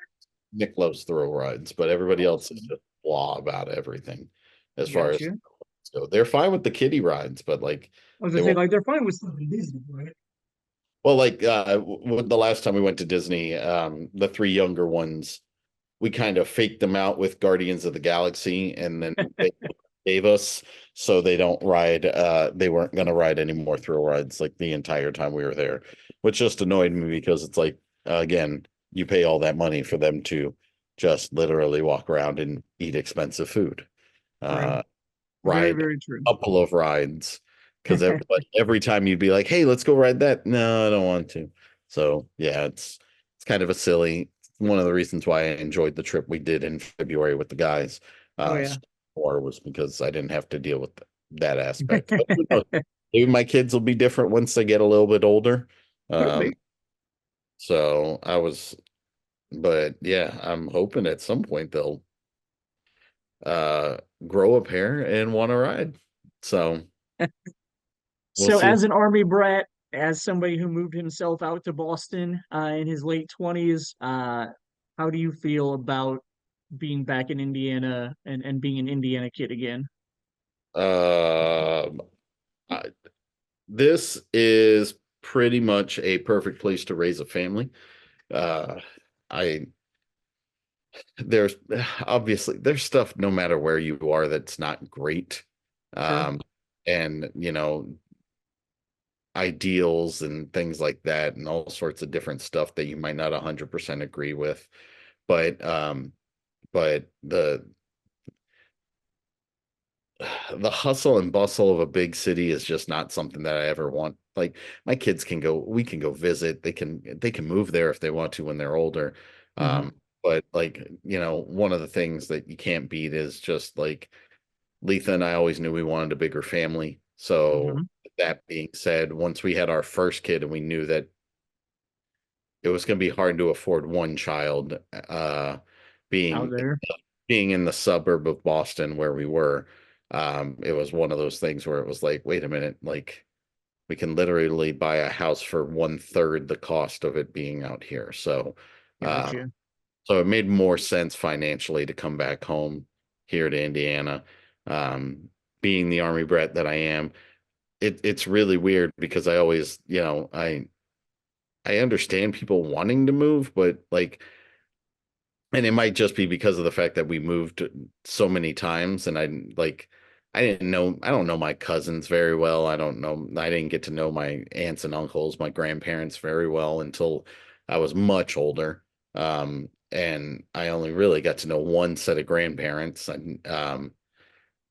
Nick loves thrill rides, but everybody else is Awesome. just blah about everything as far as Gotcha. so they're fine with the kiddie rides, but like I was they gonna say, won't. like, they're fine with stuff in Disney, right? Well, like the last time we went to Disney, the three younger ones, we kind of faked them out with Guardians of the Galaxy, and then they gave us so they weren't going to ride any more thrill rides like the entire time we were there, which just annoyed me because it's like, again, you pay all that money for them to just literally walk around and eat expensive food. True. Uh, Very, Ride very true. a couple of rides because every time you'd be like, "Hey, let's go ride that." No, I don't want to. So yeah, it's kind of a silly. One of the reasons why I enjoyed the trip we did in February with the guys, Oh yeah. more was because I didn't have to deal with that aspect. But who knows? Maybe my kids will be different once they get a little bit older. Could Um, be. but yeah, I'm hoping at some point uh, grow a pair and want to ride. So we'll So, see. as an Army brat, as somebody who moved himself out to Boston in his late 20s, how do you feel about being back in Indiana and being an Indiana kid again? Um, I, this is pretty much a perfect place to raise a family. Uh, I there's obviously there's stuff no matter where you are that's not great. Sure. And ideals and things like that and all sorts of different stuff that you might not 100% agree with. But but the hustle and bustle of a big city is just not something that I ever want. Like my kids can go, we can go visit. They can move there if they want to when they're older. Hmm. But like, one of the things that you can't beat is just like Letha and I always knew we wanted a bigger family. So Hmm. that being said, once we had our first kid and we knew that it was going to be hard to afford one child, Out being there. being in the suburb of Boston where we were, it was one of those things where it was like, wait a minute, like we can literally buy a house for one third the cost of it being out here. Uh, Gotcha. so it made more sense financially to come back home here to Indiana. Um, Being the Army brat that I am, it's really weird because I always, I understand people wanting to move, but like, and it might just be because of the fact that we moved so many times and I don't know my cousins very well. I didn't get to know my aunts and uncles, my grandparents very well until I was much older. And I only really got to know one set of grandparents.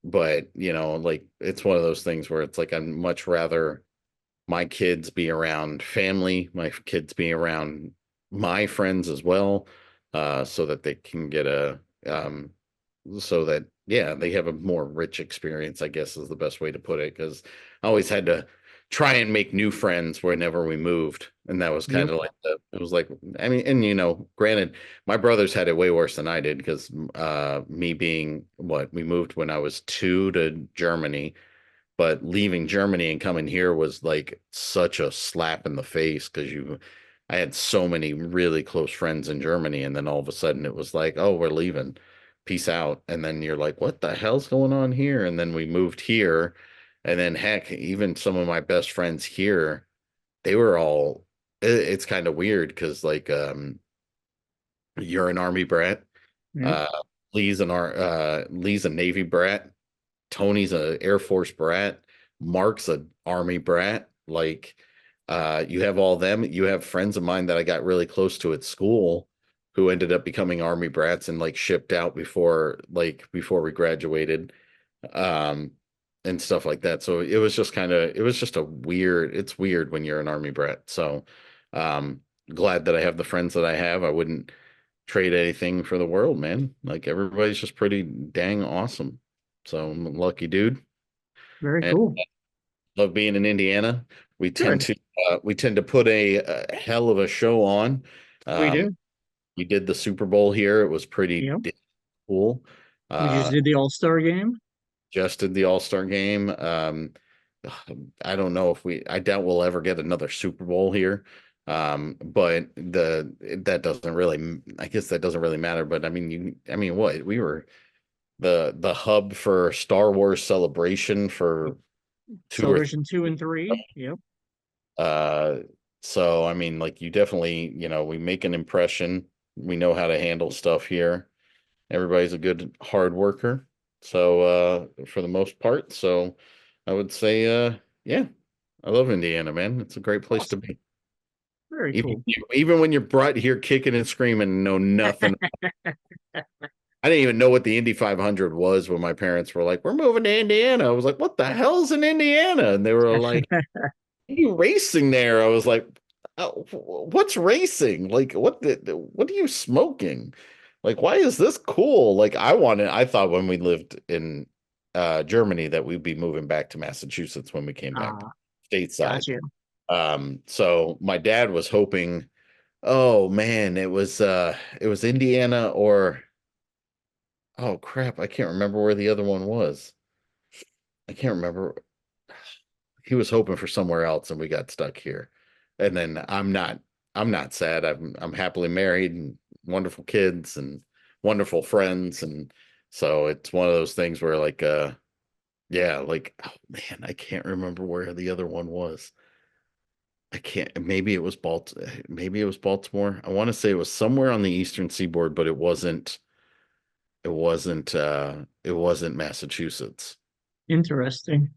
But like it's one of those things where it's like I'd much rather my kids be around family, my kids be around my friends as well, so that they can get so that, yeah, they have a more rich experience, I guess is the best way to put it. Because I always had to try and make new friends whenever we moved. And that was kind Yep. of like it was like, I mean, and granted, my brothers had it way worse than I did because me being what we moved when I was 2 to Germany, but leaving Germany and coming here was like such a slap in the face because I had so many really close friends in Germany, and then all of a sudden it was like, oh, we're leaving, peace out, and then you're like, what the hell's going on here? And then we moved here, and then heck, even some of my best friends here, they were all. It's kind of weird because like you're an army brat, Yep. uh, Lee's a Navy brat. Tony's a Air Force brat. Mark's a Army brat. Like, you have all them. You have friends of mine that I got really close to at school who ended up becoming Army brats and like shipped out before we graduated, um, and stuff like that. So it was just it's weird when you're an Army brat. So, glad that I have the friends that I have. I wouldn't trade anything for the world, man. Like everybody's just pretty dang awesome. So I'm a lucky dude Very and cool. love being in Indiana. We tend Good. to put a hell of a show on. We Um, do. we did the Super Bowl here. It was pretty Yep. cool. We just Uh, did the All-Star game. just did the All-Star game. I don't know if I doubt we'll ever get another Super Bowl here. But that doesn't really, I guess that doesn't really matter. But I mean, what? We were the hub for Star Wars Celebration for 2 or 3 Celebration 2 and 3. Yep. uh so I mean like you definitely, we make an impression. We know how to handle stuff here. Everybody's a good hard worker. So for the most part. So I would say yeah, I love Indiana, man. It's a great place to Awesome. be. Very Even cool. even when you're brought here kicking and screaming and know nothing. I didn't even know what the Indy 500 was when my parents were like, "We're moving to Indiana." I was like, "What the hell's in Indiana?" And they were like, "What are you racing there?" I was like, "Oh, what's racing? Like, what are you smoking? Like, why is this cool?" Like, I thought when we lived in Germany that we'd be moving back to Massachusetts when we came back Ah, stateside. gotcha. So my dad was hoping, oh man, it was Indiana or Oh crap, I can't remember where the other one was. I can't remember. He was hoping for somewhere else and we got stuck here. And then I'm not sad. I'm happily married and wonderful kids and wonderful friends. And so it's one of those things where like yeah, like oh man, I can't remember where the other one was. I can't maybe it was Baltimore. I want to say it was somewhere on the eastern seaboard, but it wasn't Massachusetts. Interesting.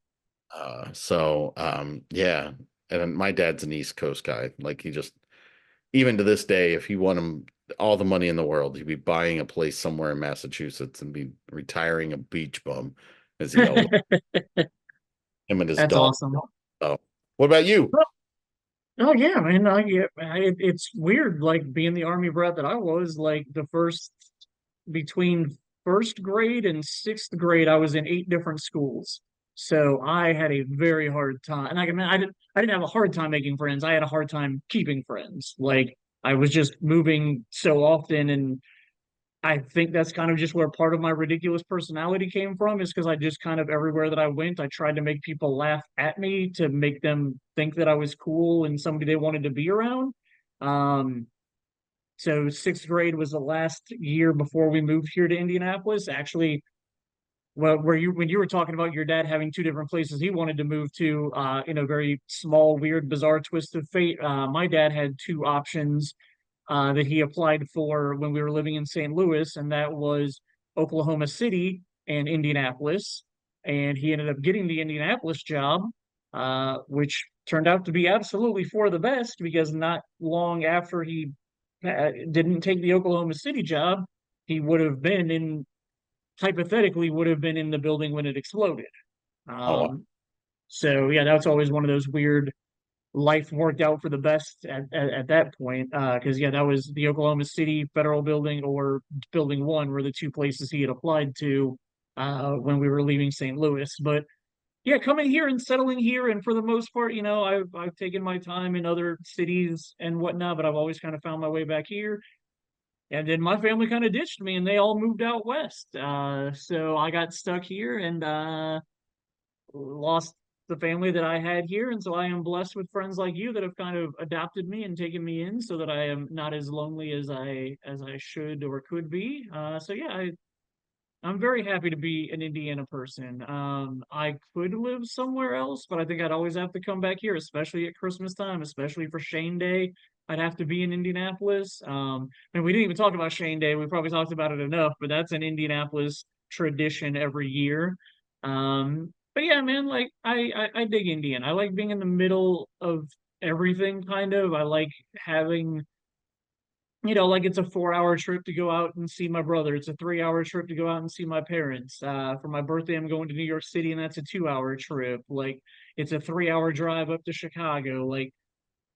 Yeah, and my dad's an East Coast guy. Like he just even to this day, if he won him all the money in the world, he'd be buying a place somewhere in Massachusetts and be retiring a beach bum, as he always him and his That's dog. awesome. So, what about you? Oh yeah, man. It's weird, like being the army brat that I was. Like the first between first grade and sixth grade, I was in 8 different schools. So I had a very hard time. And I didn't have a hard time making friends. I had a hard time keeping friends. Like I was just moving so often, and I think that's kind of just where part of my ridiculous personality came from, is because I just kind of everywhere that I went, I tried to make people laugh at me to make them think that I was cool and somebody they wanted to be around. Um, so sixth grade was the last year before we moved here to Indianapolis. Actually, well, when you were talking about your dad having 2 different places he wanted to move to, in a very small, weird, bizarre twist of fate, my dad had 2 options that he applied for when we were living in St. Louis, and that was Oklahoma City and Indianapolis. And he ended up getting the Indianapolis job, which turned out to be absolutely for the best because not long after he didn't take the Oklahoma City job, he would have been in, hypothetically, would have been in the building when it exploded. Oh, wow. So yeah, that's always one of those weird life worked out for the best at that point. Because yeah, that was the Oklahoma City Federal Building or Building One were the 2 places he had applied to when we were leaving St. Louis. But yeah, coming here and settling here, and for the most part, I've taken my time in other cities and whatnot, but I've always kind of found my way back here. And then my family kind of ditched me, and they all moved out west. So I got stuck here and lost the family that I had here, and so I am blessed with friends like you that have kind of adopted me and taken me in, so that I am not as lonely as I should or could be. So yeah, I'm very happy to be an Indiana person. I could live somewhere else, but I think I'd always have to come back here, especially at Christmas time, especially for Shane Day. I'd have to be in Indianapolis. And we didn't even talk about Shane Day. We probably talked about it enough, but that's an Indianapolis tradition every year. But yeah, man, like I dig Indiana. I like being in the middle of everything, kind of. I like having like it's a 4 hour trip to go out and see my brother. It's a 3 hour trip to go out and see my parents. For my birthday, I'm going to New York City, and that's a 2 hour trip. Like it's a 3 hour drive up to Chicago. Like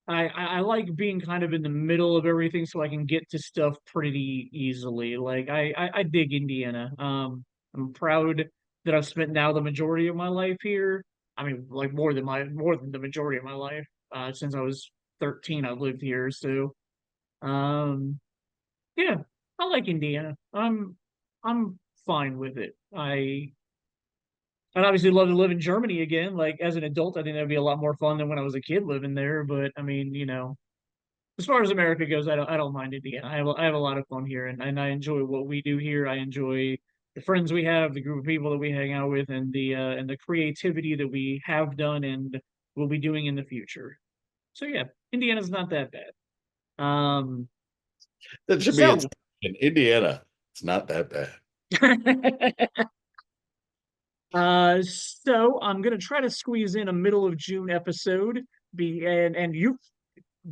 I like being kind of in the middle of everything so I can get to stuff pretty easily. Like I dig Indiana. I'm proud that I've spent now the majority of my life here. I mean, like more than the majority of my life. Since I was 13, I've lived here. So um yeah, I like Indiana. I'm fine with it. I'd obviously love to live in Germany again. Like as an adult, I think that'd be a lot more fun than when I was a kid living there. But I mean, as far as America goes, I don't mind Indiana. I have a lot of fun here, and I enjoy what we do here. I enjoy the friends we have, the group of people that we hang out with, and the creativity that we have done and will be doing in the future. So yeah, Indiana's not that bad. That should be its So in Indiana. It's not that bad. so I'm gonna try to squeeze in a middle of June episode. And you've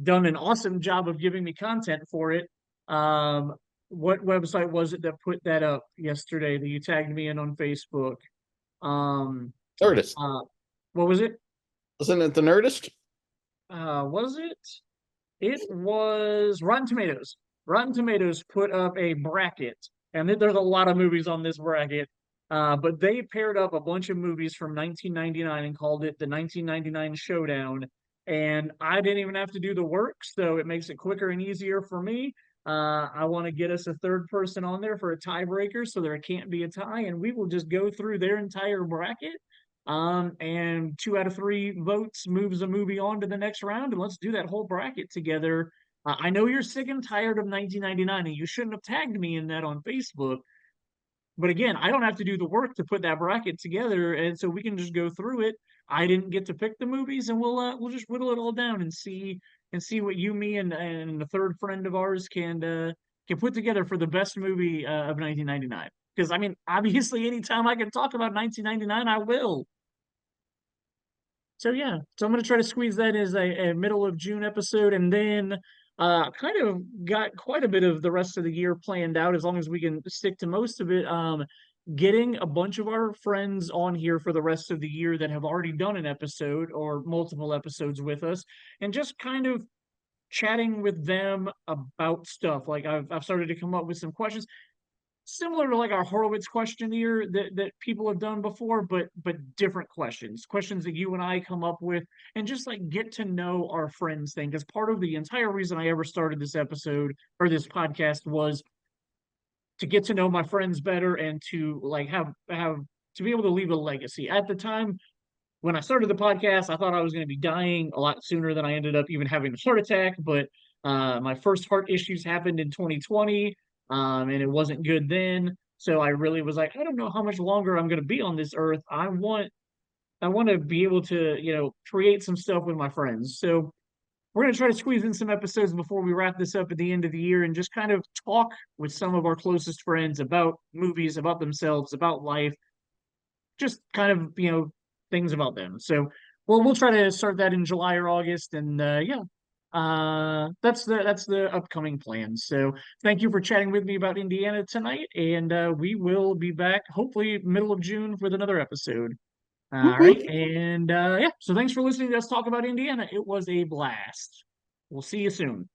done an awesome job of giving me content for it. Um, what website was it that put that up yesterday that you tagged me in on Facebook? Um, Nerdist. uh, what was it? Wasn't it the Nerdist? Was it? It was Rotten Tomatoes. Rotten Tomatoes put up a bracket, and there's a lot of movies on this bracket. But they paired up a bunch of movies from 1999 and called it the 1999 Showdown. And I didn't even have to do the work, so it makes it quicker and easier for me. I want to get us a third person on there for a tiebreaker so there can't be a tie, and we will just go through their entire bracket. And 2 out of 3 votes moves a movie on to the next round, and let's do that whole bracket together. I know you're sick and tired of 1999, and you shouldn't have tagged me in that on Facebook. But again, I don't have to do the work to put that bracket together, and so we can just go through it. I didn't get to pick the movies, and we'll just whittle it all down and see what you, me, and the third friend of ours can put together for the best movie of 1999. Because I mean, obviously, anytime I can talk about 1999, I will. So yeah, so I'm gonna try to squeeze that as a middle of June episode, and then kind of got quite a bit of the rest of the year planned out as long as we can stick to most of it. Getting a bunch of our friends on here for the rest of the year that have already done an episode or multiple episodes with us, and just kind of chatting with them about stuff. Like I've started to come up with some questions similar to like our Horowitz questionnaire that people have done before, but different questions that you and I come up with, and just like get to know our friends thing. Because part of the entire reason I ever started this episode or this podcast was to get to know my friends better and to like have to be able to leave a legacy. At the time when I started the podcast, I thought I was going to be dying a lot sooner than I ended up even having a heart attack. But my first heart issues happened in 2020, and it wasn't good then. So I really was like, I don't know how much longer I'm going to be on this earth. I want to be able to, create some stuff with my friends. So we're going to try to squeeze in some episodes before we wrap this up at the end of the year and just kind of talk with some of our closest friends about movies, about themselves, about life, just kind of things about them. So we'll try to start that in July or August, and yeah, that's the upcoming plans. So thank you for chatting with me about Indiana tonight, and we will be back hopefully middle of June with another episode. All Whoop, whoop. right, and yeah, so thanks for listening to us talk about Indiana. It was a blast. We'll see you soon.